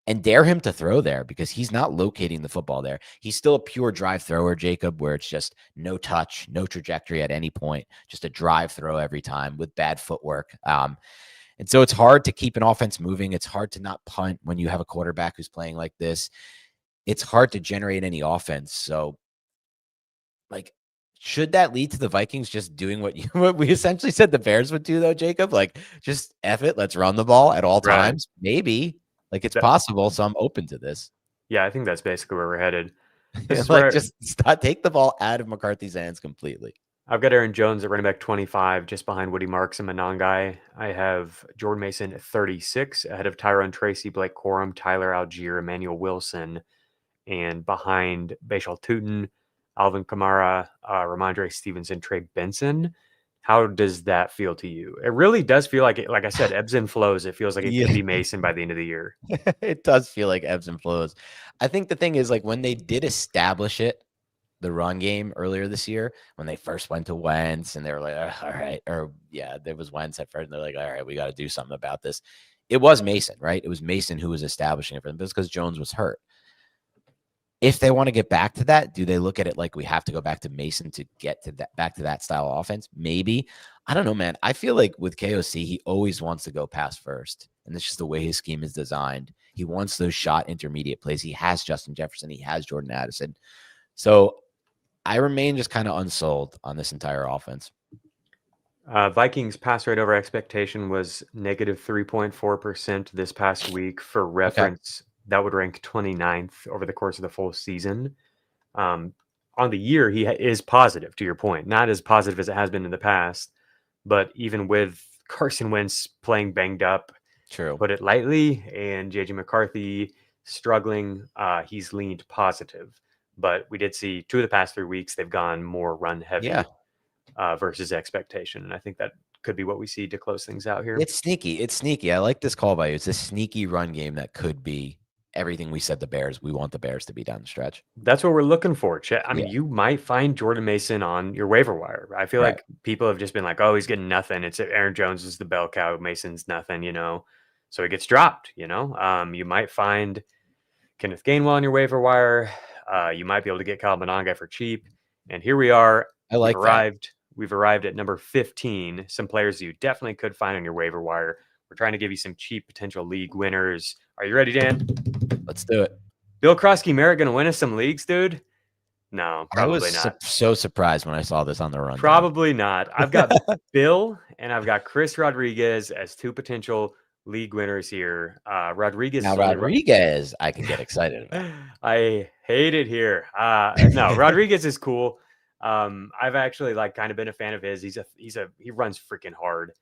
A: and dare him to throw there because he's not locating the football there. He's still a pure drive thrower, Jacob, where it's just no touch, no trajectory at any point, just a drive throw every time with bad footwork. And so it's hard to keep an offense moving. It's hard to not punt when you have a quarterback who's playing like this. It's hard to generate any offense. So, should that lead to the Vikings just doing what we essentially said the Bears would do, though, Jacob? Just F it, let's run the ball at all times. Maybe. It's possible, so I'm open to this.
B: Yeah, I think that's basically where we're headed.
A: Just take the ball out of McCarthy's hands completely.
B: I've got Aaron Jones at running back 25, just behind Woody Marks and Monangai. I have Jordan Mason at 36, ahead of Tyrone Tracy, Blake Corum, Tyler Algier, Emmanuel Wilson, and behind Bashal Tootin, Alvin Kamara, Ramondre Stevenson, Trey Benson. How does that feel to you? It really does feel like I said, ebbs and flows. It feels like it could be Mason by the end of the year.
A: It does feel like ebbs and flows. I think the thing is, when they did establish the run game earlier this year, when they first went to Wentz and they were like, all right, there was Wentz at first, and they're like, all right, we got to do something about this. It was Mason, right? It was Mason who was establishing it for them because Jones was hurt. If they want to get back to that, do they look at it like we have to go back to Mason to get to that, back to that style of offense? Maybe. I don't know, man. I feel like with KOC, he always wants to go pass first. And that's just the way his scheme is designed. He wants those shot intermediate plays. He has Justin Jefferson. He has Jordan Addison. So I remain just kind of unsold on this entire offense.
B: Vikings pass rate over expectation was negative 3.4% this past week. For reference, that would rank 29th over the course of the full season. On the year, he is positive, to your point. Not as positive as it has been in the past, but even with Carson Wentz playing banged up,
A: true,
B: put it lightly, and JJ McCarthy struggling, he's leaned positive. But we did see 2 of the past 3 weeks, they've gone more run heavy versus expectation. And I think that could be what we see to close things out here.
A: It's sneaky. I like this call by you. It's a sneaky run game that could be everything we said we want the Bears to be down the stretch.
B: That's what we're looking for, Chet. I mean, you might find Jordan Mason on your waiver wire. I feel like people have just been like, oh, he's getting nothing. It's Aaron Jones is the bell cow. Mason's nothing, so he gets dropped, You might find Kenneth Gainwell on your waiver wire. You might be able to get Kyle Monangai for cheap. And here we are. We've arrived at number 15. Some players you definitely could find on your waiver wire. We're trying to give you some cheap potential league winners. Are you ready, Dan?
A: Let's do it.
B: Bill Croskey-Merritt going to win us some leagues, dude? No, probably not.
A: So surprised when I saw this on the run.
B: Probably not. I've got Bill and I've got Chris Rodriguez as two potential league winners here. Rodriguez.
A: Now, Rodriguez, I can get excited about.
B: I hate it here. No, Rodriguez is cool. I've actually kind of been a fan of his. He runs freaking hard.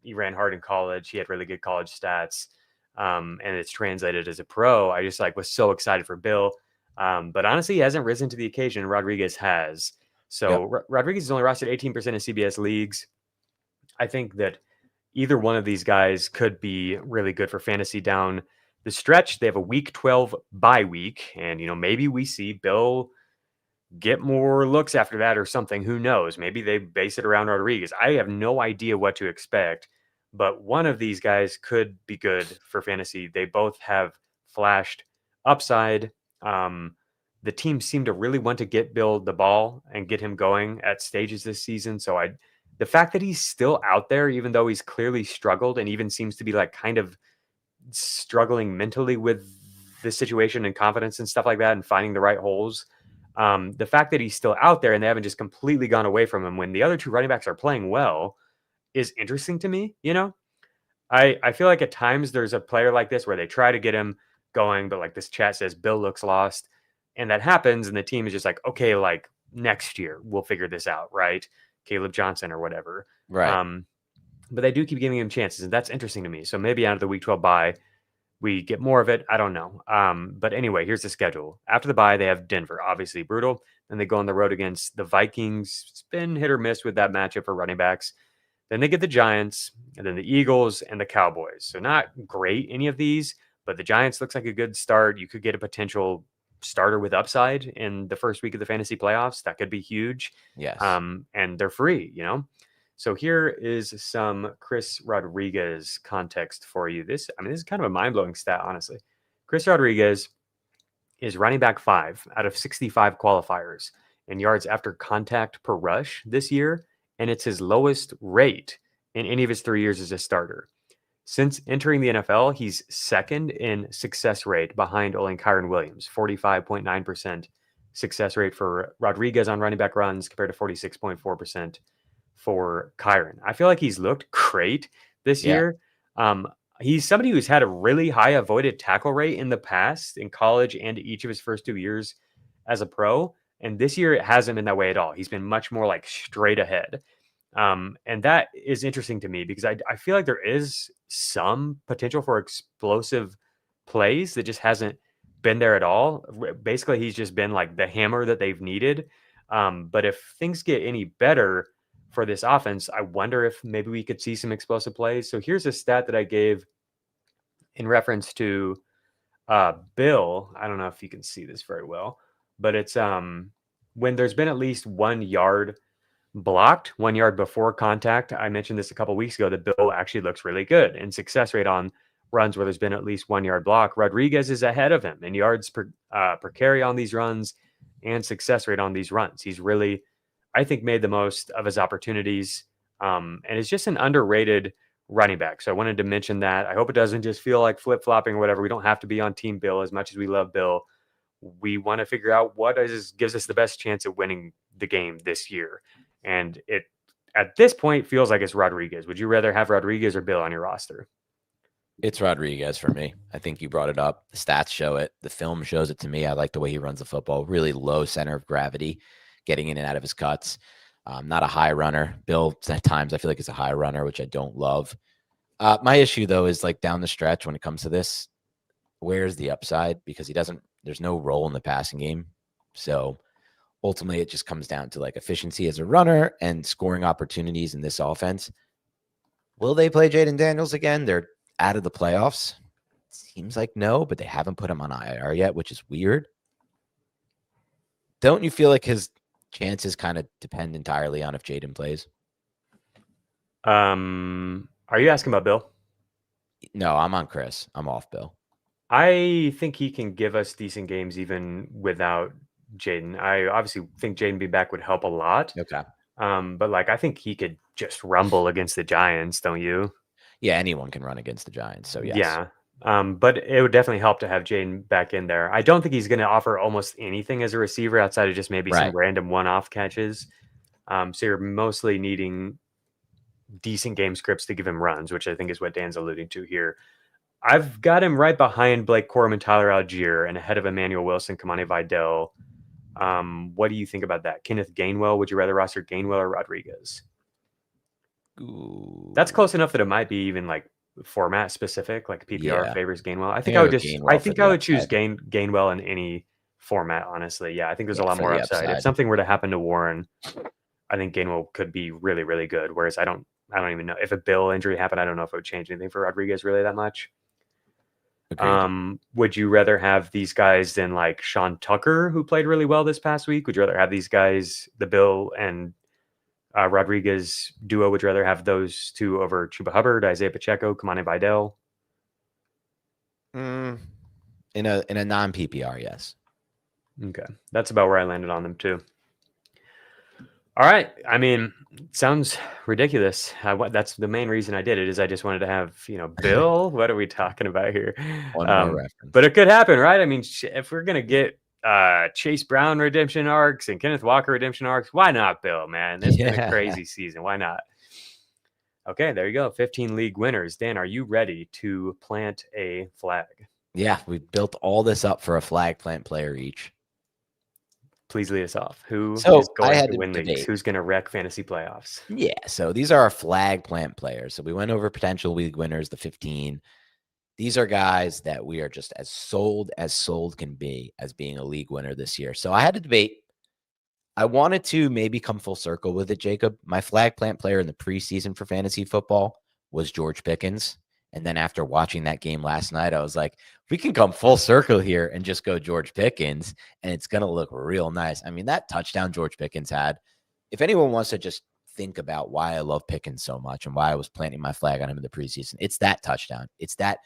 B: He ran hard in college. He had really good college stats. And it's translated as a pro. I just was so excited for Bill. But honestly, he hasn't risen to the occasion. Rodriguez has. So Rodriguez is only rostered 18% of CBS leagues. I think that either one of these guys could be really good for fantasy down the stretch. They have a week 12 bye week. And, maybe we see Bill get more looks after that or something. Who knows? Maybe they base it around Rodriguez. I have no idea what to expect. But one of these guys could be good for fantasy. They both have flashed upside. The team seemed to really want to get Bill the ball and get him going at stages this season. So the fact that he's still out there, even though he's clearly struggled and even seems to be kind of struggling mentally with the situation and confidence and stuff like that and finding the right holes. The fact that he's still out there and they haven't just completely gone away from him when the other two running backs are playing well is interesting to me. I feel like at times there's a player like this where they try to get him going, but this chat says Bill looks lost, and that happens, and the team is just okay, next year we'll figure this out, right? Caleb Johnson or whatever,
A: right?
B: But they do keep giving him chances, and that's interesting to me. So maybe out of the week 12 bye, we get more of it. I don't know. But anyway, here's the schedule. After the bye, they have Denver, obviously brutal. Then they go on the road against the Vikings. It's been hit or miss with that matchup for running backs. Then they get the Giants, and then the Eagles and the Cowboys. So not great, any of these, but the Giants looks like a good start. You could get a potential starter with upside in the first week of the fantasy playoffs. That could be huge.
A: Yes.
B: And they're free, So here is some Chris Rodriguez context for you. This is kind of a mind-blowing stat, honestly. Chris Rodriguez is running back 5 out of 65 qualifiers in yards after contact per rush this year, and it's his lowest rate in any of his 3 years as a starter. Since entering the NFL, he's second in success rate behind only Kyren Williams, 45.9% success rate for Rodriguez on running back runs compared to 46.4% for Kyren. I feel like he's looked great this year. He's somebody who's had a really high avoided tackle rate in the past in college and each of his first 2 years as a pro. And this year it hasn't been that way at all. He's been much more straight ahead. And that is interesting to me because I feel like there is some potential for explosive plays that just hasn't been there at all. Basically, he's just been the hammer that they've needed. But if things get any better for this offense, I wonder if maybe we could see some explosive plays. So here's a stat that I gave in reference to Bill. I don't know if you can see this very well, but it's when there's been at least 1 yard blocked, 1 yard before contact. I mentioned this a couple weeks ago that Bill actually looks really good in success rate on runs where there's been at least 1 yard block. Rodriguez is ahead of him in yards per carry on these runs and success rate on these runs. He's really, I think, made the most of his opportunities and is just an underrated running back. So I wanted to mention that. I hope it doesn't just feel like flip-flopping or whatever. We don't have to be on Team Bill as much as we love Bill. We want to figure out what gives us the best chance of winning the game this year. And it, at this point, feels like it's Rodriguez. Would you rather have Rodriguez or Bill on your roster?
A: It's Rodriguez for me. I think you brought it up. The stats show it. The film shows it to me. I like the way he runs the football. Really low center of gravity, getting in and out of his cuts. Not a high runner. Bill, at times, I feel like it's a high runner, which I don't love. My issue, though, is down the stretch when it comes to this, where's the upside? Because there's no role in the passing game. So ultimately, it just comes down to efficiency as a runner and scoring opportunities in this offense. Will they play Jaden Daniels again? They're out of the playoffs. Seems like no, but they haven't put him on IR yet, which is weird. Don't you feel like his chances kind of depend entirely on if Jaden plays?
B: Are you asking about Bill?
A: No, I'm on Chris. I'm off Bill.
B: I think he can give us decent games even without Jaden. I obviously think Jaden being back would help a lot.
A: Okay.
B: But I think he could just rumble against the Giants, don't you?
A: Yeah, anyone can run against the Giants. So yes.
B: Yeah. But it would definitely help to have Jaden back in there. I don't think he's going to offer almost anything as a receiver outside of just maybe some random one-off catches. So you're mostly needing decent game scripts to give him runs, which I think is what Dan's alluding to here. I've got him right behind Blake Corum and Tyler Algier and ahead of Emmanuel Wilson, Kamani Vidal. What do you think about that? Kenneth Gainwell, would you rather roster Gainwell or Rodriguez?
A: Ooh.
B: That's close enough that it might be even like format specific, like PPR favors Gainwell. I think I would choose Gainwell in any format, honestly. Yeah, I think there's a lot more upside. If something were to happen to Warren, I think Gainwell could be really, really good. Whereas I don't even know if a Bill injury happened. I don't know if it would change anything for Rodriguez really that much. Would you rather have these guys than like Sean Tucker, who played really well this past week? Would you rather have these guys, the Bill and Rodriguez duo? Would you rather have those two over Chuba Hubbard, Isaiah Pacheco, Kamani Vidal?
A: In a non PPR, yes.
B: Okay, that's about where I landed on them too. All right. I mean, it sounds ridiculous. That's the main reason I did it, is I just wanted to have, Bill. What are we talking about here?
A: One more reference.
B: But it could happen, right? I mean, if we're gonna get Chase Brown redemption arcs and Kenneth Walker redemption arcs, why not Bill, man? This has been a crazy season. Why not? Okay, there you go. 15 league winners. Dan, are you ready to plant a flag?
A: Yeah, we built all this up for a flag plant player each.
B: Please lead us off. Who is going to win leagues? Who's going to wreck fantasy playoffs?
A: Yeah, so these are our flag plant players. So we went over potential league winners, the 15. These are guys that we are just as sold can be as being a league winner this year. So I had to debate. I wanted to maybe come full circle with it, Jacob. My flag plant player in the preseason for fantasy football was George Pickens. And then after watching that game last night, I was like, we can come full circle here and just go George Pickens, and it's going to look real nice. I mean, that touchdown George Pickens had, if anyone wants to just think about why I love Pickens so much and why I was planting my flag on him in the preseason, it's that touchdown. It's that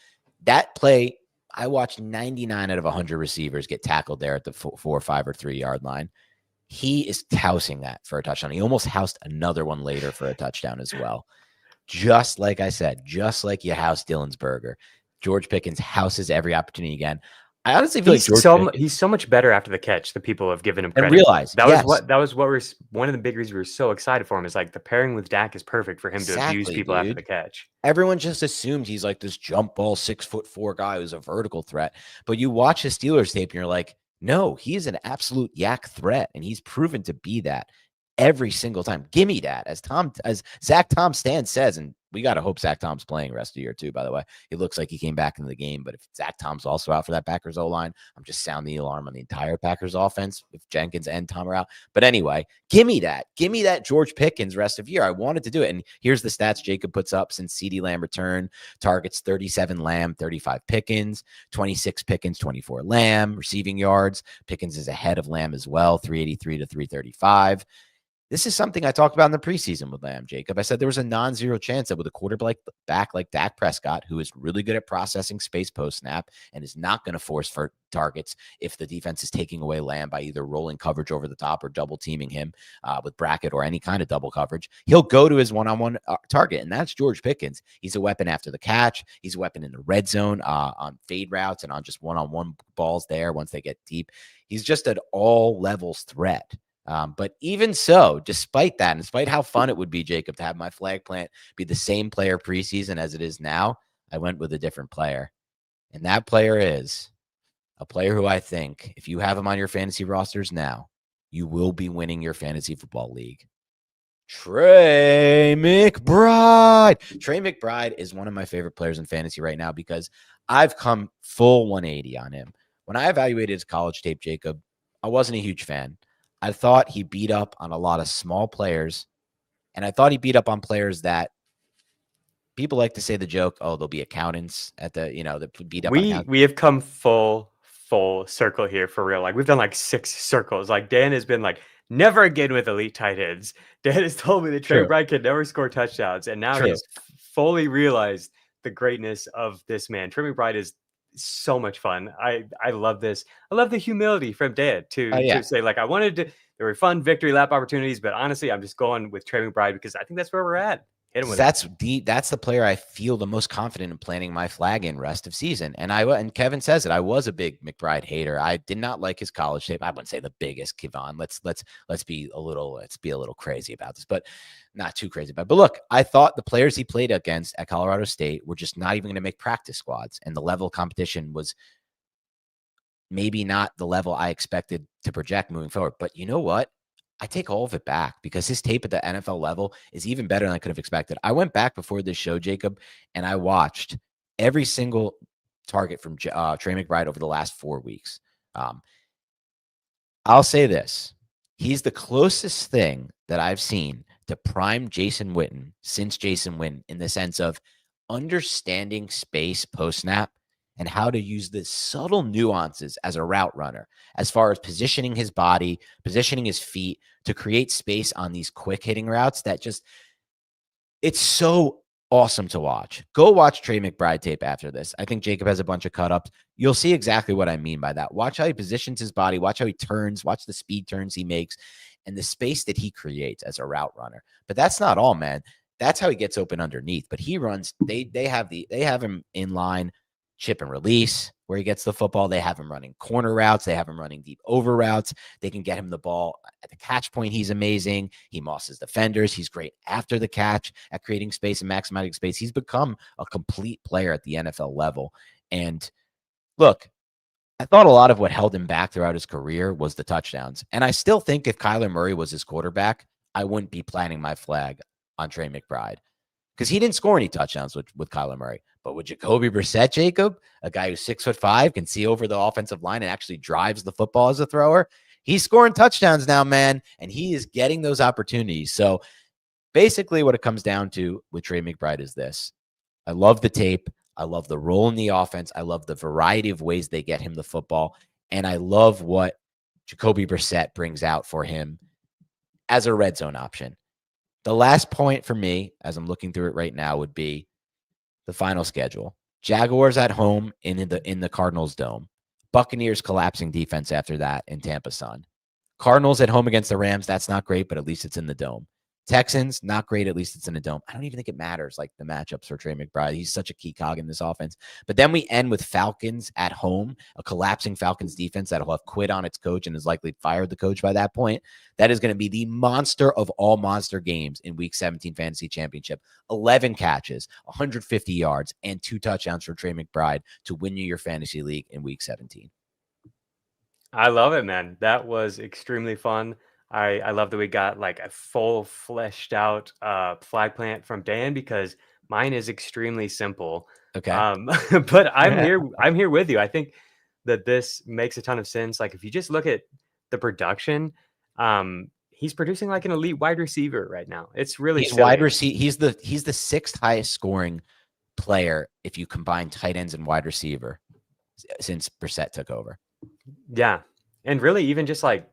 A: play. I watched 99 out of 100 receivers get tackled there at the 4, 5, or 3 yard line. He is housing that for a touchdown. He almost housed another one later for a touchdown as well. Just like I said, just like you house Dylan's Burger, George Pickens houses every opportunity again. I honestly feel
B: he's so much better after the catch. The people have given him credit.
A: And realize
B: that was what we're one of the big reasons we were so excited for him, is like the pairing with Dak is perfect for him to abuse people after the catch.
A: Everyone just assumed he's like this jump ball 6'4" guy who's a vertical threat, but you watch his Steelers tape and you're like, no, he is an absolute yak threat, and he's proven to be that every single time. Give me that, as Zach Tom Stan says, and we got to hope Zach Tom's playing the rest of the year too, by the way. It looks like he came back into the game, but if Zach Tom's also out for that Packers O-line, I'm just sounding the alarm on the entire Packers offense if Jenkins and Tom are out. But anyway, give me that George Pickens rest of year. I wanted to do it, and here's the stats Jacob puts up since CeeDee Lamb returned. Targets 37 Lamb, 35 Pickens, 26 Pickens, 24 Lamb. Receiving yards, Pickens is ahead of Lamb as well, 383 to 335. This is something I talked about in the preseason with Lamb, Jacob. I said there was a non-zero chance that with a quarterback like Dak Prescott, who is really good at processing space post-snap and is not going to force for targets if the defense is taking away Lamb by either rolling coverage over the top or double teaming him with bracket or any kind of double coverage, he'll go to his one-on-one target, and that's George Pickens. He's a weapon after the catch. He's a weapon in the red zone on fade routes and on just one-on-one balls there once they get deep. He's just an all levels threat. But even so, despite that, and despite how fun it would be, Jacob, to have my flag plant be the same player preseason as it is now, I went with a different player. And that player is a player who I think, if you have him on your fantasy rosters now, you will be winning your fantasy football league. Trey McBride. Trey McBride is one of my favorite players in fantasy right now because I've come full 180 on him. When I evaluated his college tape, Jacob, I wasn't a huge fan. I thought he beat up on a lot of small players, and I thought he beat up on players that people like to say the joke, oh, they'll be accountants at the, the beat up.
B: We have come full circle here for real. Like we've done like 6 circles. Like Dan has been like, never again with elite tight ends. Dan has told me that Trey McBride can never score touchdowns, and now he's fully realized the greatness of this man. Trey McBride is so much fun. I love this. I love the humility from Dan to say, like, there were fun victory lap opportunities, but honestly, I'm just going with Trey McBride because I think that's where we're at. Hit him with
A: That's the player I feel the most confident in planting my flag in rest of season. And Kevin says it. I was a big McBride hater. I did not like his college tape. I wouldn't say the biggest, Kevon. Let's be a little crazy about this, but not too crazy about it. But look, I thought the players he played against at Colorado State were just not even going to make practice squads, and the level of competition was maybe not the level I expected to project moving forward. But you know what? I take all of it back because his tape at the NFL level is even better than I could have expected. I went back before this show, Jacob, and I watched every single target from Trey McBride over the last 4 weeks. I'll say this. He's the closest thing that I've seen to prime Jason Witten since Jason Witten, in the sense of understanding space post-snap and how to use the subtle nuances as a route runner, as far as positioning his body, positioning his feet to create space on these quick hitting routes that just, it's so awesome to watch. Go watch Trey McBride tape after this. I think Jacob has a bunch of cut-ups. You'll see exactly what I mean by that. Watch how he positions his body. Watch how he turns. Watch the speed turns he makes and the space that he creates as a route runner. But that's not all, man. That's how he gets open underneath. But he runs, they have him in line, chip and release, where he gets the football. They have him running corner routes. They have him running deep over routes. They can get him the ball at the catch point. He's amazing. He mosses defenders. He's great after the catch at creating space and maximizing space. He's become a complete player at the NFL level. And look, I thought a lot of what held him back throughout his career was the touchdowns. And I still think if Kyler Murray was his quarterback, I wouldn't be planting my flag on Trey McBride, because he didn't score any touchdowns with Kyler Murray. But with Jacoby Brissett, Jacob, a guy who's 6'5", can see over the offensive line and actually drives the football as a thrower, he's scoring touchdowns now, man, and he is getting those opportunities. So basically what it comes down to with Trey McBride is this. I love the tape. I love the role in the offense. I love the variety of ways they get him the football. And I love what Jacoby Brissett brings out for him as a red zone option. The last point for me, as I'm looking through it right now, would be the final schedule. Jaguars at home in the Cardinals dome. Buccaneers collapsing defense after that in Tampa Sun. Cardinals at home against the Rams. That's not great, but at least it's in the dome. Texans, not great. At least it's in a dome. I don't even think it matters, like the matchups for Trey McBride. He's such a key cog in this offense. But then we end with Falcons at home, a collapsing Falcons defense that'll have quit on its coach and is likely fired the coach by that point. That is going to be the monster of all monster games in Week 17 Fantasy Championship. 11 catches, 150 yards, and 2 touchdowns for Trey McBride to win you your fantasy league in Week 17.
B: I love it, man. That was extremely fun. I love that we got like a full fleshed out flag plant from Dan, because mine is extremely simple.
A: Okay.
B: But I'm here with you. I think that this makes a ton of sense. Like if you just look at the production, he's producing like an elite wide receiver right now. It's really
A: he's wide receiver. He's the 6th highest scoring player if you combine tight ends and wide receiver since Brissett took over.
B: Yeah. And really even just like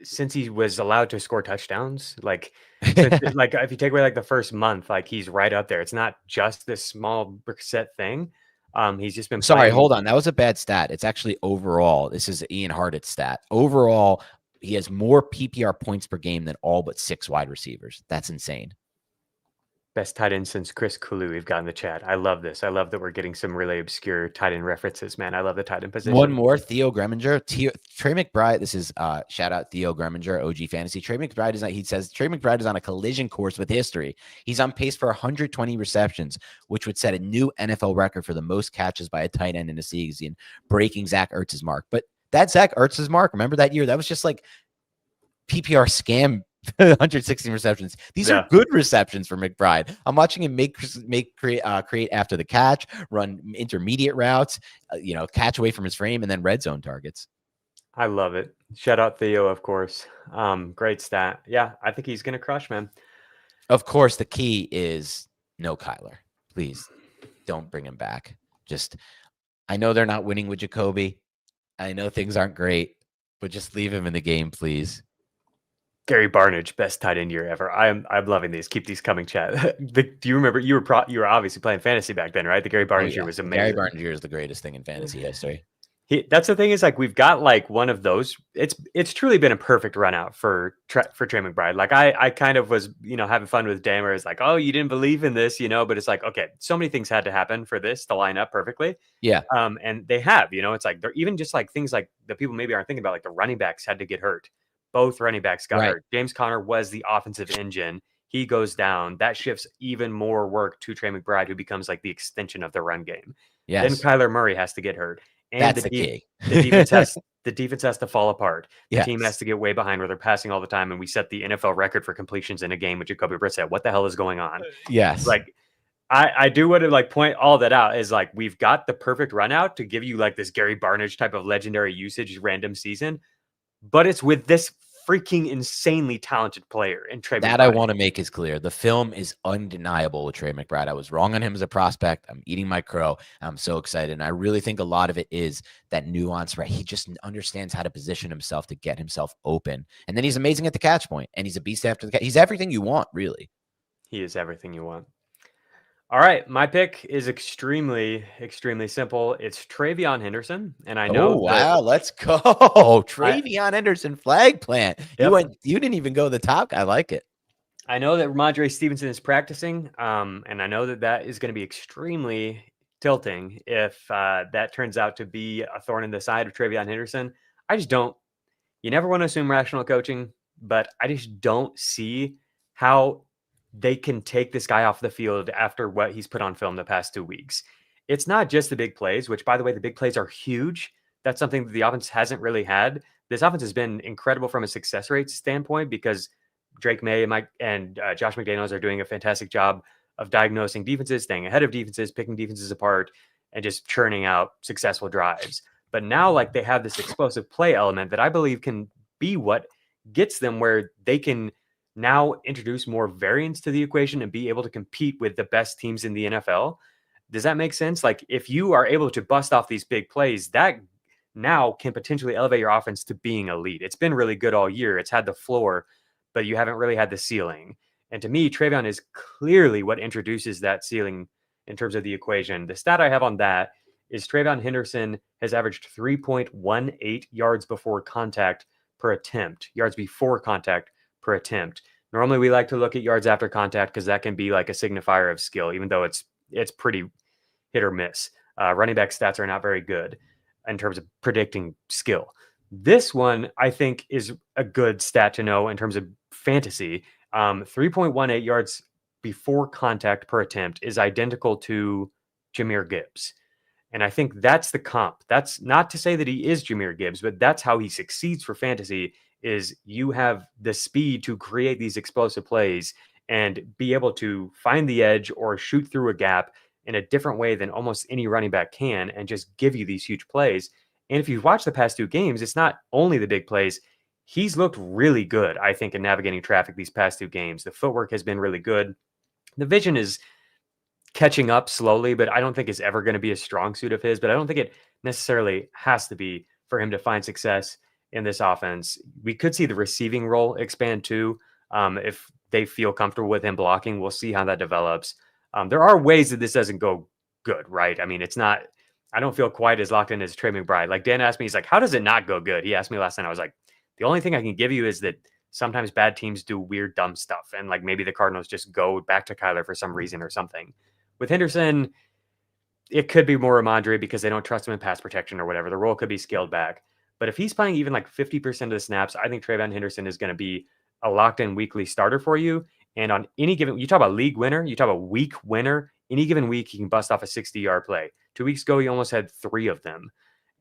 B: since he was allowed to score touchdowns, like if you take away like the first month, like he's right up there. It's not just this small Brissett thing. He's just been
A: Sorry, hold on. That was a bad stat. It's actually overall. This is Ian Hartlett's stat. Overall, he has more PPR points per game than all but 6 wide receivers. That's insane.
B: Best tight end since Chris Kulu we've got in the chat. I love this. I love that we're getting some really obscure tight end references, man. I love the tight end position.
A: One more, Theo Greminger. Trey McBride, this is shout out Theo Greminger, OG Fantasy. Trey McBride he says Trey McBride is on a collision course with history. He's on pace for 120 receptions, which would set a new NFL record for the most catches by a tight end in a season, breaking Zach Ertz's mark. But that Zach Ertz's mark, remember that year? That was just like PPR scam. 116 receptions. These are good receptions for McBride. I'm watching him create after the catch, run intermediate routes, catch away from his frame, and then red zone targets.
B: I love it. Shout out Theo, of course. Great stat. Yeah, I think he's gonna crush, man.
A: Of course, the key is no Kyler. Please don't bring him back. I know they're not winning with Jacoby. I know things aren't great, but just leave him in the game, please.
B: Gary Barnidge, best tight end year ever. I'm loving these. Keep these coming, chat. Do you remember you were obviously playing fantasy back then, right? The Gary Barnidge year was amazing.
A: Gary Barnidge year is the greatest thing in fantasy history.
B: That's the thing is like we've got like one of those. It's truly been a perfect run out for Trey McBride. Like I kind of was having fun with Dan where it's like, oh, you didn't believe in this, but it's like, okay, so many things had to happen for this to line up perfectly.
A: Yeah.
B: And they have. It's like they're even just like things like the people maybe aren't thinking about, like the running backs had to get hurt. Both running backs got hurt. James Conner was the offensive engine. He goes down. That shifts even more work to Trey McBride, who becomes like the extension of the run game.
A: Yes.
B: Then Kyler Murray has to get hurt. And
A: that's the key.
B: The defense has to fall apart. The team has to get way behind where they're passing all the time. And we set the NFL record for completions in a game with Jacoby Brissett. What the hell is going on?
A: Yes.
B: Like I do want to like point all that out is like, we've got the perfect run out to give you like this Gary Barnidge type of legendary usage random season, but it's with this freaking insanely talented player in Trey McBride.
A: That I want to make is clear. The film is undeniable with Trey McBride. I was wrong on him as a prospect. I'm eating my crow. I'm so excited. And I really think a lot of it is that nuance, right? He just understands how to position himself to get himself open. And then he's amazing at the catch point, and he's a beast after the catch. He's everything you want, really.
B: He is everything you want. All right, my pick is extremely, extremely simple. It's TreVeyon Henderson, and I know.
A: Oh wow, let's go, TreVeyon Henderson flag plant. Yep. You didn't even go the top. I like it.
B: I know that Ramondre Stevenson is practicing, and I know that is going to be extremely tilting if that turns out to be a thorn in the side of TreVeyon Henderson. I just don't. You never want to assume rational coaching, but I just don't see how they can take this guy off the field after what he's put on film the past 2 weeks. It's not just the big plays, which, by the way, the big plays are huge. That's something that the offense hasn't really had. This offense has been incredible from a success rate standpoint because Drake May and Josh McDaniels are doing a fantastic job of diagnosing defenses, staying ahead of defenses, picking defenses apart, and just churning out successful drives. But now, like, they have this explosive play element that I believe can be what gets them where they can now introduce more variance to the equation and be able to compete with the best teams in the NFL. Does that make sense? Like, if you are able to bust off these big plays, that now can potentially elevate your offense to being elite. It's been really good all year. It's had the floor, but you haven't really had the ceiling. And to me, TreVeyon is clearly what introduces that ceiling in terms of the equation. The stat I have on that is TreVeyon Henderson has averaged 3.18 yards before contact per attempt, yards before contact per attempt. Normally we like to look at yards after contact because that can be like a signifier of skill, even though it's pretty hit or miss. Running back stats are not very good in terms of predicting skill. This one, I think, is a good stat to know in terms of fantasy. 3.18 yards before contact per attempt is identical to Jahmyr Gibbs. And I think that's the comp. That's not to say that he is Jahmyr Gibbs, but that's how he succeeds for fantasy. Is you have the speed to create these explosive plays and be able to find the edge or shoot through a gap in a different way than almost any running back can and just give you these huge plays. And if you watch the past 2 games, it's not only the big plays. He's looked really good, I think, in navigating traffic these past 2 games. The footwork has been really good. The vision is catching up slowly, but I don't think it's ever going to be a strong suit of his, but I don't think it necessarily has to be for him to find success in this offense. We could see the receiving role expand too. If they feel comfortable with him blocking, we'll see how that develops. There are ways that this doesn't go good, right? I mean, I don't feel quite as locked in as Trey McBride. Like Dan asked me, he's like, how does it not go good? He asked me last night. I was like, the only thing I can give you is that sometimes bad teams do weird, dumb stuff. And like maybe the Cardinals just go back to Kyler for some reason or something. With Henderson, it could be more Ramondre because they don't trust him in pass protection or whatever. The role could be scaled back. But if he's playing even like 50% of the snaps, I think TreVeyon Henderson is going to be a locked-in weekly starter for you. And on any given, you talk about league winner, you talk about week winner, any given week, he can bust off a 60-yard play. 2 weeks ago, he almost had 3 of them.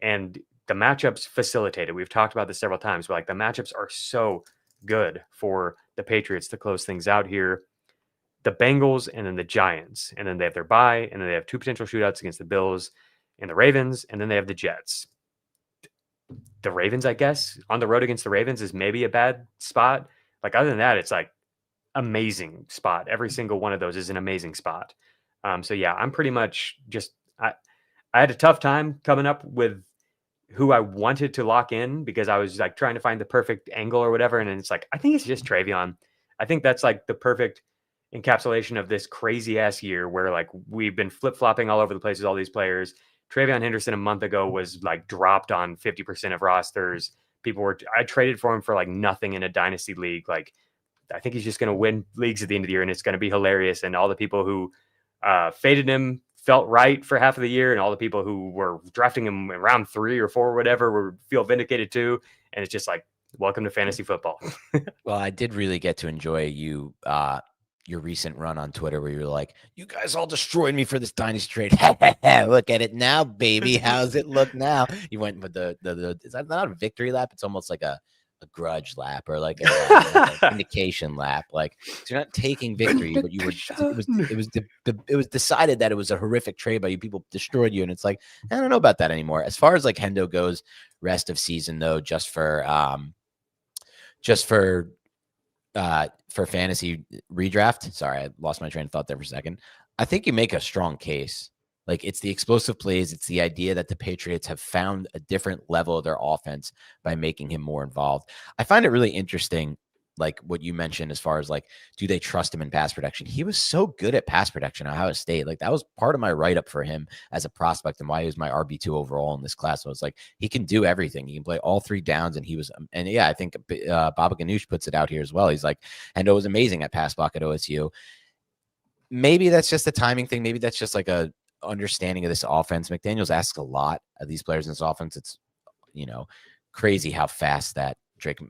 B: And the matchups facilitated. We've talked about this several times, but like the matchups are so good for the Patriots to close things out here. The Bengals and then the Giants. And then they have their bye, and then they have 2 potential shootouts against the Bills and the Ravens, and then they have the Jets. The Ravens, I guess, on the road against the Ravens is maybe a bad spot. Like other than that, it's like amazing spot. Every single one of those is an amazing spot. So yeah, I'm pretty much just, I had a tough time coming up with who I wanted to lock in because I was like trying to find the perfect angle or whatever. And it's like, I think it's just TreVeyon. I think that's like the perfect encapsulation of this crazy ass year where like we've been flip-flopping all over the place with all these players. TreVeyon Henderson a month ago was like dropped on 50% of rosters. I traded for him for like nothing in a dynasty league. Like, I think he's just going to win leagues at the end of the year, and it's going to be hilarious. And all the people who faded him felt right for half of the year, and all the people who were drafting him in round 3 or 4 or whatever feel vindicated too. And it's just like, welcome to fantasy football.
A: Well, I did really get to enjoy your recent run on Twitter where you're like, you guys all destroyed me for this dynasty trade. Look at it now, baby. How's it look now? You went with the is that not a victory lap? It's almost like a grudge lap or like a indication lap. Like, so you're not taking victory, but you were. It was decided that it was a horrific trade by you. People destroyed you, and it's like, I don't know about that anymore. As far as like Hendo goes, rest of season though, just for fantasy redraft. Sorry, I lost my train of thought there for a second. I think you make a strong case. Like, it's the explosive plays. It's the idea that the Patriots have found a different level of their offense by making him more involved. I find it really interesting, like what you mentioned, as far as like, do they trust him in pass protection? He was so good at pass protection at Ohio State. Like, that was part of my write-up for him as a prospect and why he was my RB2 overall in this class. So it's like, he can do everything. He can play all 3 downs, and yeah, I think Baba Ganoush puts it out here as well. He's like, Hendo was amazing at pass block at OSU. Maybe that's just a timing thing. Maybe that's just like a understanding of this offense. McDaniels asks a lot of these players in this offense. It's, crazy how fast that Drake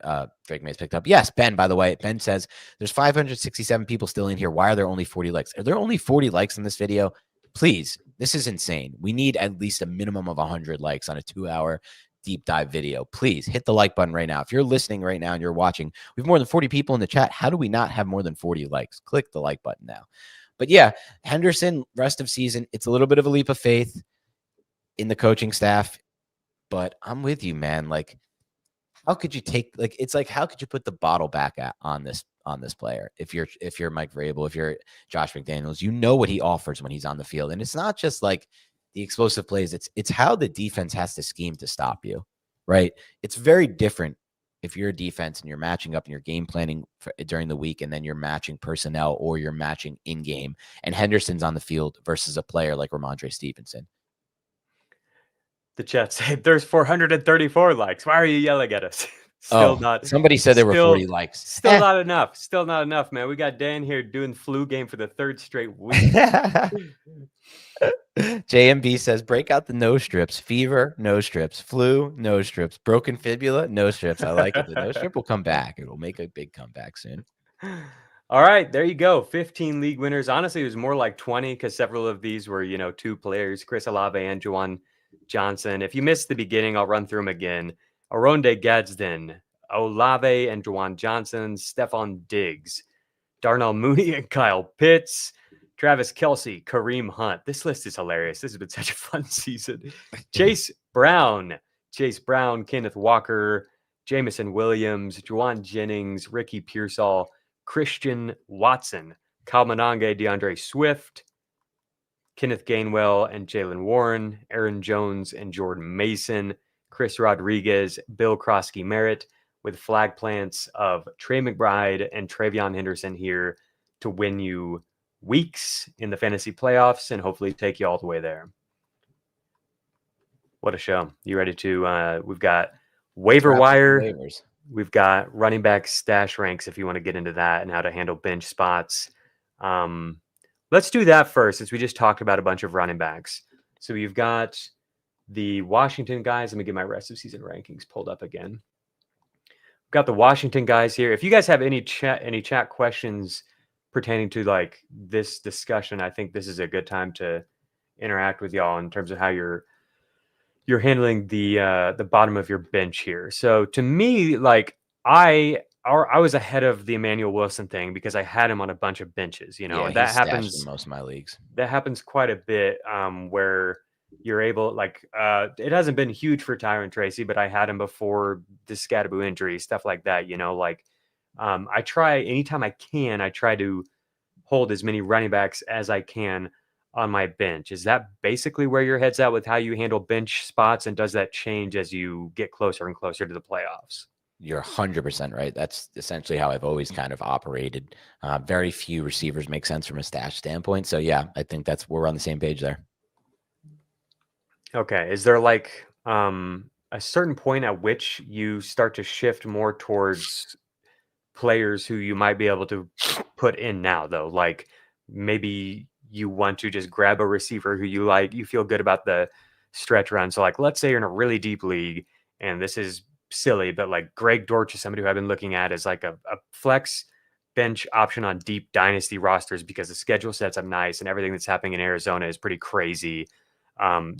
A: May's picked up. Yes, Ben, by the way, Ben says there's 567 people still in here. Why are there only 40 likes? Are there only 40 likes in this video? Please, this is insane. We need at least a minimum of 100 likes on a 2-hour deep dive video. Please hit the like button right now. If you're listening right now and you're watching, we have more than 40 people in the chat. How do we not have more than 40 likes? Click the like button now. But yeah, Henderson, rest of season, it's a little bit of a leap of faith in the coaching staff, but I'm with you, man. Like, how could you how could you put the bottle back on this player? If you're Mike Vrabel, if you're Josh McDaniels, you know what he offers when he's on the field. And it's not just like the explosive plays. It's how the defense has to scheme to stop you, right? It's very different if you're a defense and you're matching up and you're game planning during the week, and then you're matching personnel or you're matching in-game, and Henderson's on the field versus a player like Ramondre Stevenson.
B: The chat said there's 434 likes. Why are you yelling at us?
A: Somebody said there were 40 likes.
B: Still not enough. Still not enough, man. We got Dan here doing the flu game for the 3rd straight week.
A: JMB says, break out the nose strips. Fever, nose strips. Flu, nose strips. Broken fibula, nose strips. I like it. The nose strip will come back. It will make a big comeback soon.
B: All right, there you go. 15 league winners. Honestly, it was more like 20 because several of these were, 2 players, Chris Olave and Juwan Johnson. If you missed the beginning, I'll run through them again. Oronde Gadsden, Olave and Juwan Johnson, Stefon Diggs, Darnell, Mooney and Kyle Pitts, Travis Kelce, Kareem Hunt. This list is hilarious. This has been such a fun season. Chase Brown, Kenneth Walker, Jameson Williams, Juwan, Jennings, Ricky Pearsall, Christian Watson, Kyle Monangai, DeAndre Swift, Kenneth Gainwell and Jaylen Warren, Aaron Jones and Jordan Mason, Chris Rodriguez, Bill Croskey-Merritt, with flag plants of Trey McBride and TreVeyon Henderson here to win you weeks in the fantasy playoffs and hopefully take you all the way there. What a show. You ready to, we've got waiver wire. We've got running back stash ranks if you want to get into that and how to handle bench spots. Let's do that first, since we just talked about a bunch of running backs. So you've got the Washington guys. Let me get my rest of season rankings pulled up again. We've got the Washington guys here. If you guys have any chat questions pertaining to like this discussion, I think this is a good time to interact with y'all in terms of how you're handling the bottom of your bench here. So to me, like I was ahead of the Emmanuel Wilson thing because I had him on a bunch of benches, and that happens
A: in most of my leagues.
B: That happens quite a bit where you're able, it hasn't been huge for Tyron Tracy, but I had him before the Scadaboo injury, stuff like that, I try anytime I can, I try to hold as many running backs as I can on my bench. Is that basically where your head's at with how you handle bench spots? And does that change as you get closer and closer to the playoffs?
A: You're 100% right. That's essentially how I've always kind of operated. Very few receivers make sense from a stash standpoint. So yeah, I think we're on the same page there.
B: Okay. Is there like a certain point at which you start to shift more towards players who you might be able to put in now, though? Like maybe you want to just grab a receiver who you like, you feel good about the stretch run. So like, let's say you're in a really deep league, and this is silly, but like Greg Dortch is somebody who I've been looking at as like a flex bench option on deep dynasty rosters because the schedule sets up nice and everything that's happening in Arizona is pretty crazy.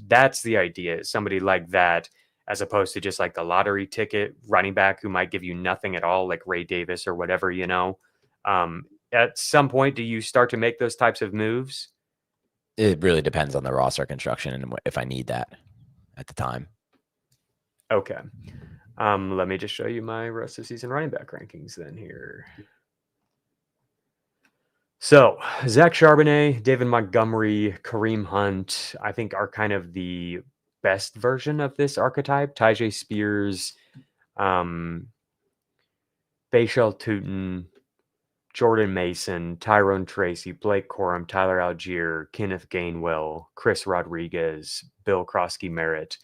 B: That's the idea. Somebody like that, as opposed to just like the lottery ticket running back who might give you nothing at all, like Ray Davis or whatever, at some point, do you start to make those types of moves?
A: It really depends on the roster construction and if I need that at the time.
B: Okay. Let me just show you my rest of season running back rankings then here. So Zach Charbonnet, David Montgomery, Kareem Hunt, I think are kind of the best version of this archetype. Tyjae Spears, Bayshell Tootin, Jordan Mason, Tyrone Tracy, Blake Corum, Tyler Algier, Kenneth Gainwell, Chris Rodriguez, Bill Croskey-Merritt.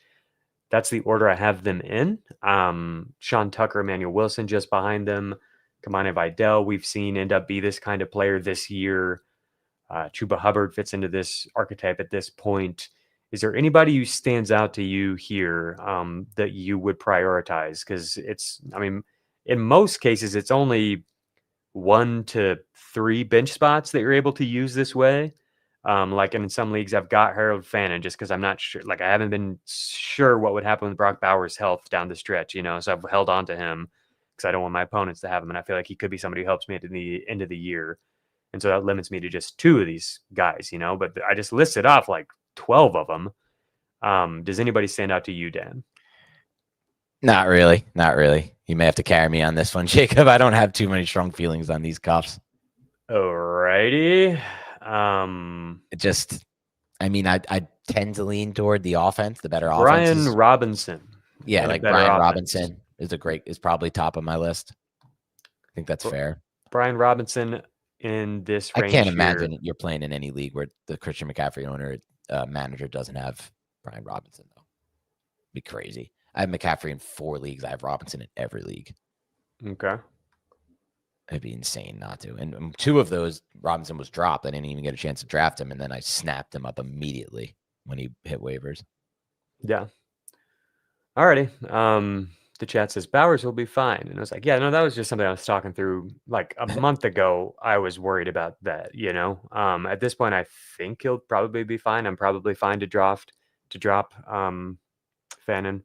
B: That's the order I have them in. Sean Tucker, Emmanuel Wilson just behind them. Kamani Vidal, we've seen end up be this kind of player this year. Chuba Hubbard fits into this archetype at this point. Is there anybody who stands out to you here that you would prioritize? Because in most cases, it's only 1 to 3 bench spots that you're able to use this way. Like in some leagues, I've got Harold Fannin just because I'm not sure. Like I haven't been sure what would happen with Brock Bowers' health down the stretch, so I've held on to him because I don't want my opponents to have him. And I feel like he could be somebody who helps me at the end of the year. And so that limits me to just 2 of these guys, but I just listed off like 12 of them. Does anybody stand out to you, Dan?
A: Not really. You may have to carry me on this one, Jacob. I don't have too many strong feelings on these cuffs.
B: Alrighty.
A: I tend to lean toward the offense, the better
B: Brian
A: offense.
B: Robinson.
A: Yeah, like Brian Robinson is probably top of my list. I think that's fair.
B: Brian Robinson in this range.
A: I can't imagine you're playing in any league where the Christian McCaffrey owner manager doesn't have Brian Robinson, though. It'd be crazy. I have McCaffrey in 4 leagues. I have Robinson in every league.
B: Okay.
A: It'd be insane not to. And 2 of those, Robinson was dropped. I didn't even get a chance to draft him, and then I snapped him up immediately when he hit waivers.
B: Yeah. Alrighty. The chat says Bowers will be fine. And I was like, yeah, no, that was just something I was talking through like a month ago. I was worried about that, At this point, I think he'll probably be fine. I'm probably fine to drop Fannin.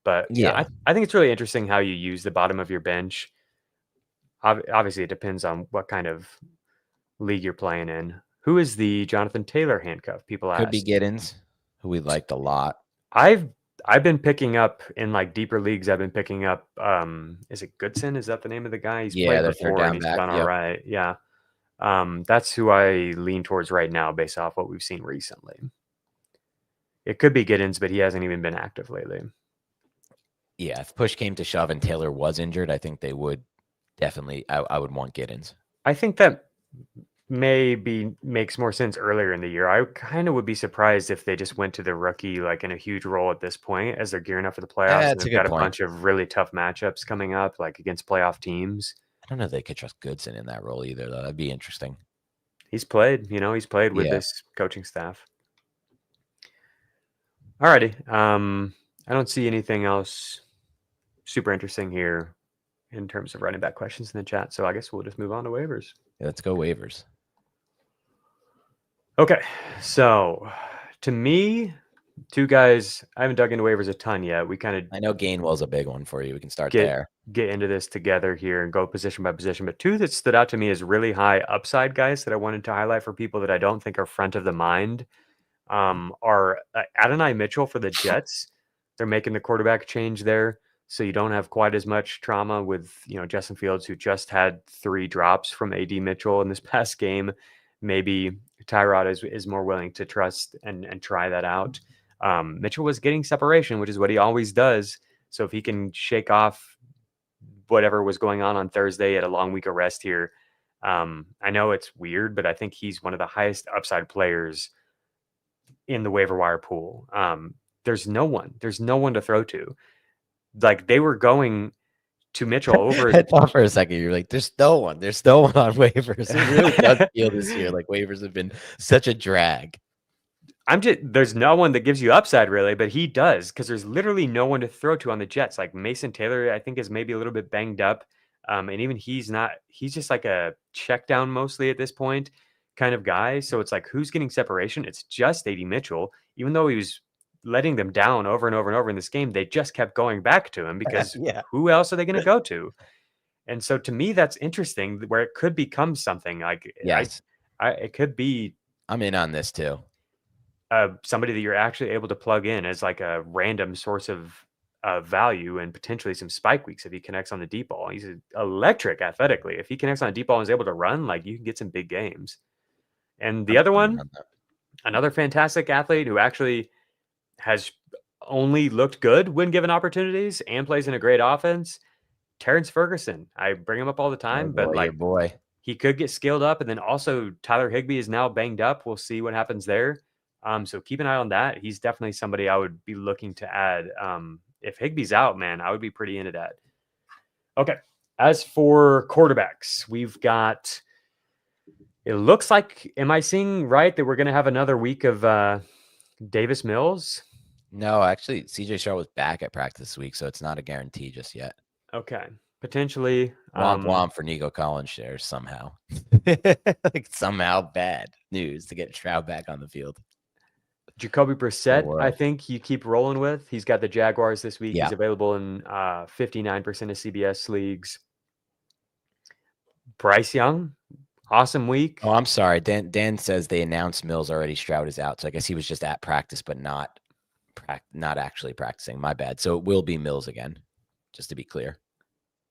B: But yeah, I think it's really interesting how you use the bottom of your bench. Obviously, it depends on what kind of league you're playing in. Who is the Jonathan Taylor handcuff? People ask.
A: Could be Giddens, who we liked a lot.
B: I've been picking up in like deeper leagues. I've been picking up. Is it Goodson? Is that the name of the guy? He's played before and he's done all right. Yeah. That's who I lean towards right now based off what we've seen recently. It could be Giddens, but he hasn't even been active lately.
A: Yeah, if push came to shove and Taylor was injured, I think they would definitely. I would want Giddens.
B: I think that makes more sense earlier in the year. I kind of would be surprised if they just went to the rookie like in a huge role at this point as they're gearing up for the playoffs.
A: Yeah,
B: and they've got a bunch of really tough matchups coming up, like against playoff teams.
A: I don't know if they could trust Goodson in that role either, though. That'd be interesting.
B: He's played with this coaching staff. Alrighty. I don't see anything else super interesting here in terms of running back questions in the chat. So I guess we'll just move on to waivers.
A: Yeah, let's go waivers.
B: Okay. So to me, 2 guys, I haven't dug into waivers a ton yet.
A: I know Gainwell's a big one for you. We can start there.
B: Get into this together here and go position by position. But 2 that stood out to me as really high upside guys that I wanted to highlight for people that I don't think are front of the mind are Adonai Mitchell for the Jets. They're making the quarterback change there. So you don't have quite as much trauma with, Justin Fields, who just had 3 drops from AD Mitchell in this past game. Maybe Tyrod is more willing to trust and try that out. Mitchell was getting separation, which is what he always does. So if he can shake off whatever was going on Thursday at a long week of rest here, I know it's weird, but I think he's one of the highest upside players in the waiver wire pool. there's no one to throw to. Like they were going to Mitchell over.
A: I thought for a second you're like, there's no one on waivers. It really does feel this year like waivers have been such a drag.
B: There's no one that gives you upside really, but he does, because there's literally no one to throw to on the Jets. Like Mason Taylor, I think, is maybe a little bit banged up. And even he's just like a check down mostly at this point kind of guy. So it's like, who's getting separation? It's just AD Mitchell. Even though he was letting them down over and over and over in this game, they just kept going back to him because who else are they going to go to? And so to me, that's interesting, where it could become something like,
A: yes,
B: it could be.
A: I'm in on this too.
B: Somebody that you're actually able to plug in as like a random source of value and potentially some spike weeks if he connects on the deep ball. He's electric athletically. If he connects on a deep ball and is able to run, like you can get some big games. And the other one, another fantastic athlete who actually has only looked good when given opportunities and plays in a great offense, Terrence Ferguson. I bring him up all the time, but like he could get scaled up. And then also Tyler Higbee is now banged up. We'll see what happens there. So keep an eye on that. He's definitely somebody I would be looking to add. If Higbee's out, man, I would be pretty into that. Okay. As for quarterbacks, we've got, it looks like, am I seeing right that we're going to have another week of Davis Mills?
A: No, actually, CJ Stroud was back at practice this week, so it's not a guarantee just yet.
B: Okay. Potentially.
A: Womp womp for Nico Collins shares somehow. Like somehow bad news to get Stroud back on the field.
B: Jacoby Brissett, I think you keep rolling with. He's got the Jaguars this week. Yeah. He's available in 59% of CBS leagues. Bryce Young, awesome week.
A: Oh, I'm sorry. Dan says they announced Mills already. Stroud is out. So I guess he was just at practice, but not actually practicing. My bad. So it will be Mills again, just to be clear.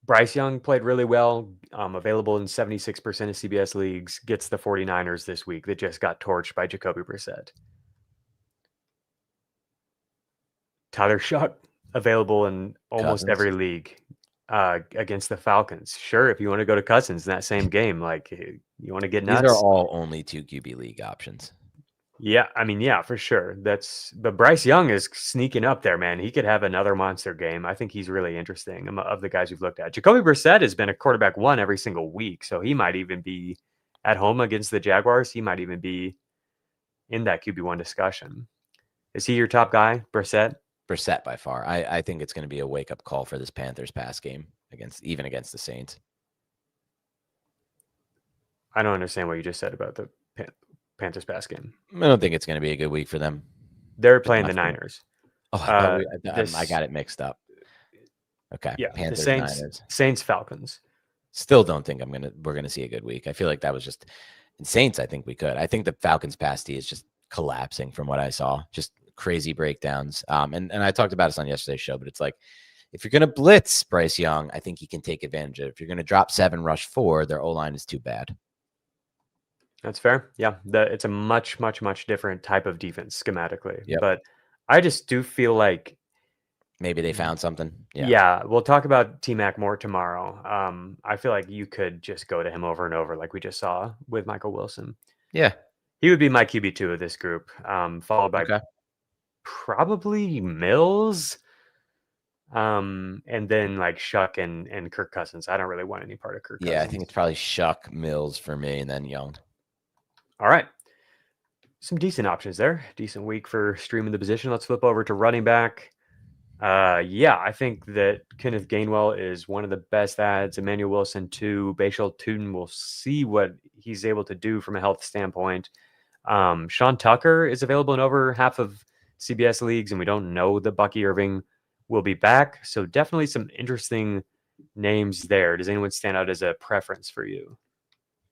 B: Bryce Young played really well. Available in 76% of CBS leagues. Gets the 49ers this week that just got torched by Jacoby Brissett. Tyler Shuck, available in almost every league against the Falcons. Sure, if you want to go to Cousins in that same game, like you want to get nuts.
A: These are all only 2 QB league options.
B: Yeah, I mean, yeah, for sure. But Bryce Young is sneaking up there, man. He could have another monster game. I think he's really interesting of the guys we've looked at. Jacoby Brissett has been a quarterback 1 every single week, so he might even be at home against the Jaguars. He might even be in that QB1 discussion. Is he your top guy, Brissett?
A: Brissett by far. I think it's going to be a wake-up call for this Panthers pass game against the Saints.
B: I don't understand what you just said about the Panthers pass game.
A: I don't think it's going to be a good week for them.
B: They're playing the Niners.
A: Oh, I got it mixed up. Okay.
B: Yeah,
A: Panthers,
B: the
A: Niners.
B: Saints, Falcons.
A: Still don't think we're gonna see a good week. I feel like that was just in Saints. I think we could. I think the Falcons pass D is just collapsing from what I saw. Just crazy breakdowns. And I talked about this on yesterday's show, but it's like, if you're going to blitz Bryce Young, I think he can take advantage of it. If you're going to drop 7, rush 4, their O-line is too bad.
B: That's fair. Yeah. It's a much, much, much different type of defense schematically.
A: Yep.
B: But I just do feel like
A: maybe they found something.
B: Yeah. We'll talk about T-Mac more tomorrow. I feel like you could just go to him over and over like we just saw with Michael Wilson.
A: Yeah.
B: He would be my QB2 of this group, followed by probably Mills, and then like Shuck and Kirk Cousins. I don't really want any part of Kirk Cousins.
A: Yeah, I think it's probably Shuck, Mills for me, and then Young.
B: All right. Some decent options there. Decent week for streaming the position. Let's flip over to running back. I think that Kenneth Gainwell is one of the best ads. Emmanuel Wilson too. Bashal Tootin, we'll see what he's able to do from a health standpoint. Sean Tucker is available in over half of CBS leagues, and we don't know that Bucky Irving will be back. So definitely some interesting names there. Does anyone stand out as a preference for you?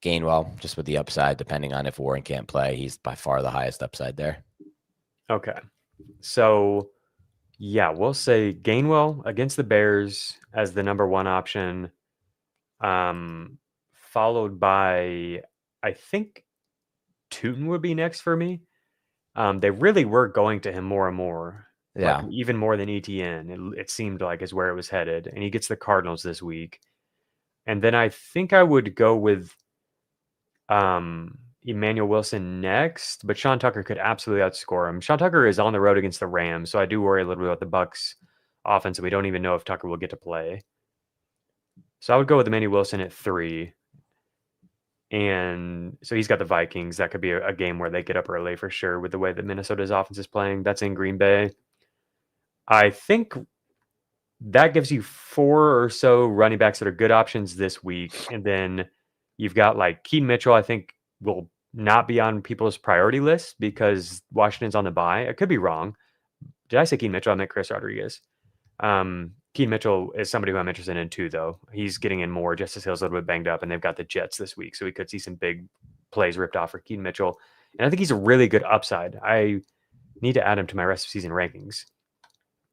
A: Gainwell, just with the upside, depending on if Warren can't play. He's by far the highest upside there. Okay.
B: So, yeah, we'll say Gainwell against the Bears as the number 1 option, followed by, I think, Tootin would be next for me. They really were going to him more and more.
A: Yeah.
B: Like even more than ETN, it seemed like is where it was headed. And he gets the Cardinals this week. And then I think I would go with Emmanuel Wilson next, but Sean Tucker could absolutely outscore him. Sean Tucker is on the road against the Rams, so I do worry a little bit about the Bucs offense, and we don't even know if Tucker will get to play. So I would go with Emmanuel Wilson at 3. And so he's got the Vikings. That could be a game where they get up early for sure with the way that Minnesota's offense is playing. That's in Green Bay. I think that gives you 4 or so running backs that are good options this week. And then you've got like Keaton Mitchell, I think will not be on people's priority list because Washington's on the bye. I could be wrong. Did I say Keaton Mitchell? I meant Chris Rodriguez. Keaton Mitchell is somebody who I'm interested in too, though. He's getting in more. Justice Hill's a little bit banged up, and they've got the Jets this week, so we could see some big plays ripped off for Keaton Mitchell. And I think he's a really good upside. I need to add him to my rest of season rankings.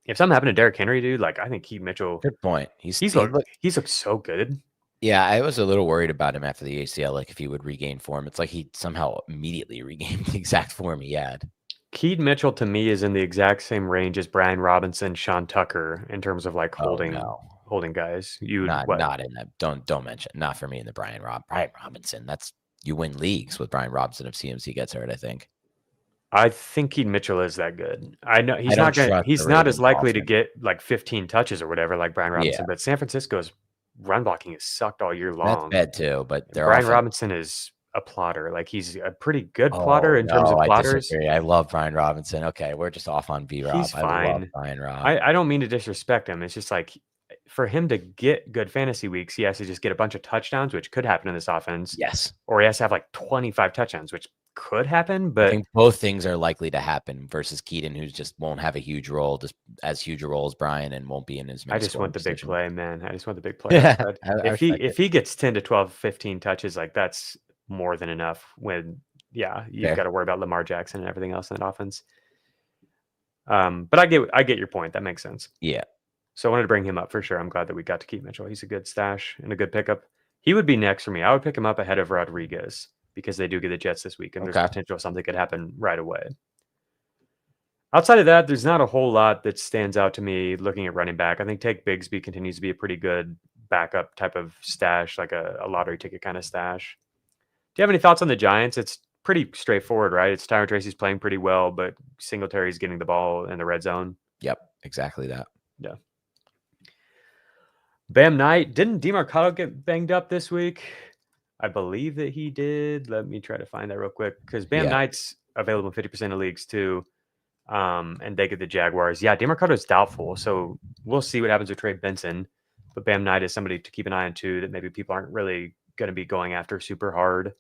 B: If something happened to Derrick Henry, dude, like I think Keaton Mitchell.
A: Good point. He's
B: looked so good.
A: Yeah, I was a little worried about him after the ACL, like if he would regain form. It's like he somehow immediately regained the exact form he had. Keaton
B: Mitchell to me is in the exact same range as Brian Robinson, Sean Tucker in terms of like holding guys.
A: Not in that. Don't mention. Not for me in the Brian Robinson. That's you win leagues with Brian Robinson if CMC gets hurt. I think.
B: I think Keaton Mitchell is that good. I know he's not as likely to get like 15 touches or whatever like Brian Robinson, but San Francisco's run blocking has sucked all year long.
A: That's bad too, but
B: Brian Robinson is a plotter. Like he's a pretty good plotter in terms of plotters.
A: I love Brian Robinson. Okay, we're just off on B-Rob.
B: He's fine.
A: I love Brian Rob.
B: I don't mean to disrespect him. It's just like for him to get good fantasy weeks, he has to just get a bunch of touchdowns, which could happen in this offense.
A: Yes.
B: Or he has to have like 25 touchdowns, which could happen. But
A: I think both things are likely to happen versus Keaton, who just won't have a huge role, just as huge a role as Brian, and won't be in his.
B: I just want the big play, man. I just want the big play. If he gets 10 to 12, 15 touches, like that's more than enough. When you've got to worry about Lamar Jackson and everything else in that offense. But I get your point. That makes sense.
A: Yeah.
B: So I wanted to bring him up for sure. I'm glad that we got to keep Mitchell. He's a good stash and a good pickup. He would be next for me. I would pick him up ahead of Rodriguez because they do get the Jets this week, and there's potential something could happen right away. Outside of that, there's not a whole lot that stands out to me looking at running back. I think Take Bigsby continues to be a pretty good backup type of stash, like a lottery ticket kind of stash. Do you have any thoughts on the Giants? It's pretty straightforward, right? It's Tyron Tracy's playing pretty well, but Singletary's getting the ball in the red zone.
A: Yep, exactly that.
B: Yeah. Bam Knight, didn't DeMarcado get banged up this week? I believe that he did. Let me try to find that real quick because Bam Knight's available in 50% of leagues too. And they get the Jaguars. Yeah, DeMarcado is doubtful, so we'll see what happens with Trey Benson. But Bam Knight is somebody to keep an eye on too that maybe people aren't really going to be going after super hard.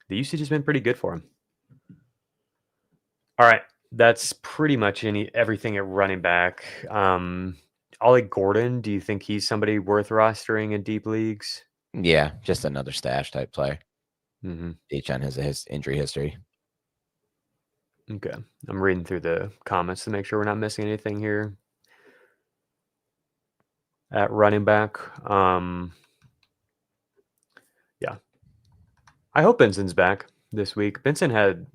B: The usage has been pretty good for him. All right, that's pretty much everything at running back. Ollie Gordon, do you think he's somebody worth rostering in deep leagues?
A: Yeah, just another stash type player.
B: Mm-hmm.
A: H.N. has his injury history.
B: Okay, I'm reading through the comments to make sure we're not missing anything here. At running back, yeah. I hope Benson's back this week. Benson had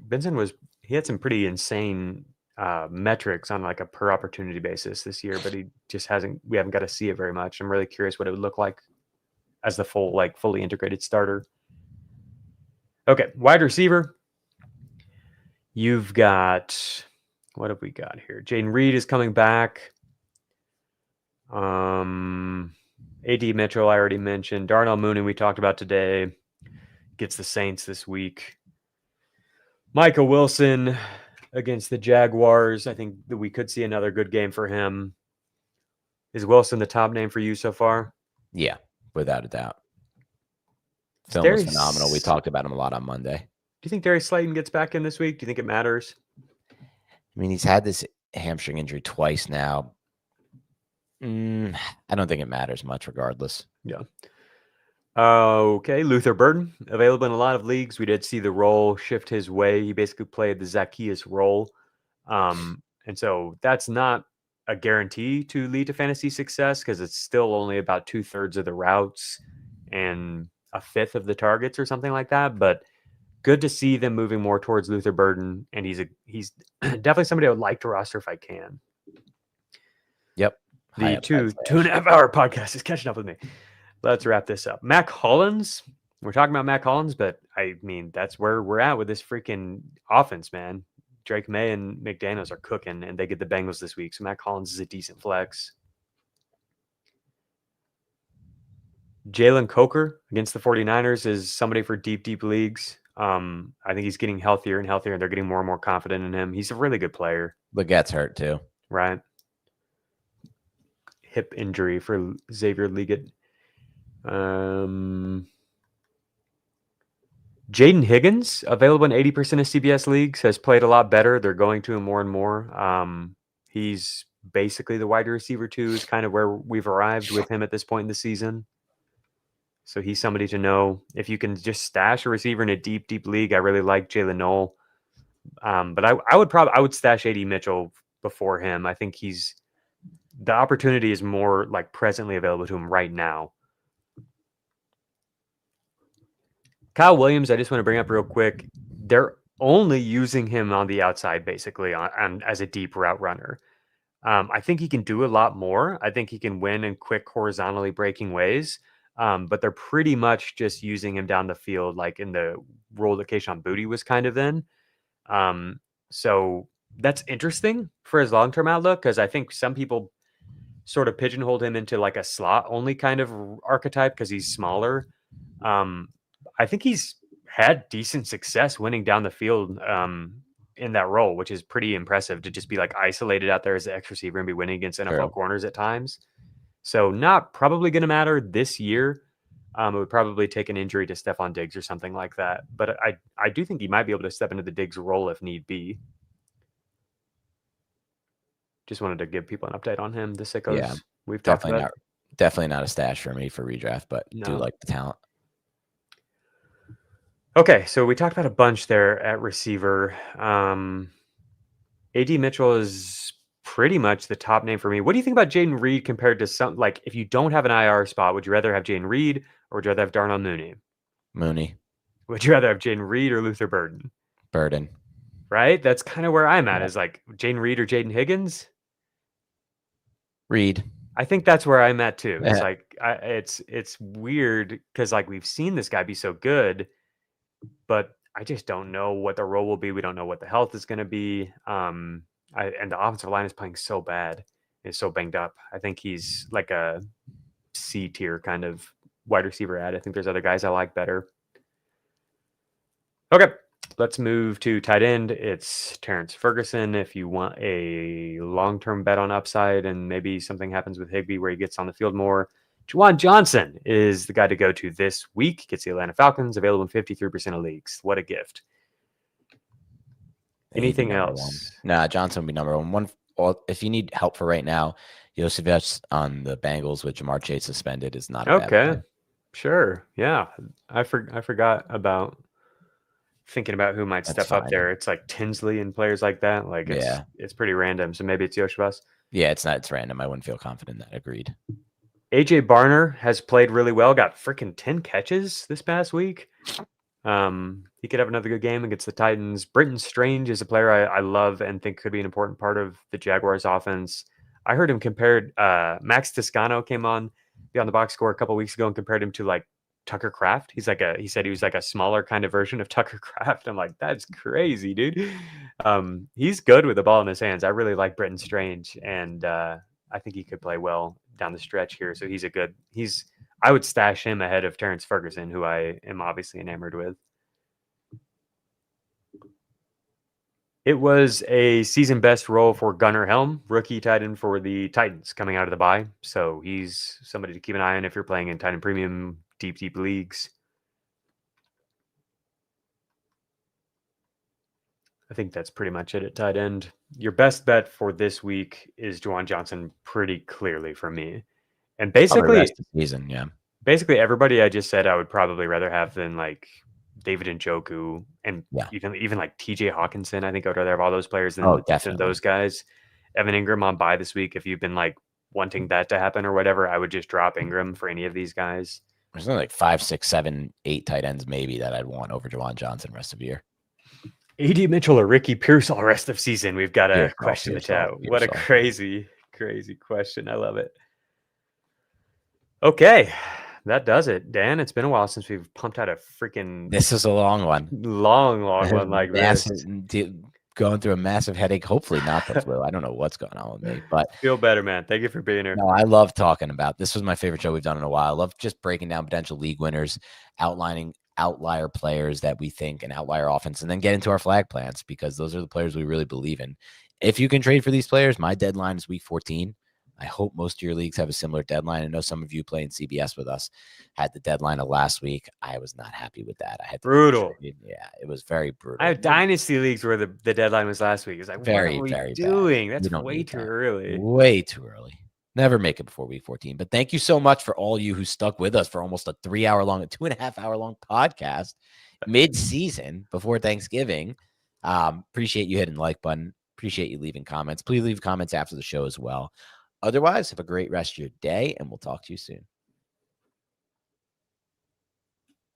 B: some pretty insane metrics on like a per opportunity basis this year, but we haven't got to see it very much. I'm really curious what it would look like as the fully integrated starter. Okay, wide receiver. You've got, what have we got here? Jaden Reed is coming back. AD Mitchell, I already mentioned. Darnell Mooney, we talked about today. Gets the Saints this week. Michael Wilson against the Jaguars. I think that we could see another good game for him. Is Wilson the top name for you so far?
A: Yeah, without a doubt. Film was phenomenal. We talked about him a lot on Monday.
B: Do you think Darius Slayton gets back in this week? Do you think it matters?
A: I mean, he's had this hamstring injury twice now. I don't think it matters much regardless.
B: Yeah. Okay, Luther Burden, available in a lot of leagues. We did see the role shift his way. He basically played the Zacchaeus role. And so that's not a guarantee to lead to fantasy success because it's still only about 2/3 of the routes and a fifth of the targets or something like that. But good to see them moving more towards Luther Burden. And he's definitely somebody I would like to roster if I can.
A: Yep.
B: The 2.5 hour podcast is catching up with me. Let's wrap this up. Mac Hollins, We're talking about Matt Collins, but I mean, that's where we're at with this freaking offense, man. Drake May and McDaniels are cooking, and they get the Bengals this week. So Matt Collins is a decent flex. Jalen Coker against the 49ers is somebody for deep leagues. I think he's getting healthier and healthier, and they're getting more and more confident in him. He's a really good player.
A: Legette's hurt too.
B: Right. Hip injury for Xavier Leggett. Jaden Higgins, available in 80% of CBS leagues, has played a lot better. They're going to him more and more. He's basically the wide receiver 2 is kind of where we've arrived with him at this point in the season. So he's somebody to know. If you can just stash a receiver in a deep league, I really like Jalen Noel. But I would stash AD Mitchell before him. I think the opportunity is more like presently available to him right now. Kyle Williams, I just want to bring up real quick. They're only using him on the outside, basically, on as a deep route runner. I think he can do a lot more. I think he can win in quick, horizontally breaking ways. But they're pretty much just using him down the field, like in the role that Kayshon Boutte was kind of in. So that's interesting for his long-term outlook, because I think some people sort of pigeonholed him into like a slot-only kind of archetype because he's smaller. I think he's had decent success winning down the field in that role, which is pretty impressive to just be like isolated out there as the X receiver and be winning against NFL corners at times. So not probably going to matter this year. It would probably take an injury to Stefon Diggs or something like that. But I do think he might be able to step into the Diggs role if need be. Just wanted to give people an update on him. The sickos.
A: Yeah,
B: we've talked about.
A: Definitely not a stash for me for redraft, but do like the talent.
B: Okay, so we talked about a bunch there at receiver. AD Mitchell is pretty much the top name for me. What do you think about Jaden Reed compared to some, like, if you don't have an IR spot, would you rather have Jaden Reed or would you rather have Darnell Mooney?
A: Mooney.
B: Would you rather have Jaden Reed or Luther Burden?
A: Burden.
B: Right? That's kind of where I'm at, is like Jaden Reed or Jaden Higgins?
A: Reed.
B: I think that's where I'm at too. It's like, it's weird because like we've seen this guy be so good, but I just don't know what the role will be. We don't know what the health is going to be. And the offensive line is playing so bad. It's so banged up. I think he's like a C tier kind of wide receiver ad. I think there's other guys I like better. Okay, let's move to tight end. It's Terrence Ferguson. If you want a long-term bet on upside and maybe something happens with Higbee where he gets on the field more, Juwan Johnson is the guy to go to this week. Gets the Atlanta Falcons, available in 53% of leagues. What a gift. Anything else?
A: Nah, Johnson would be number one. If you need help for right now, Josevich on the Bengals with Jamar Chase suspended is not a bad play.
B: Sure. Yeah. I forgot about thinking about who might step up there. It's like Tinsley and players like that. Like it's pretty random. So maybe it's Yoshibas.
A: Yeah, it's random. I wouldn't feel confident in that. Agreed.
B: AJ Barner has played really well. Got freaking 10 catches this past week. He could have another good game against the Titans. Britton Strange is a player I love and think could be an important part of the Jaguars offense. I heard him compared, Max Toscano came on the box score a couple weeks ago and compared him to like Tucker Kraft. He said he was like a smaller kind of version of Tucker Kraft. I'm like, that's crazy, dude. He's good with the ball in his hands. I really like Britton Strange, and I think he could play well down the stretch here. So I would stash him ahead of Terrence Ferguson, who I am obviously enamored with. It was a season best role for Gunnar Helm, rookie tight end for the Titans coming out of the bye. So he's somebody to keep an eye on if you're playing in tight end premium, deep leagues. I think that's pretty much it at tight end. Your best bet for this week is Juwan Johnson, pretty clearly for me. And basically,
A: rest of the season, yeah.
B: Basically, everybody I just said I would probably rather have than like David Njoku and even like TJ Hawkinson. I think I would rather have all those players than those guys. Evan Ingram on bye this week. If you've been like wanting that to happen or whatever, I would just drop Ingram for any of these guys.
A: There's only like 5, 6, 7, 8 tight ends maybe that I'd want over Juwan Johnson rest of the year.
B: AD Mitchell or Ricky Pearsall rest of season. We've got a question in the chat. What a crazy question. I love it. Okay, that does it. Dan, it's been a while since we've pumped out a freaking
A: This is a long one.
B: long one like this.
A: Going through a massive headache. Hopefully not the flu. I don't know what's going on with me, but
B: Feel better, man. Thank you for being here.
A: no, I love talking about this. Was my favorite show we've done in a while. I love just breaking down potential league winners, outlining outlier players that we think an outlier offense, and then get into our flag plans because those are the players we really believe in. If you can trade for these players, my deadline is week 14. I hope most of your leagues have a similar deadline. I know some of you playing CBS with us had the deadline of last week. I was not happy with that. I had to
B: brutal.
A: Yeah, it was very brutal.
B: I have dynasty leagues where the deadline was last week. It's like,
A: very,
B: what are we
A: very
B: doing?
A: bad.
B: That's way too early.
A: Way too early. Never make it before week 14. But thank you so much for all you who stuck with us for almost a 2.5 hour long podcast mid-season before Thanksgiving. Appreciate you hitting the like button. Appreciate you leaving comments. Please leave comments after the show as well. Otherwise, have a great rest of your day, and we'll talk to you soon.